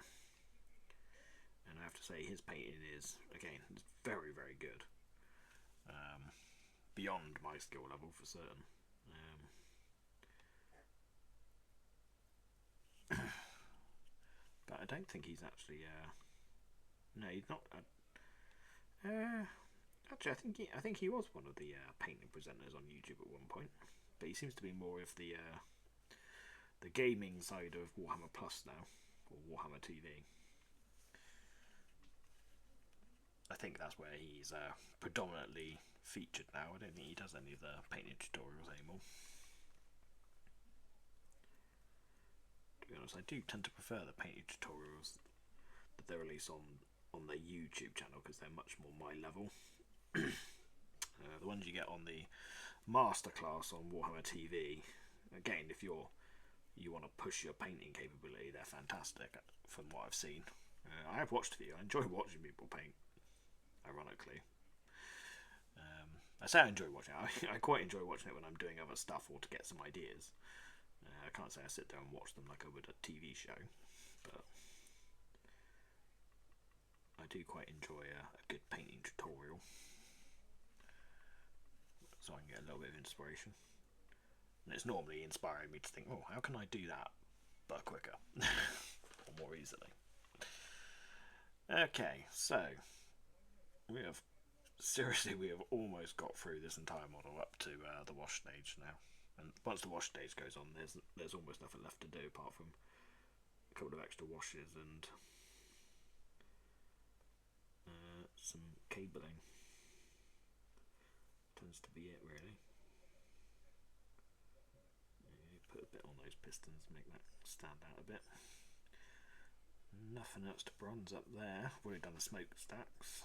and I have to say his painting is, again, very, very good. Beyond my skill level for certain. But I don't think he's actually. No, he's not. Actually, I think he was one of the painting presenters on YouTube at one point, but he seems to be more of the gaming side of Warhammer Plus now, or Warhammer TV. I think that's where he's predominantly featured now. I don't think he does any of the painting tutorials anymore. To be honest, I do tend to prefer the painting tutorials that they release on their YouTube channel, because they're much more my level. The ones you get on the masterclass on Warhammer TV, again, if you want to push your painting capability, they're fantastic from what I've seen. I have watched a few. I enjoy watching people paint, ironically. I say I enjoy watching it. I quite enjoy watching it when I'm doing other stuff or to get some ideas. I can't say I sit there and watch them like I would a TV show, but I do quite enjoy a good painting tutorial, so I can get a little bit of inspiration. And it's normally inspiring me to think, oh, how can I do that but quicker or more easily? Okay, so we have almost got through this entire model up to the wash stage now. And once the wash stage goes on, there's almost nothing left to do apart from a couple of extra washes and some cabling. Tends to be it, really. Put a bit on those pistons, make that stand out a bit. Nothing else to bronze up there. I've already done the smokestacks.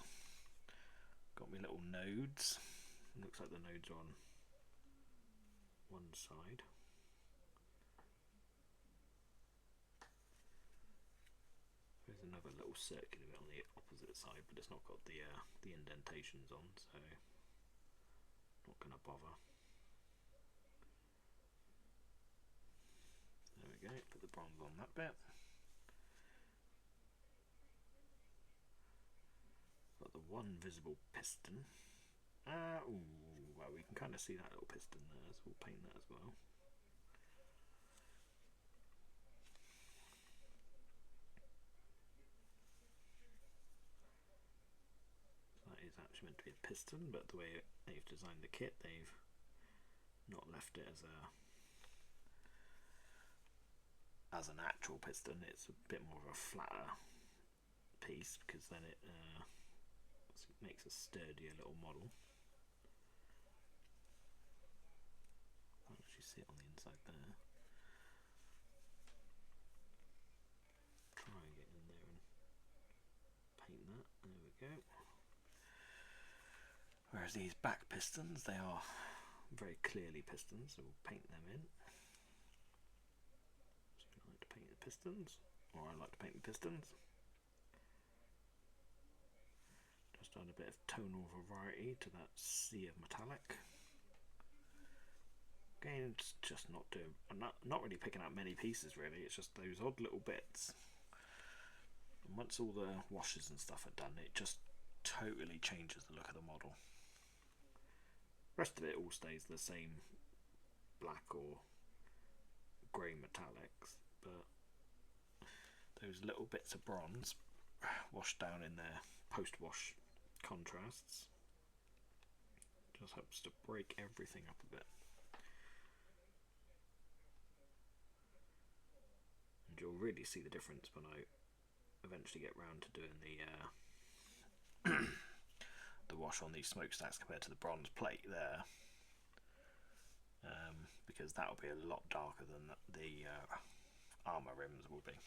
Got me little nodes. Looks like the nodes are on one side. There's another little circular bit on the opposite side, but it's not got the indentations on, so not going to bother. There we go, put the bronze on that bit. Got the one visible piston. Well, we can kind of see that little piston there, so we'll paint that as well. So that is actually meant to be a piston, but the way they've designed the kit, they've not left it as an actual piston. It's a bit more of a flatter piece, because then it makes a sturdier little model. Can't actually see it on the inside there. Try and get in there and paint that. There we go. Whereas these back pistons, they are very clearly pistons, so we'll paint them in. So I like to paint the pistons, or I like to paint the pistons. Just add a bit of tonal variety to that sea of metallic. Again, it's just not really picking out many pieces really. It's just those odd little bits. And once all the washes and stuff are done, it just totally changes the look of the model. The rest of it all stays the same black or grey metallics, but those little bits of bronze washed down in their post-wash contrasts. Just helps to break everything up a bit. And you'll really see the difference when I eventually get round to doing the the wash on these smokestacks compared to the bronze plate there, because that will be a lot darker than the armour rims will be.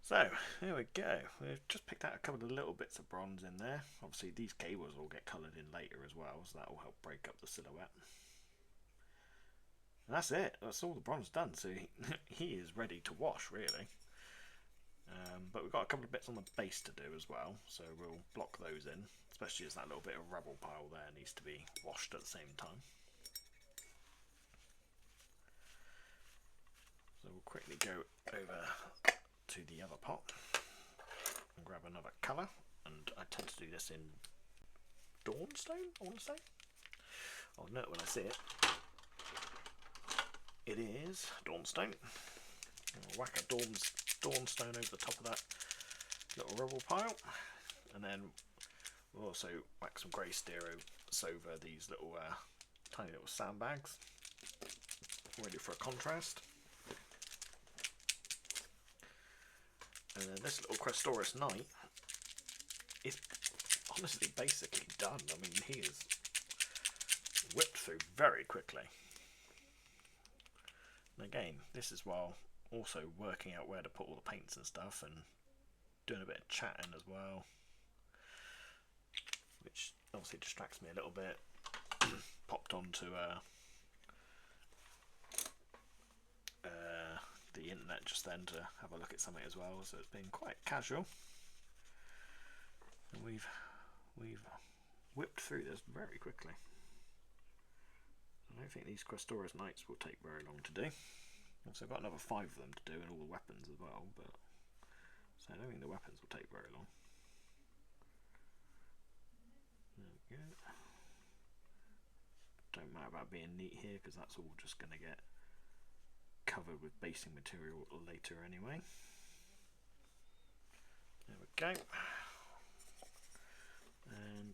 So here we go, we've just picked out a couple of little bits of bronze in there. Obviously these cables will get coloured in later as well, so that will help break up the silhouette. And that's it, that's all the bronze done, so he is ready to wash really. But we've got a couple of bits on the base to do as well, so we'll block those in, especially as that little bit of rubble pile there needs to be washed at the same time. So we'll quickly go over to the other pot and grab another colour, and I tend to do this in Dawnstone, I want to say. I'll know it when I see it. It is Dawnstone. I'll whack a Dawnstone over the top of that little rubble pile, and then we'll also whack some grey stero over these little tiny little sandbags, ready for a contrast. And then this little Questoris Knight is honestly basically done. I mean, he is whipped through very quickly. And again, this is while also working out where to put all the paints and stuff, and doing a bit of chatting as well, which obviously distracts me a little bit. Popped onto the internet just then to have a look at something as well, so it's been quite casual, and we've whipped through this very quickly. I don't think these Questoris Knights will take very long to do. So I've got another 5 of them to do, and all the weapons as well, but so I don't think the weapons will take very long. There we go. Don't matter about being neat here, because that's all just going to get covered with basing material later anyway. There we go. And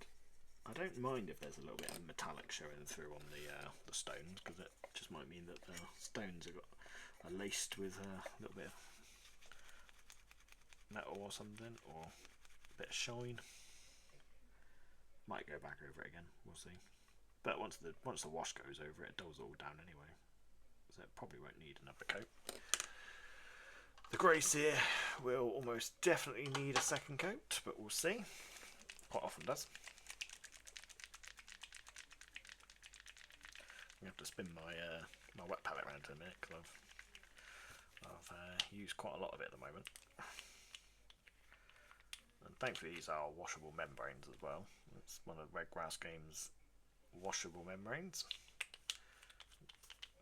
I don't mind if there's a little bit of metallic showing through on the stones, because it just might mean that the stones are laced with a little bit of metal or something, or a bit of shine. Might go back over it again, we'll see. But once the wash goes over it, it dulls all down anyway, so it probably won't need another coat. The grey sear will almost definitely need a second coat, but we'll see. Quite often does. I have to spin my my wet palette around in a minute, because I've used quite a lot of it at the moment. And thankfully these are washable membranes as well. It's one of Red Grass Games' washable membranes.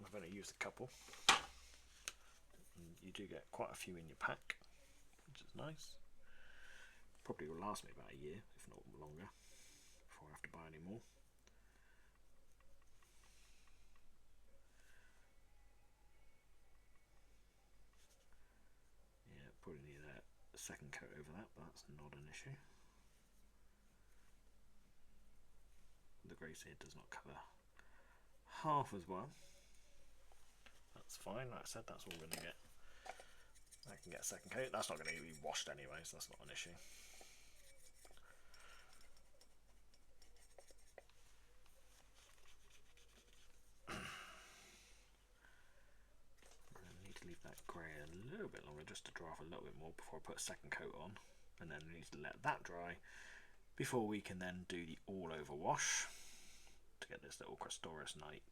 I've only used a couple. And you do get quite a few in your pack, which is nice. Probably will last me about a year, if not longer, before I have to buy any more. Yeah, probably need a second coat over that, but that's not an issue. The grey sear does not cover half as well. That's fine, like I said, that's all going to get. I can get a second coat. That's not going to be washed anyway, so that's not an issue. I need to leave that grey a little bit longer just to dry off a little bit more before I put a second coat on, and then I need to let that dry before we can then do the all-over wash to get this little Questoris Knight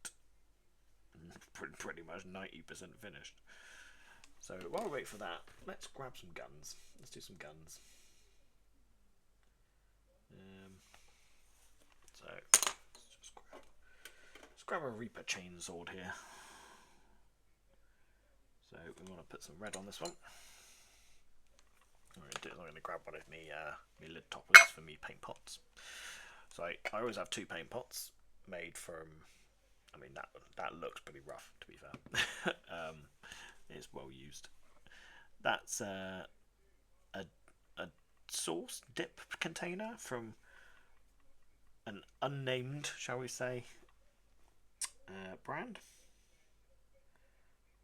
pretty much 90% finished. So while we wait for that, let's grab some guns. Let's do some guns. So let's grab a Reaper chainsword here. So we want to put some red on this one. What I'm going to grab one of me lid toppers for me paint pots. So I always have 2 paint pots made from. I mean that looks pretty rough, to be fair. It's well used. That's a sauce dip container from an unnamed, shall we say, brand.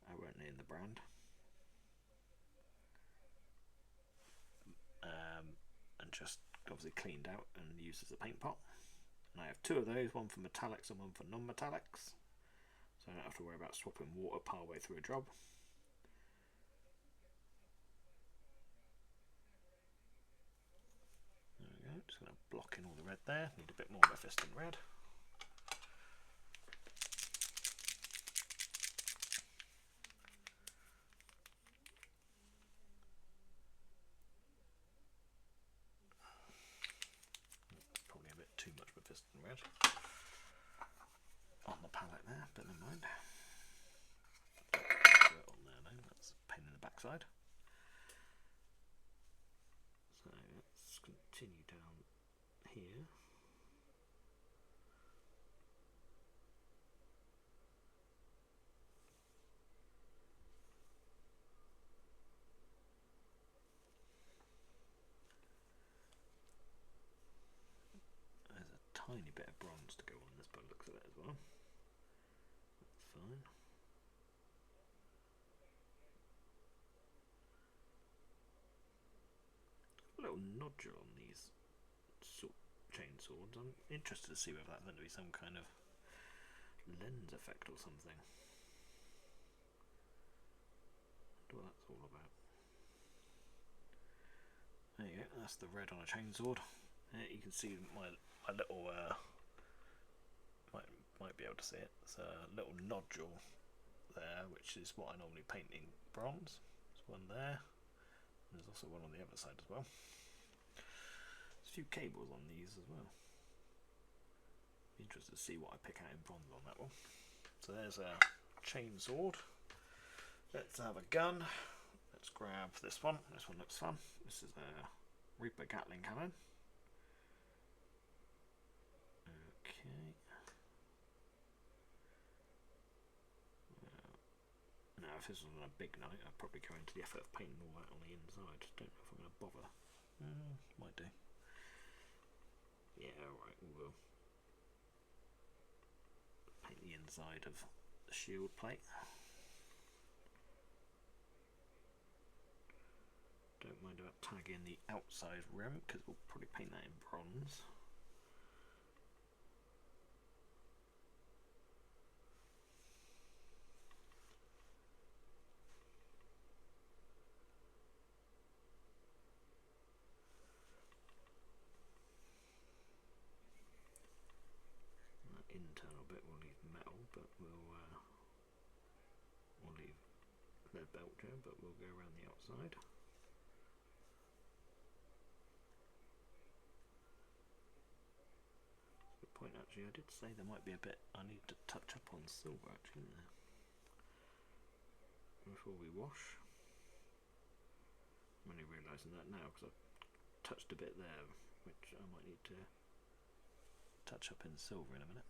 I won't name the brand. And just obviously cleaned out and used as a paint pot. And I have two of those, one for metallics and one for non-metallics. So I don't have to worry about swapping water partway through a job. There we go, just going to block in all the red there. Need a bit more Mephiston red. Probably a bit too much Mephiston red on the palette there, but never mind. On there now, that's a pain in the backside. So let's continue down here. There's a tiny bit of bronze to go on this by the looks of it as well. That's fine. A little nodule on these chain swords. I'm interested to see whether that's meant to be some kind of lens effect or something. I wonder what that's all about. There you go, that's the red on a chainsword. You can see my little might be able to see it. It's a little nodule there, which is what I normally paint in bronze. There's one there. And there's also one on the other side as well. There's a few cables on these as well. Be interested to see what I pick out in bronze on that one. So there's a chainsword. Let's have a gun. Let's grab this one. This one looks fun. This is a Reaper Gatling cannon. Okay. Now, if this was on a big night, I'd probably go into the effort of painting all that on the inside. Don't know if I'm going to bother. Might do. Yeah, alright, we will. Paint the inside of the shield plate. Don't mind about tagging the outside rim, because we'll probably paint that in bronze. Internal bit will leave metal, but we'll leave lead belcher, but we'll go around the outside. Good point, actually. I did say there might be a bit I need to touch up on silver, actually, isn't there? Before we wash. I'm only realising that now because I've touched a bit there, which I might need to touch up in silver in a minute.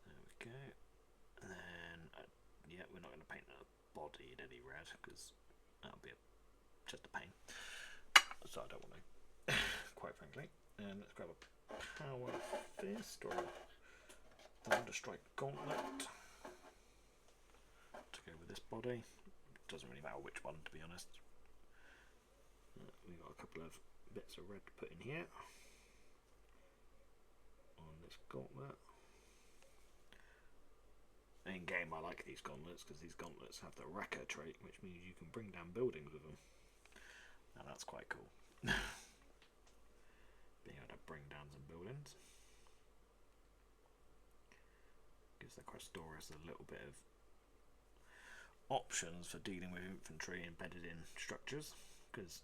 There we go. And then, yeah, we're not going to paint the body in any red because that'll be just a pain. So I don't want to, quite frankly. And let's grab a power fist or a thunderstrike gauntlet to go with this body. Doesn't really matter which one, to be honest. We've got a couple of bits of red to put in here on this gauntlet. In game, I like these gauntlets because these gauntlets have the wrecker trait, which means you can bring down buildings with them. Now that's quite cool. Being able to bring down some buildings gives the Questoris a little bit of options for dealing with infantry embedded in structures, because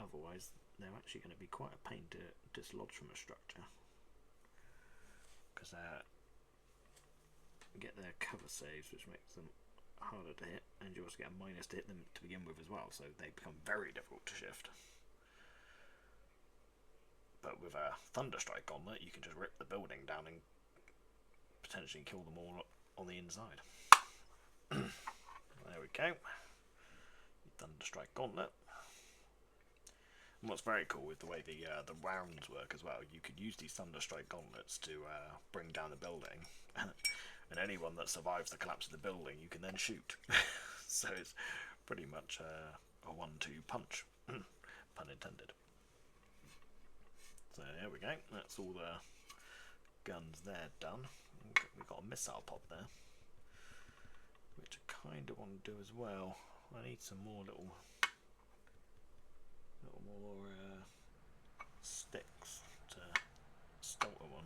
otherwise they're actually going to be quite a pain to dislodge from a structure, because they get their cover saves, which makes them harder to hit, and you also get a minus to hit them to begin with as well, so they become very difficult to shift. But with a thunderstrike gauntlet, you can just rip the building down and potentially kill them all on the inside. There we go. Thunderstrike Gauntlet. And what's very cool with the way the rounds work as well, you could use these Thunderstrike Gauntlets to bring down the building, and anyone that survives the collapse of the building, you can then shoot. So it's pretty much a 1-2 punch, pun intended. So there we go. That's all the guns there done. We've got a missile pod there, which I kind of want to do as well. I need some more little more sticks to start them on.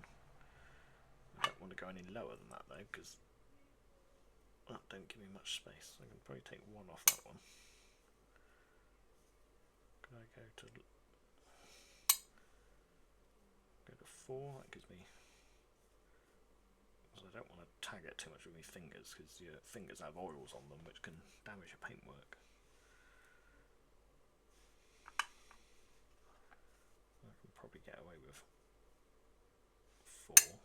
I don't want to go any lower than that though, because that don't give me much space. I can probably take one off that one. Can I go to 4? That gives me, because I don't want to tag it too much with my fingers, because your fingers have oils on them which can damage your paintwork. I can probably get away with 4. I'm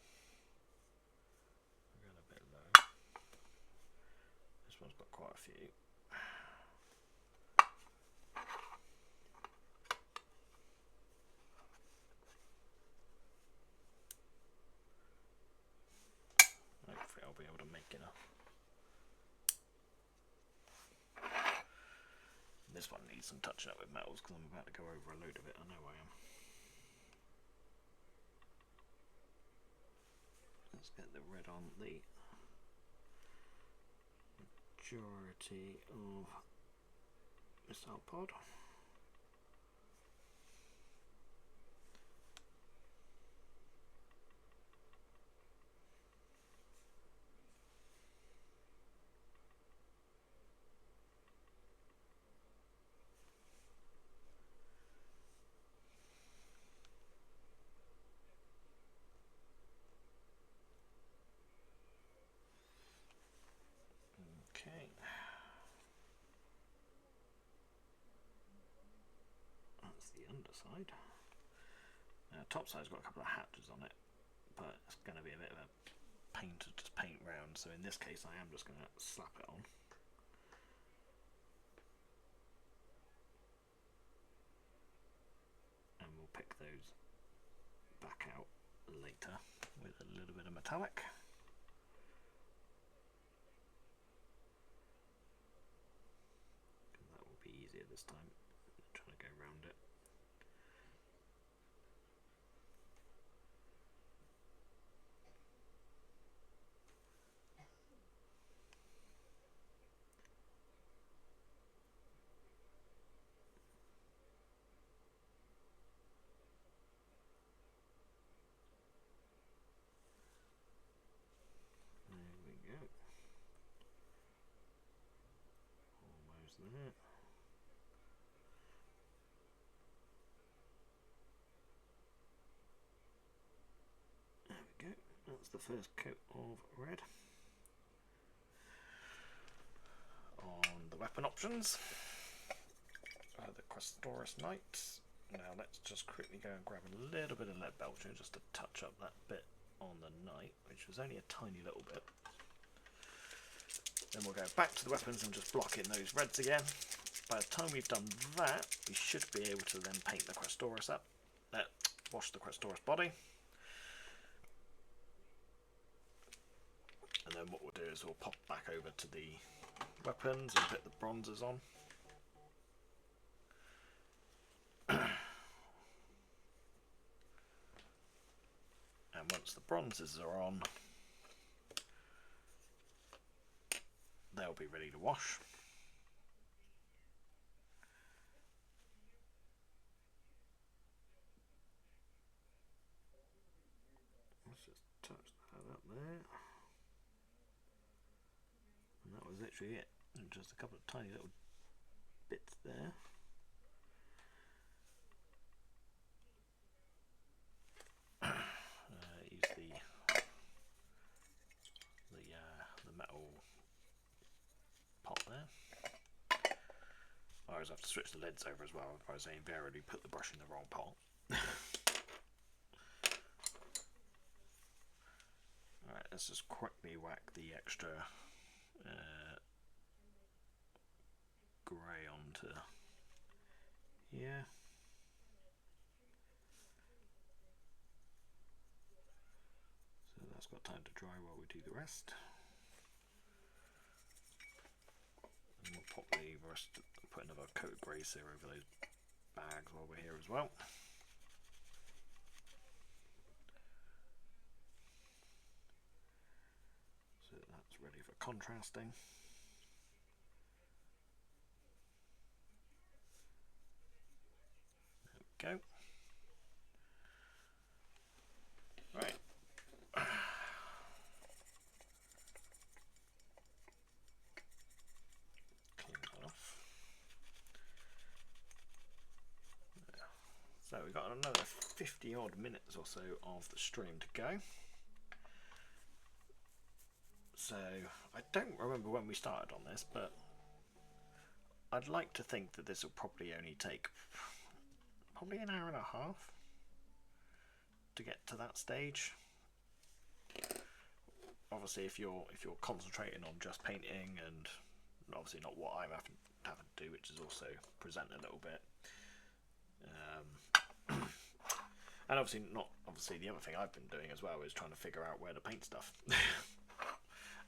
going a bit low. This one's got quite a few. Hopefully I'll be able to make enough. This one needs some touching up with metals because I'm about to go over a load of it. I know I am. Let's get the red on the majority of missile pod. Okay. That's the underside. Top side's got a couple of hatches on it, but it's going to be a bit of a pain to just paint round, so in this case I am just going to slap it on. And we'll pick those back out later with a little bit of metallic. That will be easier this time, trying to go around it. There. There we go. That's the first coat of red. On the weapon options, the Questoris Knights. Now let's just quickly go and grab a little bit of lead belcher just to touch up that bit on the knight, which was only a tiny little bit. Then we'll go back to the weapons and just block in those reds again. By the time we've done that, we should be able to then paint the Questoris up. Wash the Questoris body. And then what we'll do is we'll pop back over to the weapons and put the bronzes on. And once the bronzes are on, they'll be ready to wash. Let's just touch that up there. And that was literally it. And just a couple of tiny little bits there. Use the metal pot there. I always have to switch the lids over as well, otherwise I invariably put the brush in the wrong pot. Alright, let's just quickly whack the extra grey onto here. So that's got time to dry while we do the rest. And we'll pop the rest, put another coat of grey cere over those bags while we're here as well. So that's ready for contrasting. There we go. Right. Clean that off. There. So we've got another 50 odd minutes or so of the stream to go. So I don't remember when we started on this, but I'd like to think that this will probably only take probably an hour and a half to get to that stage. Obviously, if you're concentrating on just painting, and obviously not what I'm having to do, which is also present a little bit. And obviously the other thing I've been doing as well is trying to figure out where to paint stuff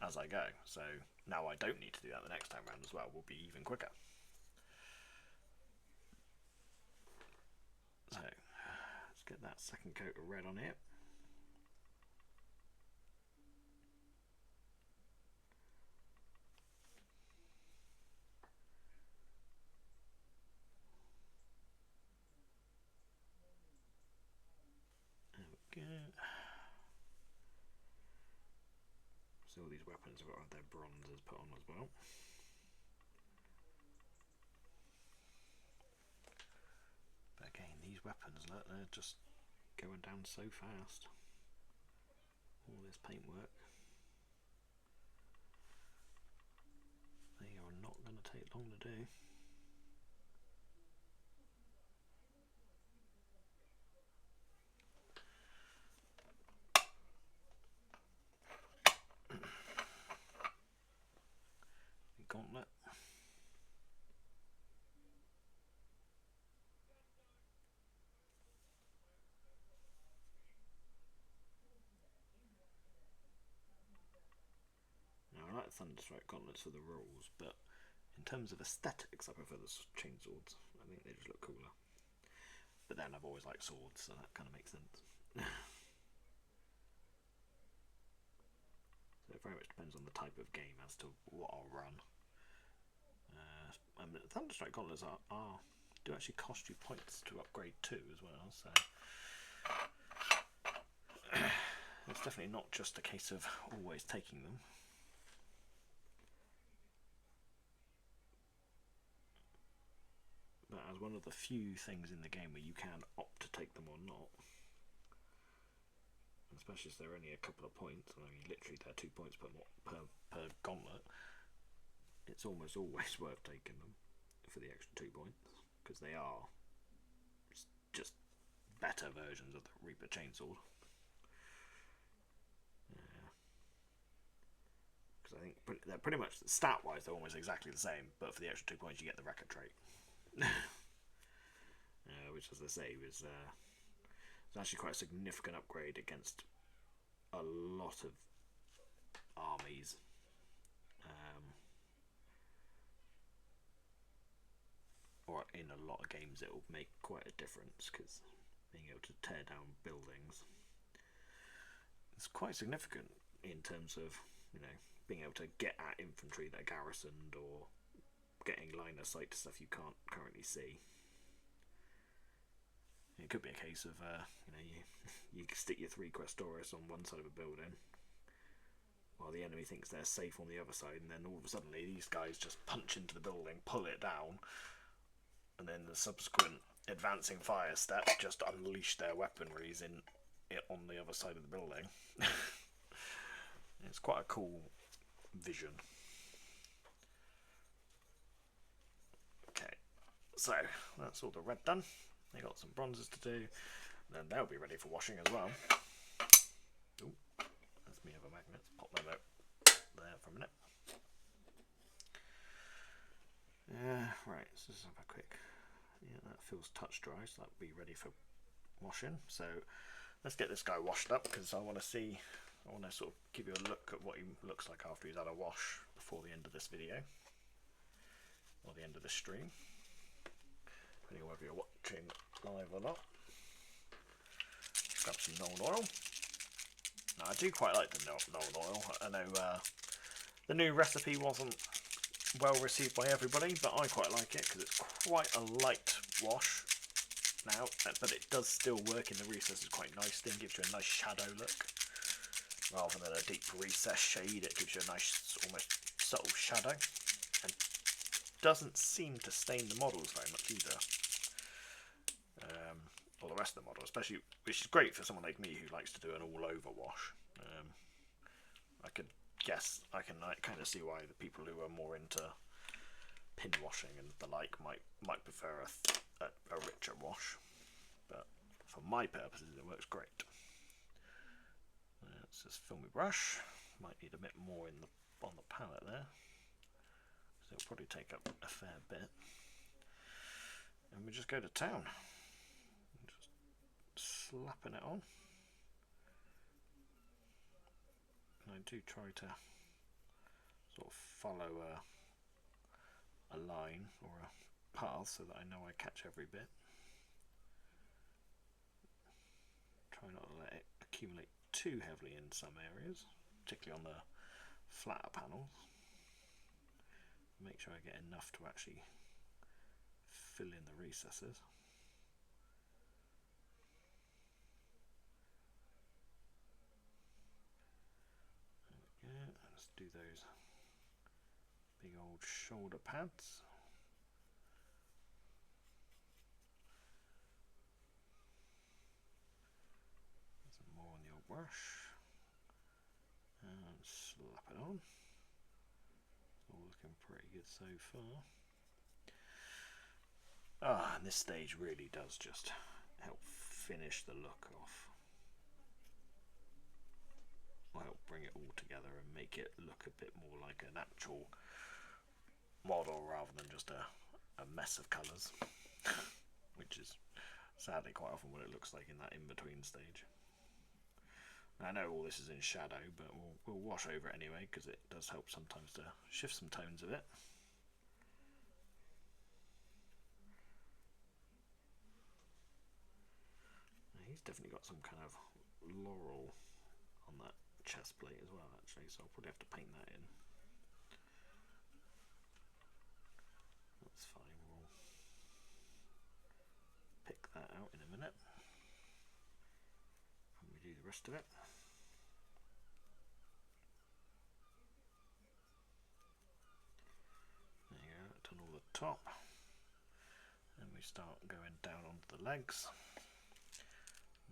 as I go. So now I don't need to do that the next time round as well. Will be even quicker. So let's get that second coat of red on here. There we go. So all these weapons have got their bronzes put on as well. But again, these weapons, look, they're just going down so fast. All this paintwork. They are not going to take long to do. Gauntlet. Now I like Thunderstrike gauntlets for the rules, but in terms of aesthetics I prefer the chainswords. I think they just look cooler. But then I've always liked swords, so that kind of makes sense. So it very much depends on the type of game as to what I'll run. I mean, Thunderstrike gauntlets do actually cost you points to upgrade too as well, so it's definitely not just a case of always taking them. But as one of the few things in the game where you can opt to take them or not, especially if they're only a couple of points, I mean literally they're 2 points per gauntlet, it's almost always worth taking them for the extra 2 points, because they are just better versions of the Reaper Chainsword. Because I think they're pretty much, stat-wise, they're almost exactly the same, but for the extra 2 points you get the record trait. Which, as I say, was actually quite a significant upgrade against a lot of armies. Or in a lot of games it will make quite a difference, because being able to tear down buildings is quite significant in terms of, you know, being able to get at infantry that are garrisoned, or getting line of sight to stuff you can't currently see. It could be a case of you know, you stick your 3 Questoris on one side of a building while the enemy thinks they're safe on the other side, and then all of a sudden these guys just punch into the building, pull it down, and then the subsequent advancing fire step just unleash their weaponries on the other side of the building. It's quite a cool vision. Okay, so that's all the red done. They got some bronzes to do, then they'll be ready for washing as well. Ooh, that's me of a magnet. Pop them out there for a minute. Right, so let's have a quick. Yeah, that feels touch dry, so that'll be ready for washing. So let's get this guy washed up, because I want to see. I want to sort of give you a look at what he looks like after he's had a wash before the end of this video, or the end of this stream, depending on whether you're watching live or not. Grab some Nuln Oil. Now, I do quite like the Nuln Oil. I know the new recipe wasn't well received by everybody, but I quite like it because it's quite a light wash now, but it does still work in the recesses quite nicely and gives you a nice shadow look. Rather than a deep recess shade, it gives you a nice, almost subtle shadow, and doesn't seem to stain the models very much either. Or the rest of the model, especially, which is great for someone like me who likes to do an all-over wash. I can kind of see why the people who are more into pin washing and the like might prefer a richer wash, but for my purposes it works great. Let's just fill my brush. Might need a bit more on the palette there, so it'll probably take up a fair bit. And we just go to town. Slapping it on. And I do try to sort of follow a line or a path so that I know I catch every bit. Try not to let it accumulate too heavily in some areas, particularly on the flatter panels. Make sure I get enough to actually fill in the recesses. Let's do those big old shoulder pads. Some more on the old brush. And slap it on. All looking pretty good so far. And this stage really does just help finish the look off. Will help bring it all together and make it look a bit more like an actual model rather than just a mess of colours, which is sadly quite often what it looks like in that in-between stage. And I know all this is in shadow, but we'll wash over it anyway because it does help sometimes to shift some tones of it. Now, he's definitely got some kind of laurel on that chest plate as well, actually, so I'll probably have to paint that in. That's fine, we'll pick that out in a minute and we do the rest of it. There you go, done all the top, and we start going down onto the legs.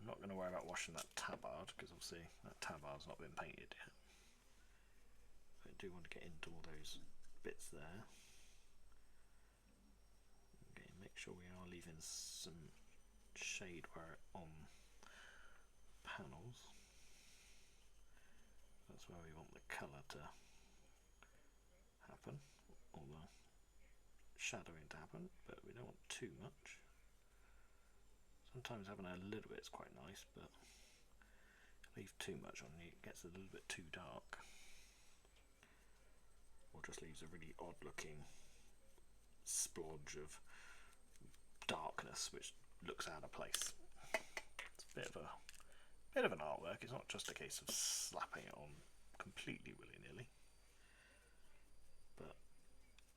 I'm not going to worry about washing that tabard because obviously that tabard's not been painted yet. I do want to get into all those bits there. Okay, make sure we are leaving some shade where on panels. That's where we want the colour to happen, or the shadowing to happen, but we don't want too much. Sometimes having a little bit is quite nice, but leave too much on it gets a little bit too dark, or just leaves a really odd looking splodge of darkness which looks out of place. It's a bit of an artwork. It's not just a case of slapping it on completely willy-nilly, but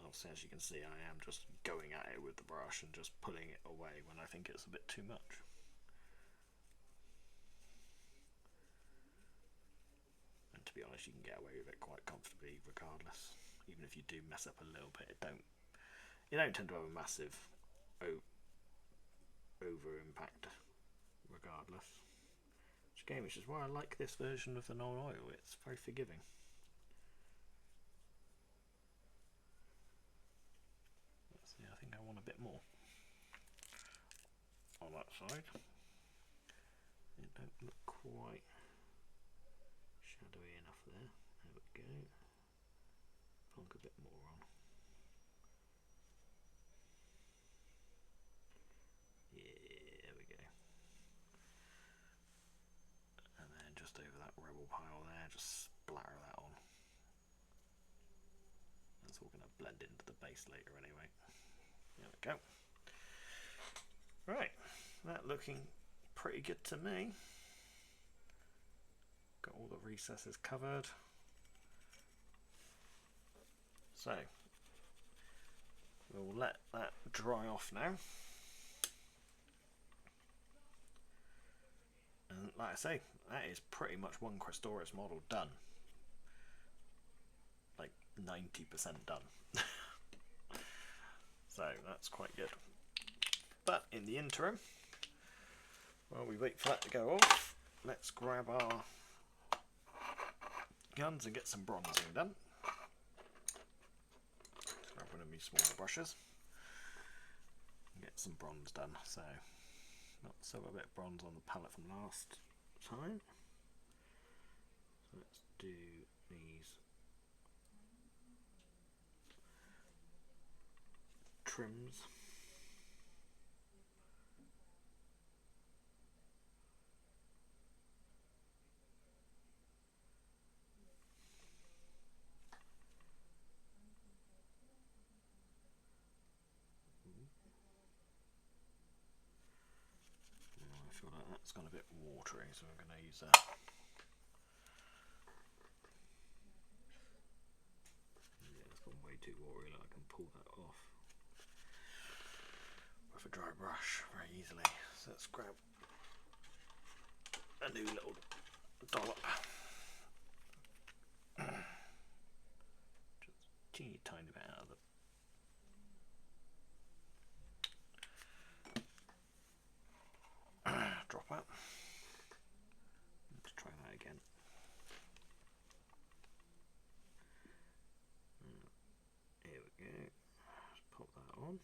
obviously, as you can see, I am just going at it with the brush and just pulling it away when I think it's a bit too much. And to be honest, you can get away with it quite comfortably regardless. Even if you do mess up a little bit, you don't tend to have a massive over impact regardless. Which is why I like this version of the Nuln Oil. It's very forgiving. See, I think I want a bit more on that side. It don't look quite shadowy there. There we go. Plonk a bit more on. Yeah, there we go. And then just over that rebel pile there, just splatter that on. That's all going to blend into the base later anyway. There we go. Right, that looking pretty good to me. Got all the recesses covered. So we'll let that dry off now. And like I say, that is pretty much one Questoris model done. Like 90% done. So that's quite good. But in the interim, while we wait for that to go off, let's grab our guns and get some bronzing done. Grab one of these smaller brushes and get some bronze done. So, not so a bit of bronze on the palette from last time. So let's do these trims. I feel like that's gone a bit watery, so I'm going to use that. Yeah, it's gone way too watery, like I can pull that off with a dry brush very easily. So let's grab a new little dollop. Just a teeny tiny bit out of the drop out. Let's try that again. Here we go. Just pop that on.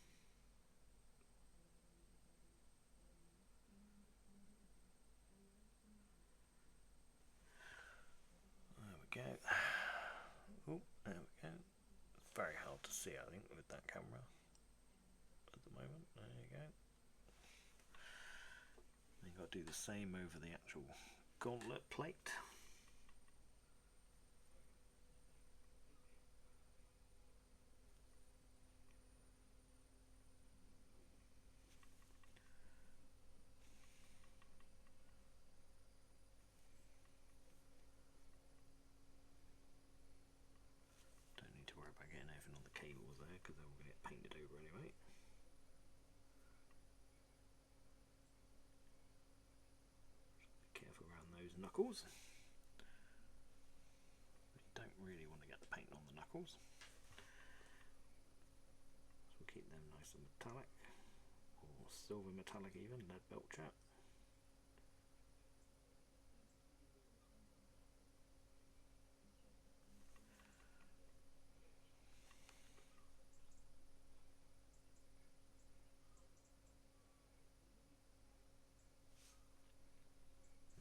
There we go. Oh, there we go. It's very hard to see, I think, with that camera at the moment. There you go. You've got to do the same over the actual gauntlet plate. Don't need to worry about getting anything on the cables there because they're all going to get painted over anyway. Be careful around those knuckles. You don't really want to get the paint on the knuckles. So we'll keep them nice and metallic, or silver metallic even, lead belt chat.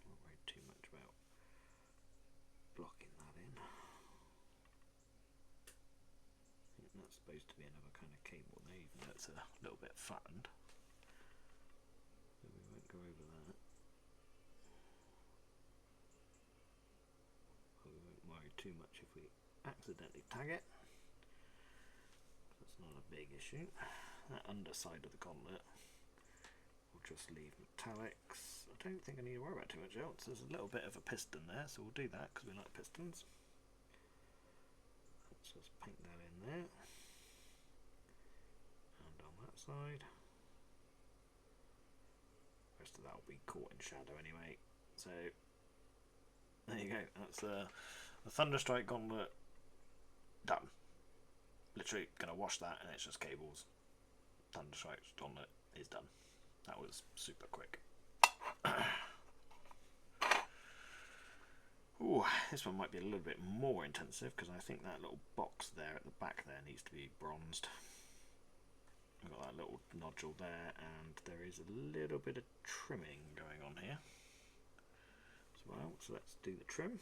Not worry too much about blocking that in. I think that's supposed to be another kind of cable there, even though it's a little bit flattened. So we won't go over that. But we won't worry too much if we accidentally tag it. That's not a big issue. That underside of the gauntlet we'll just leave metallics. I don't think I need to worry about too much else. There's a little bit of a piston there, so we'll do that because we like pistons. Let's just paint that in there. And on that side. The rest of that will be caught in shadow anyway. So there you go. That's the Thunderstrike gauntlet done. Literally gonna wash that and it's just cables. Thunderstrike gauntlet is done. That was super quick. Ooh, this one might be a little bit more intensive because I think that little box there at the back there needs to be bronzed. We've got that little nodule there, and there is a little bit of trimming going on here as well. So let's do the trim.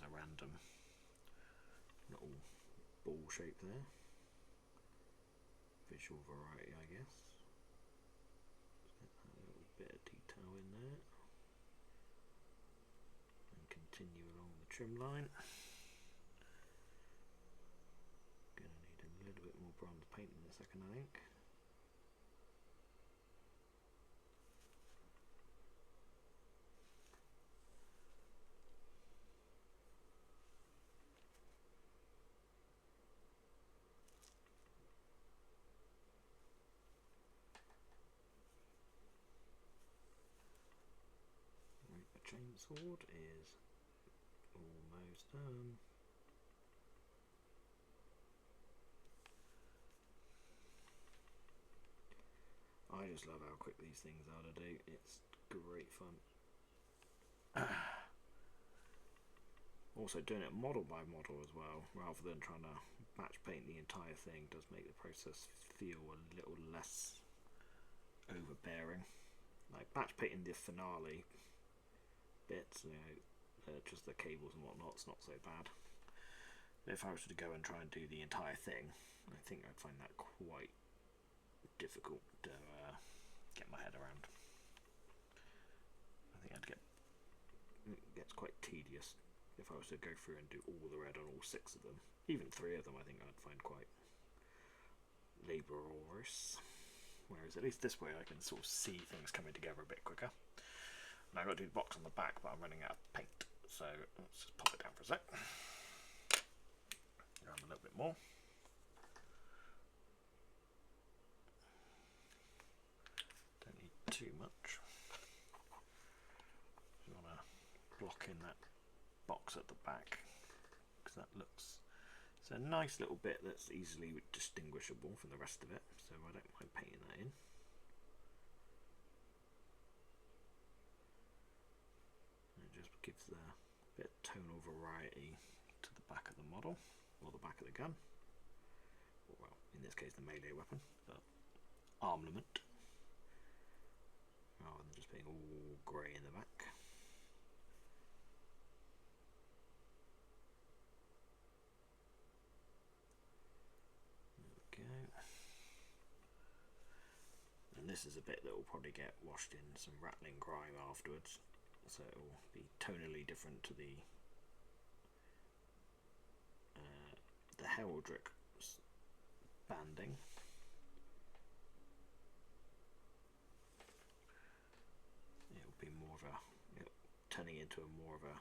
There's a random little ball shape there. Visual variety, I guess. Get that little bit of detail in there. And continue along the trim line. Gonna need a little bit more bronze paint in a second, I think. Chainsword is almost done. I just love how quick these things are to do. It's great fun. Also doing it model by model as well, rather than trying to batch paint the entire thing, does make the process feel a little less overbearing. Like batch painting the finale bits, you know, just the cables and whatnot, it's not so bad. But if I was to go and try and do the entire thing, I think I'd find that quite difficult to get my head around. I think it gets quite tedious if I was to go through and do all the red on all 6 of them. Even 3 of them I think I'd find quite laborious. Whereas at least this way I can sort of see things coming together a bit quicker. Now I've got to do the box on the back, but I'm running out of paint, so let's just pop it down for a sec. Grab a little bit more. Don't need too much. You want to block in that box at the back, because that looks, it's a nice little bit that's easily distinguishable from the rest of it, so I don't mind painting that in. Gives the bit of tonal variety to the back of the model, or the back of the gun, or, well, in this case the melee weapon, but armament, rather than just being all grey in the back. There we go. And this is a bit that will probably get washed in some rattling grime afterwards. So it will be tonally different to the Heraldric banding. It will be more of a, turning into a more of a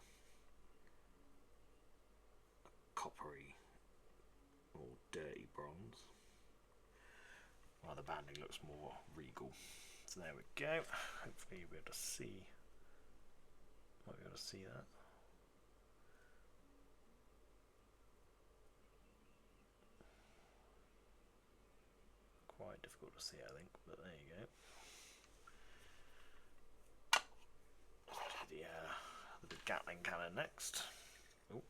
coppery or dirty bronze, while the banding looks more regal. So there we go. Hopefully you'll be able to see. Might be able to see that. Quite difficult to see, I think, but there you go. The Gatling cannon next. Oh,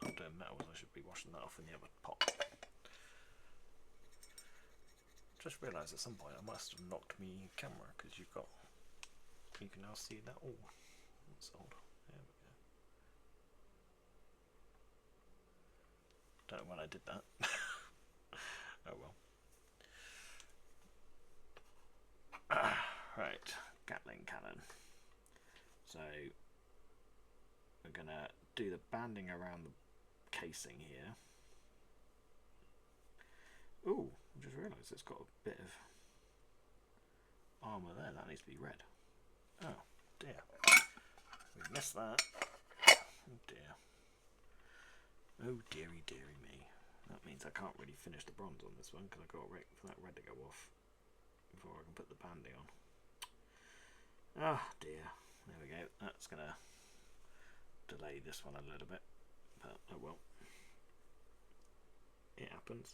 I'm doing metals. I should be washing that off in the other pot. Just realised at some point I must have knocked me camera, because you can now see that. Oh. Old. There we go. Don't know when I did that. Oh well. Right, Gatling cannon. So we're gonna do the banding around the casing here. Ooh, I just realised it's got a bit of armour there. That needs to be red. Oh dear. We missed that. Oh dear. Oh dearie dearie me. That means I can't really finish the bronze on this one, because I've got to wait for that red to go off before I can put the banding on. Ah dear. There we go. That's going to delay this one a little bit, but oh well. It happens.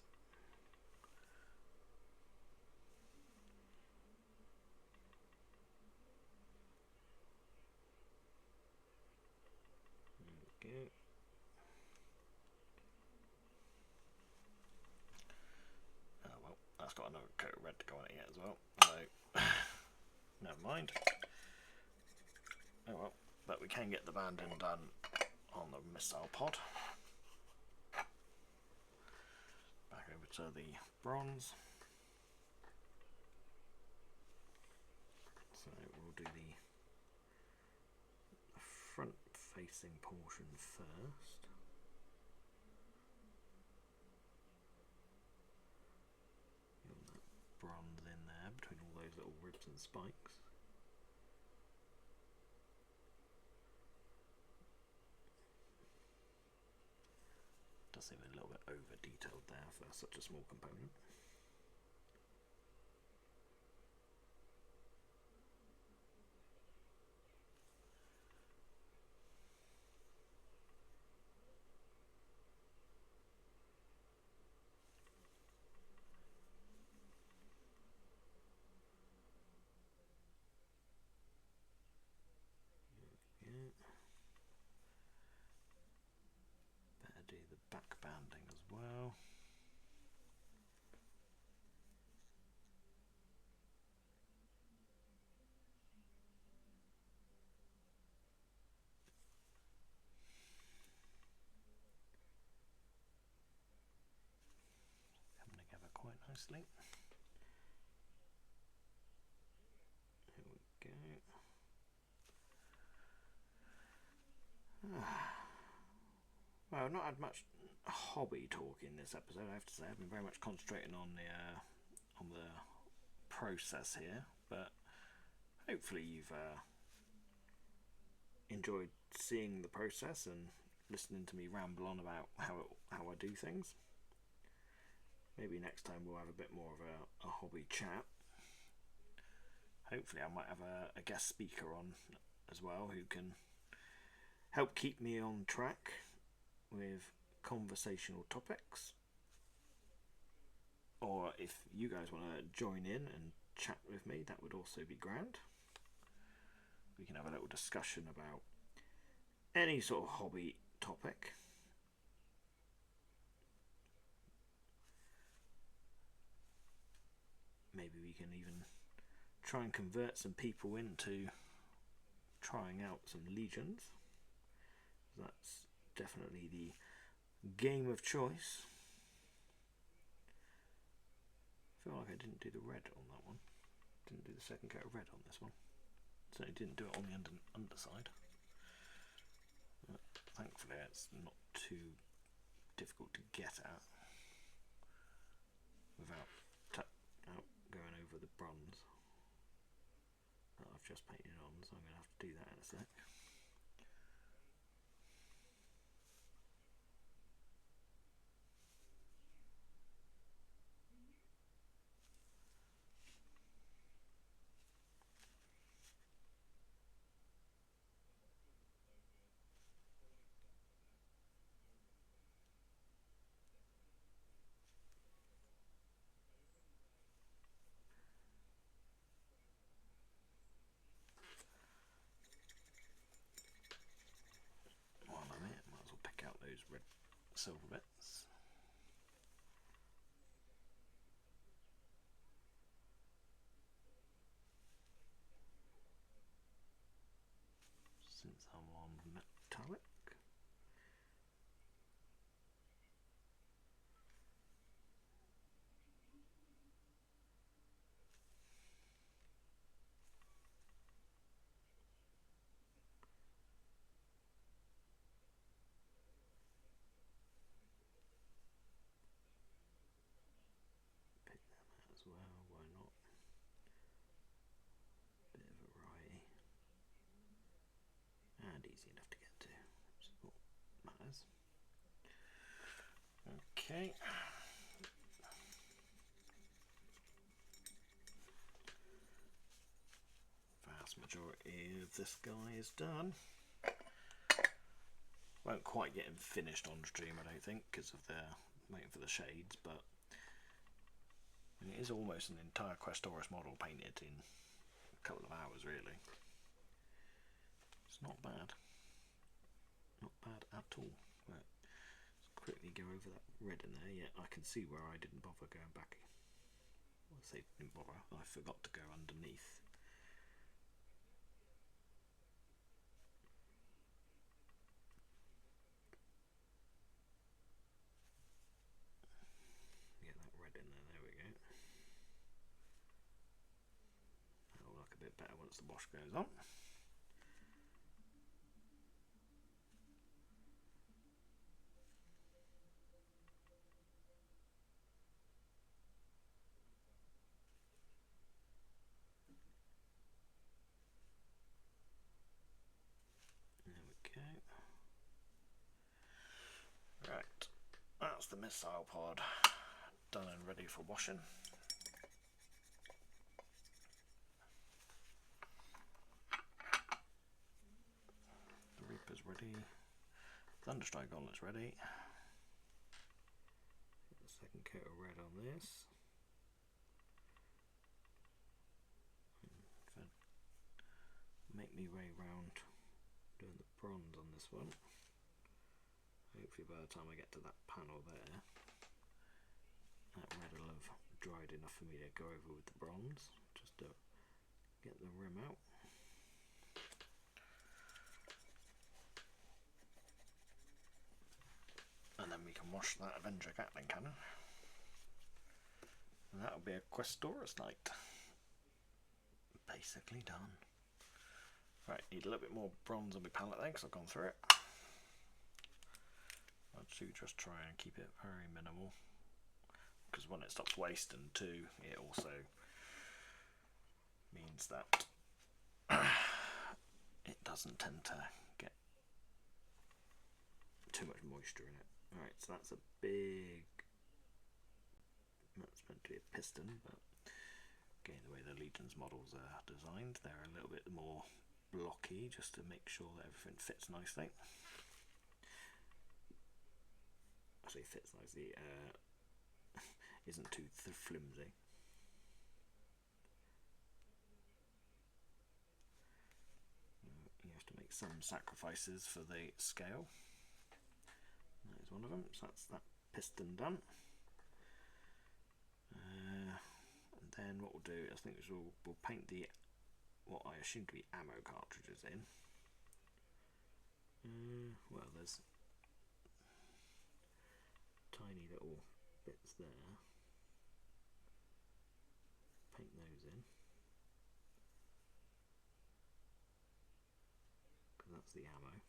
There we go. Oh well, that's got another coat of red to go on it yet as well, so never mind. Oh well, but we can get the banding done on the missile pod. Back over to the bronze. So we'll do the front facing portion first. Got that bronze in there between all those little ribs and spikes. Does seem a little bit over detailed there for such a small component. Better do the back banding as well. Coming together quite nicely. Here we go. Well, I've not had much hobby talk in this episode, I have to say. I've been very much concentrating on the process here, but hopefully you've enjoyed seeing the process and listening to me ramble on about how I do things. Maybe next time we'll have a bit more of a hobby chat. Hopefully I might have a guest speaker on as well who can help keep me on track with conversational topics. Or if you guys want to join in and chat with me, that would also be grand. We can have a little discussion about any sort of hobby topic. Maybe we can even try and convert some people into trying out some Legions. That's definitely the game of choice. I feel like I didn't do the red on that one. Didn't do the second coat of red on this one. Certainly didn't do it on the underside. But thankfully it's not too difficult to get at without going over the bronze that I've just painted on, so I'm going to have to do that in a sec. Red silver bits. Since I'm on metallic, well, why not? Bit of variety and easy enough to get to, which is what matters. Okay. Vast majority of this guy is done. Won't quite get him finished on stream, I don't think, because of the waiting for the shades, but it is almost an entire Questoris model painted in a couple of hours, really. It's not bad. Not bad at all. But let's quickly go over that red in there. Yeah, I can see where I didn't bother going back. Well, I say didn't bother. I forgot to go underneath. once the wash goes on. There we go. Right, that's the missile pod done and ready for washing. The Reaper's ready. Thunderstrike Gauntlet's ready. Get the second coat of red on this. Make me way round doing the bronze on this one. Hopefully by the time I get to that panel there, that red will have dried enough for me to go over with the bronze, just to get the rim out. And then we can wash that Avenger Gatling cannon. And that'll be a Questoris Knight. Basically done. Right, need a little bit more bronze on my palette then, because I've gone through it. I do just try and keep it very minimal, because when it stops wasting too, it also means that it doesn't tend to get too much moisture in it. Alright, so that's a big, that's meant to be a piston, but again, the way the Legions models are designed, they're a little bit more blocky, just to make sure that everything fits nicely. Actually fits nicely, isn't too flimsy. You have to make some sacrifices for the scale. That is one of them, so that's that piston done. And then what we'll do, I think, is we'll paint the what I assume to be ammo cartridges in. Well, there's tiny little bits there. Paint those in, because that's the ammo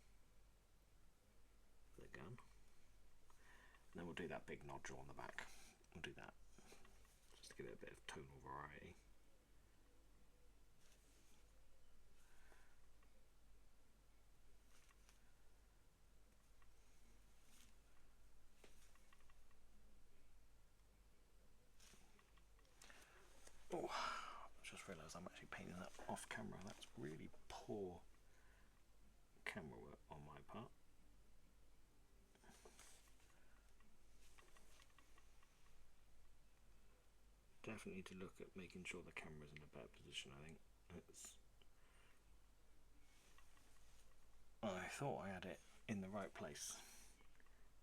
for the gun. And then we'll do that big nodule on the back. We'll do that just to give it a bit of tonal variety. Oh, I just realised I'm actually painting that off camera. That's really poor camera work on my part. Definitely need to look at making sure the camera's in a better position, I think. I thought I had it in the right place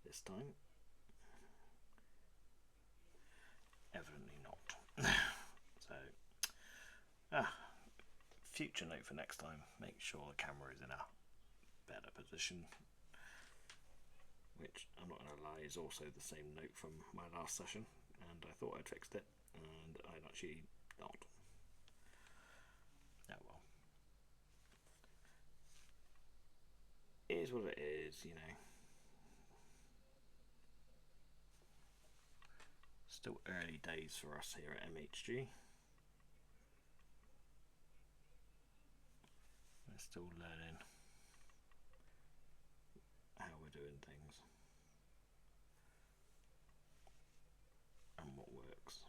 this time. Evidently not. So, future note for next time, make sure the camera is in a better position. Which, I'm not going to lie, is also the same note from my last session, and I thought I'd fixed it, and I'd actually not. Oh well. It is what it is, you know. Still early days for us here at MHG. We're still learning how we're doing things and what works.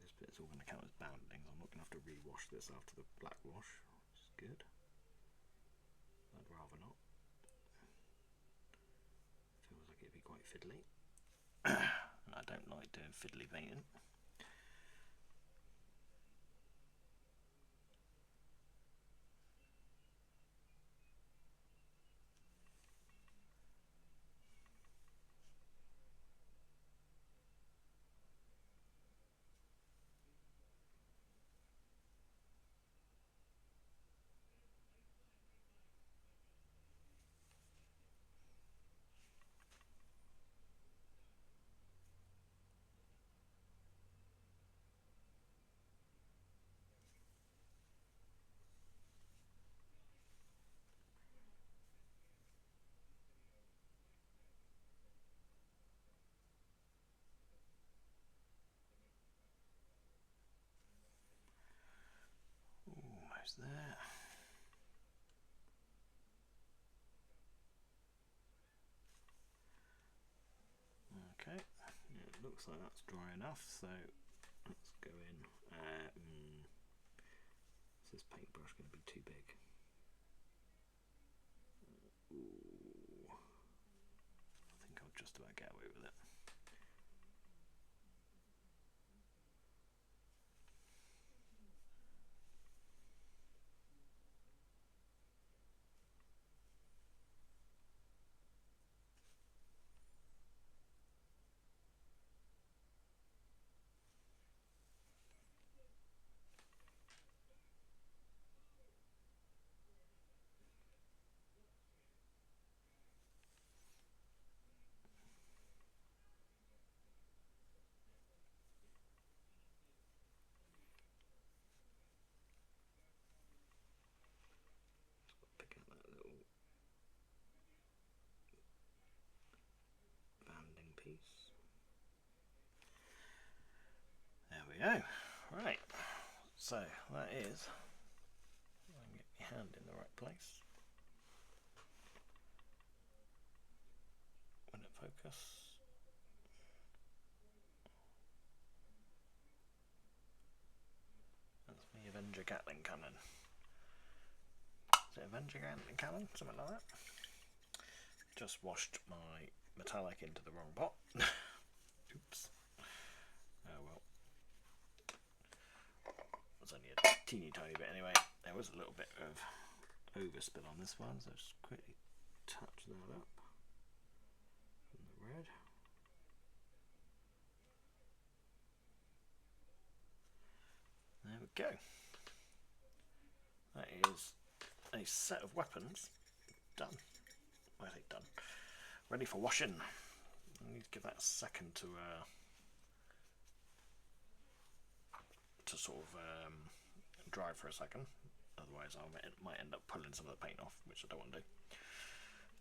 This bit's all going to count as boundings. I'm not going to have to re-wash this after the black wash, which is good. I'd rather not. Feels like it'd be quite fiddly. And I don't like doing fiddly painting. goes there. Okay, yeah, it looks like that's dry enough, so let's go in. Is this paintbrush going to be too big? Ooh, I think I'll just about get away with it. Pick out that little banding piece. There we go. Right. So that is. Get my hand in the right place. When it focus. That's my Avenger Gatling cannon. Is it Avenger Gatling cannon? Something like that. Just washed my metallic into the wrong pot. Oops. Oh well. It was only a teeny tiny bit anyway. There was a little bit of overspill on this one, so just quickly touch that up. And the red. There we go. That is a set of weapons done. I think done. Ready for washing. I need to give that a second to sort of dry for a second. Otherwise, I might end up pulling some of the paint off, which I don't want to do.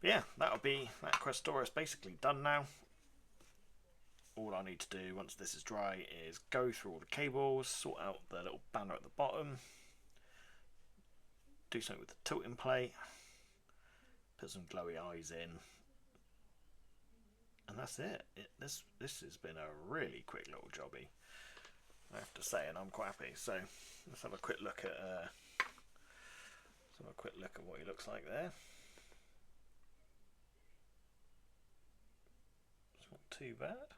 But yeah, that'll be that Questoris basically done now. All I need to do once this is dry is go through all the cables, sort out the little banner at the bottom, do something with the tilting plate, put some glowy eyes in, and that's it. This has been a really quick little jobby, I have to say, and I'm quite happy. So let's have a quick look at what he looks like there. It's not too bad.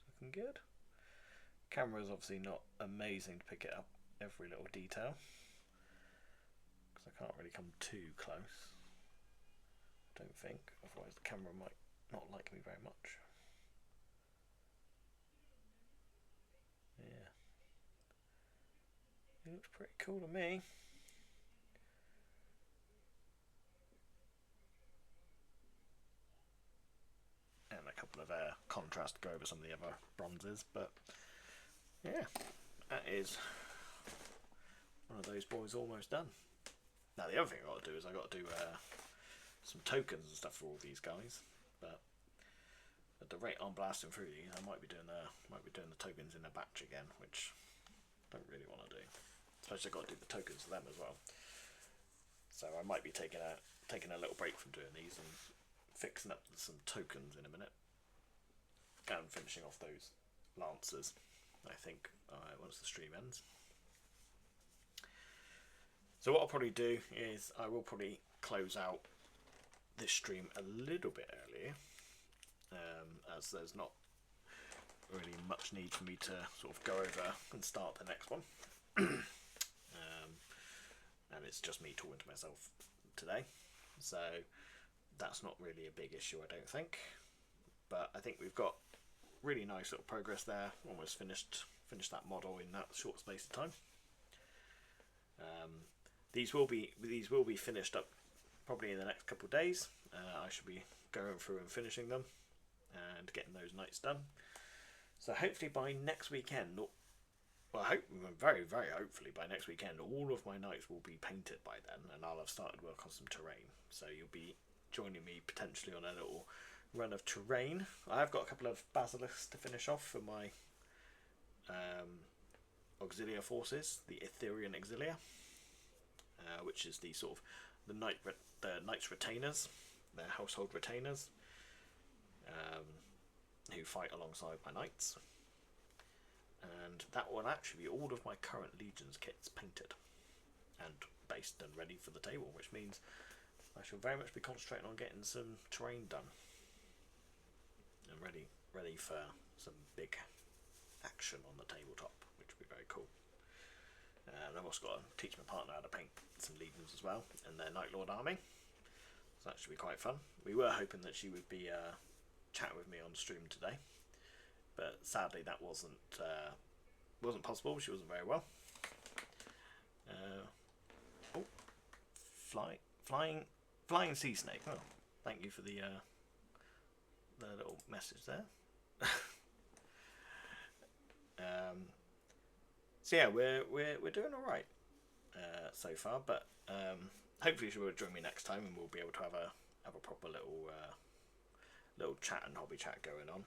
It's looking good. Camera's obviously not amazing to pick it up every little detail because I can't really come too close. I don't think, otherwise the camera might not like me very much. Yeah, it looks pretty cool to me. And a couple of contrast to go over some of the other bronzes, but yeah, that is one of those boys almost done. Now the other thing I've got to do is I've got to do some tokens and stuff for all these guys, but at the rate I'm blasting through these, I might be doing the tokens in a batch again, which I don't really want to do. Especially I've got to do the tokens for them as well. So I might be taking a little break from doing these and fixing up some tokens in a minute and finishing off those lancers, I think, once the stream ends. So what I'll probably do is I will probably close out this stream a little bit earlier, as there's not really much need for me to sort of go over and start the next one. And it's just me talking to myself today, so that's not really a big issue, I don't think. But I think we've got really nice little progress there. Almost finished that model in that short space of time. These will be finished up probably in the next couple of days. I should be going through and finishing them and getting those knights done. So hopefully by next weekend, well, very hopefully by next weekend, all of my knights will be painted by then, and I'll have started work on some terrain. So you'll be joining me potentially on a little run of terrain. I have got a couple of basilisks to finish off for my auxilia forces, the Etherean auxilia. which is the sort of the knights retainers, their household retainers, who fight alongside my knights. And that will actually be all of my current Legions kits painted and based and ready for the table, which means I shall very much be concentrating on getting some terrain done and ready for some big action on the tabletop, which will be very cool. And I've also got to teach my partner how to paint some Legions as well and their Night Lord army, so that should be quite fun. We were hoping that she would be chatting with me on stream today, but sadly that wasn't possible. She wasn't very well. Oh, flying sea snake. Oh, thank you for the little message there. So yeah, we're doing all right so far, but hopefully she will join me next time, and we'll be able to have a proper little chat and hobby chat going on.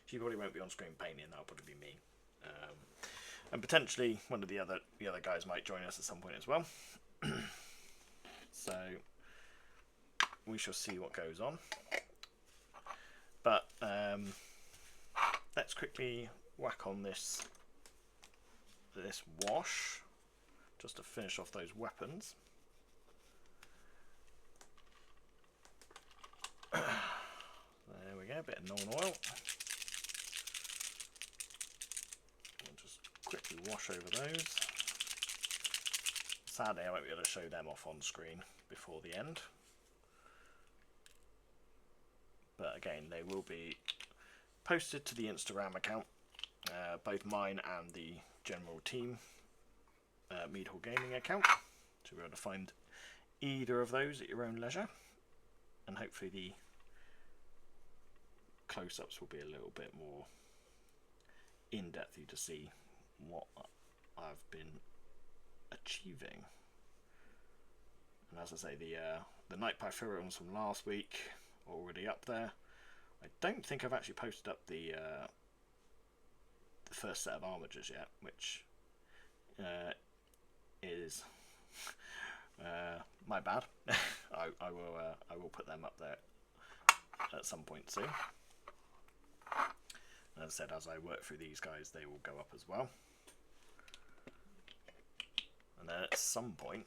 She probably won't be on screen painting. That'll probably be me, and potentially one of the other guys might join us at some point as well. So we shall see what goes on. But let's quickly whack on this wash just to finish off those weapons. There we go, a bit of non-oil. I'll just quickly wash over those. Sadly, I won't be able to show them off on screen before the end. But again, they will be posted to the Instagram account, both mine and the general team Mead Wargaming account, so you'll be able to find either of those at your own leisure, and hopefully the close-ups will be a little bit more in-depth for you to see what I've been achieving. And as I say, the Night Pythurians from last week are already up there. I don't think I've actually posted up the first set of armatures yet, which is my bad. I will put them up there at some point soon. And as I said, as I work through these guys, they will go up as well. And then at some point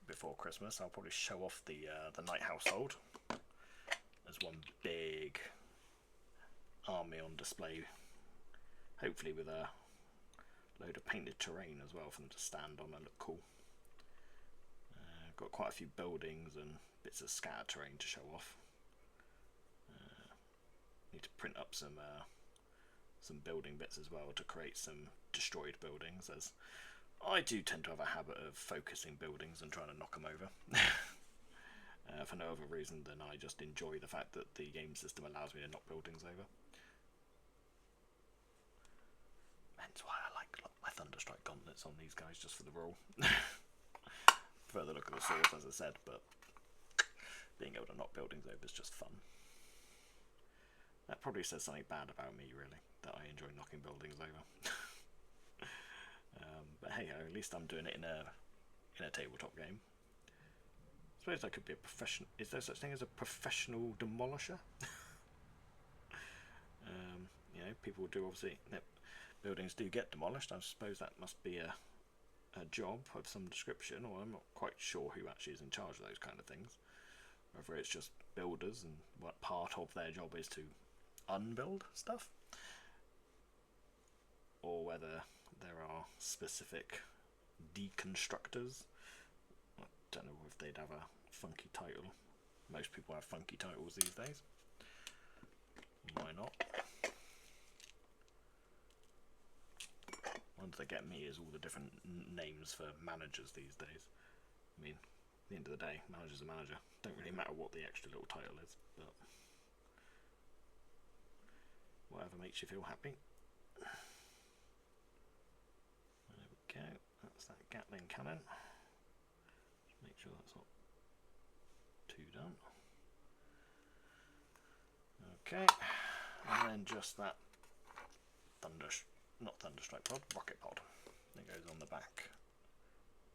before Christmas, I'll probably show off the Knight household as one big army on display, hopefully with a load of painted terrain as well for them to stand on and look cool. Got quite a few buildings and bits of scattered terrain to show off. Need to print up some building bits as well to create some destroyed buildings, as I do tend to have a habit of focusing buildings and trying to knock them over. For no other reason than I just enjoy the fact that the game system allows me to knock buildings over. Hence why I like my Thunderstrike gauntlets on these guys, just for the roll. Further look at the swords, as I said, but being able to knock buildings over is just fun. That probably says something bad about me, really, that I enjoy knocking buildings over. But hey, at least I'm doing it in a tabletop game. I suppose I could be a professional. Is there such thing as a professional demolisher? You know, people do obviously. Buildings do get demolished. I suppose that must be a job of some description, or I'm not quite sure who actually is in charge of those kind of things. Whether it's just builders and what part of their job is to unbuild stuff, or whether there are specific deconstructors. I don't know if they'd have a funky title. Most people have funky titles these days. Why not? One that get me is all the different names for managers these days. I mean, at the end of the day, manager's a manager. Don't really matter what the extra little title is, but whatever makes you feel happy. There we go. That's that Gatling cannon. Just make sure that's not too done. Okay, and then just that not Thunderstrike pod, rocket pod that goes on the back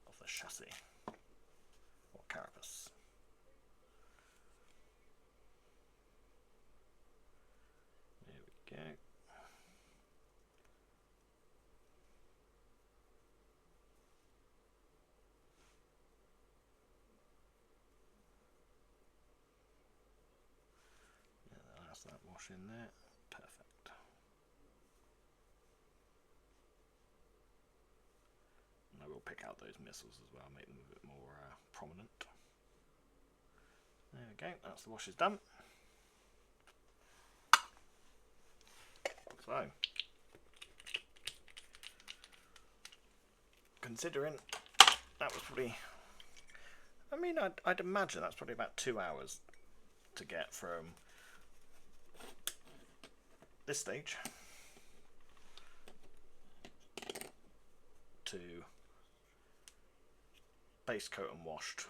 of the chassis or carapace. There we go. Yeah, that's that wash in there. Perfect. I will pick out those missiles as well, make them a bit more prominent. There we go, that's the washes done. So, considering that was probably, I mean, I'd imagine that's probably about 2 hours to get from this stage to base coat and washed.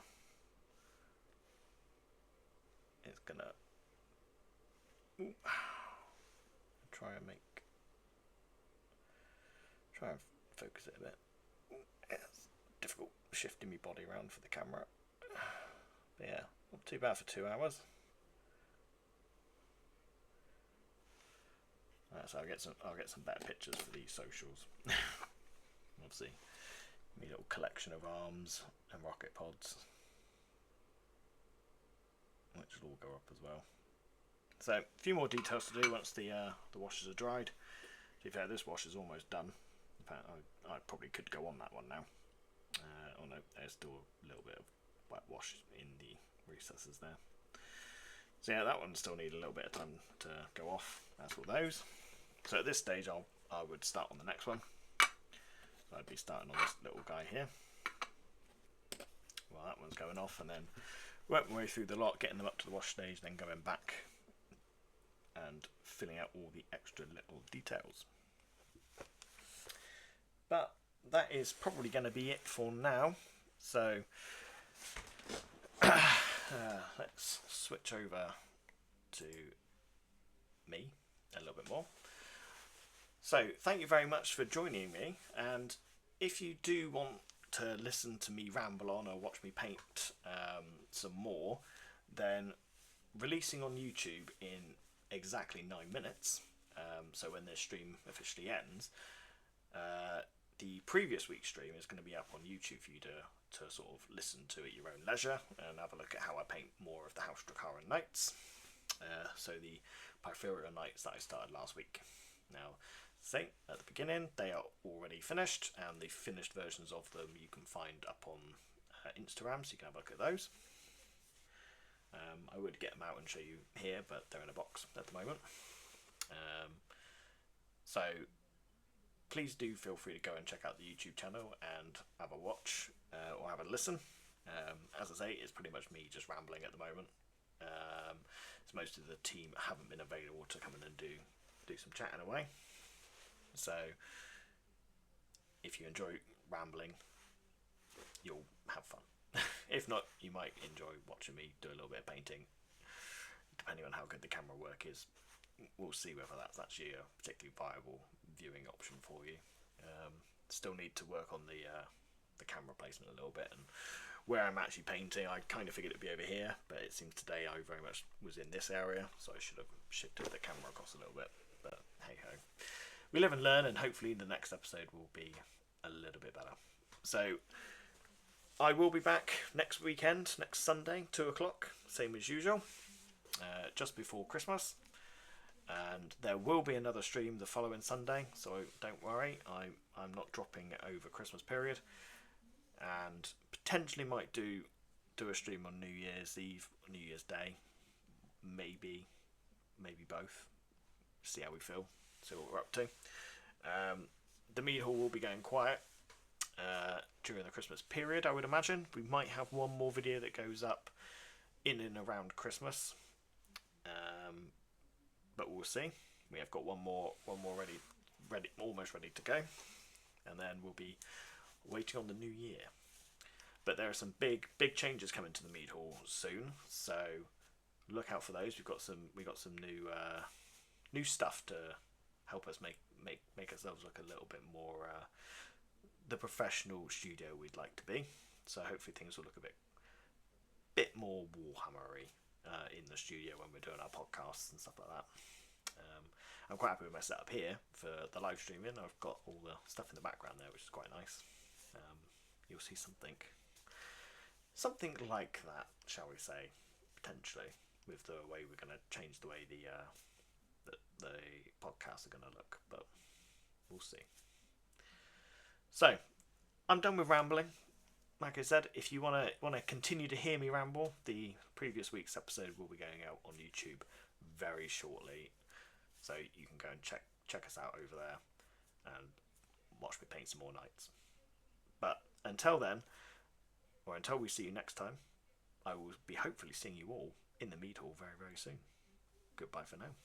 It's gonna try and focus it a bit. It's difficult shifting my body around for the camera, but yeah, not too bad for 2 hours. So I'll get some better pictures for these socials. Obviously, my little collection of arms and rocket pods, which will all go up as well. So a few more details to do once the washes are dried. To be fair, this wash is almost done. In fact, I probably could go on that one now. Oh no, there's still a little bit of wet wash in the recesses there. So yeah, that one still need a little bit of time to go off, as will those. So at this stage I would start on the next one. So I'd be starting on this little guy here. Well, that one's going off, and then work my way through the lot, getting them up to the wash stage, then going back and filling out all the extra little details. But that is probably going to be it for now. So let's switch over to me a little bit more. So thank you very much for joining me, and if you do want to listen to me ramble on or watch me paint some more, then releasing on YouTube in exactly 9 minutes, so when this stream officially ends, the previous week's stream is going to be up on YouTube for you to sort of listen to at your own leisure and have a look at how I paint more of the House Dracaran Knights. So the Pythurian Knights that I started last week. Now, say at the beginning, they are already finished, and the finished versions of them you can find up on Instagram, so you can have a look at those. I would get them out and show you here, but they're in a box at the moment. So please do feel free to go and check out the YouTube channel and have a watch or have a listen. As I say, it's pretty much me just rambling at the moment. So most of the team haven't been available to come in and do some chatting away. So if you enjoy rambling, you'll have fun. If not, you might enjoy watching me do a little bit of painting, depending on how good the camera work is. We'll see whether that's actually a particularly viable viewing option for you. Still need to work on the camera placement a little bit, and where I'm actually painting, I kind of figured it'd be over here, but it seems today I very much was in this area, so I should have shifted the camera across a little bit, but hey ho. We live and learn, and hopefully the next episode will be a little bit better. So I will be back next weekend, next Sunday, 2 o'clock, same as usual, just before Christmas. And there will be another stream the following Sunday, so don't worry, I'm not dropping over Christmas period, and potentially might do a stream on New Year's Eve, New Year's Day, maybe both. See how we feel, see what we're up to. The Mead Hall will be going quiet during the Christmas period, I would imagine. We might have one more video that goes up in and around Christmas. But we'll see. We have got one more ready, almost ready to go, and then we'll be waiting on the new year. But there are some big changes coming to the Mead Hall soon, so look out for those. We got some new stuff to help us make ourselves look a little bit more the professional studio we'd like to be. So hopefully things will look a bit more Warhammery in the studio when we're doing our podcasts and stuff like that. I'm quite happy with my setup here for the live streaming. I've got all the stuff in the background there, which is quite nice. You'll see something like that, shall we say, potentially, with the way we're going to change the way the podcasts are going to look, but we'll see. So, I'm done with rambling. Like I said, if you want to continue to hear me ramble, the previous week's episode will be going out on YouTube very shortly. So you can go and check us out over there and watch me paint some more knights. But until then, or until we see you next time, I will be hopefully seeing you all in the Mead Hall very, very soon. Goodbye for now.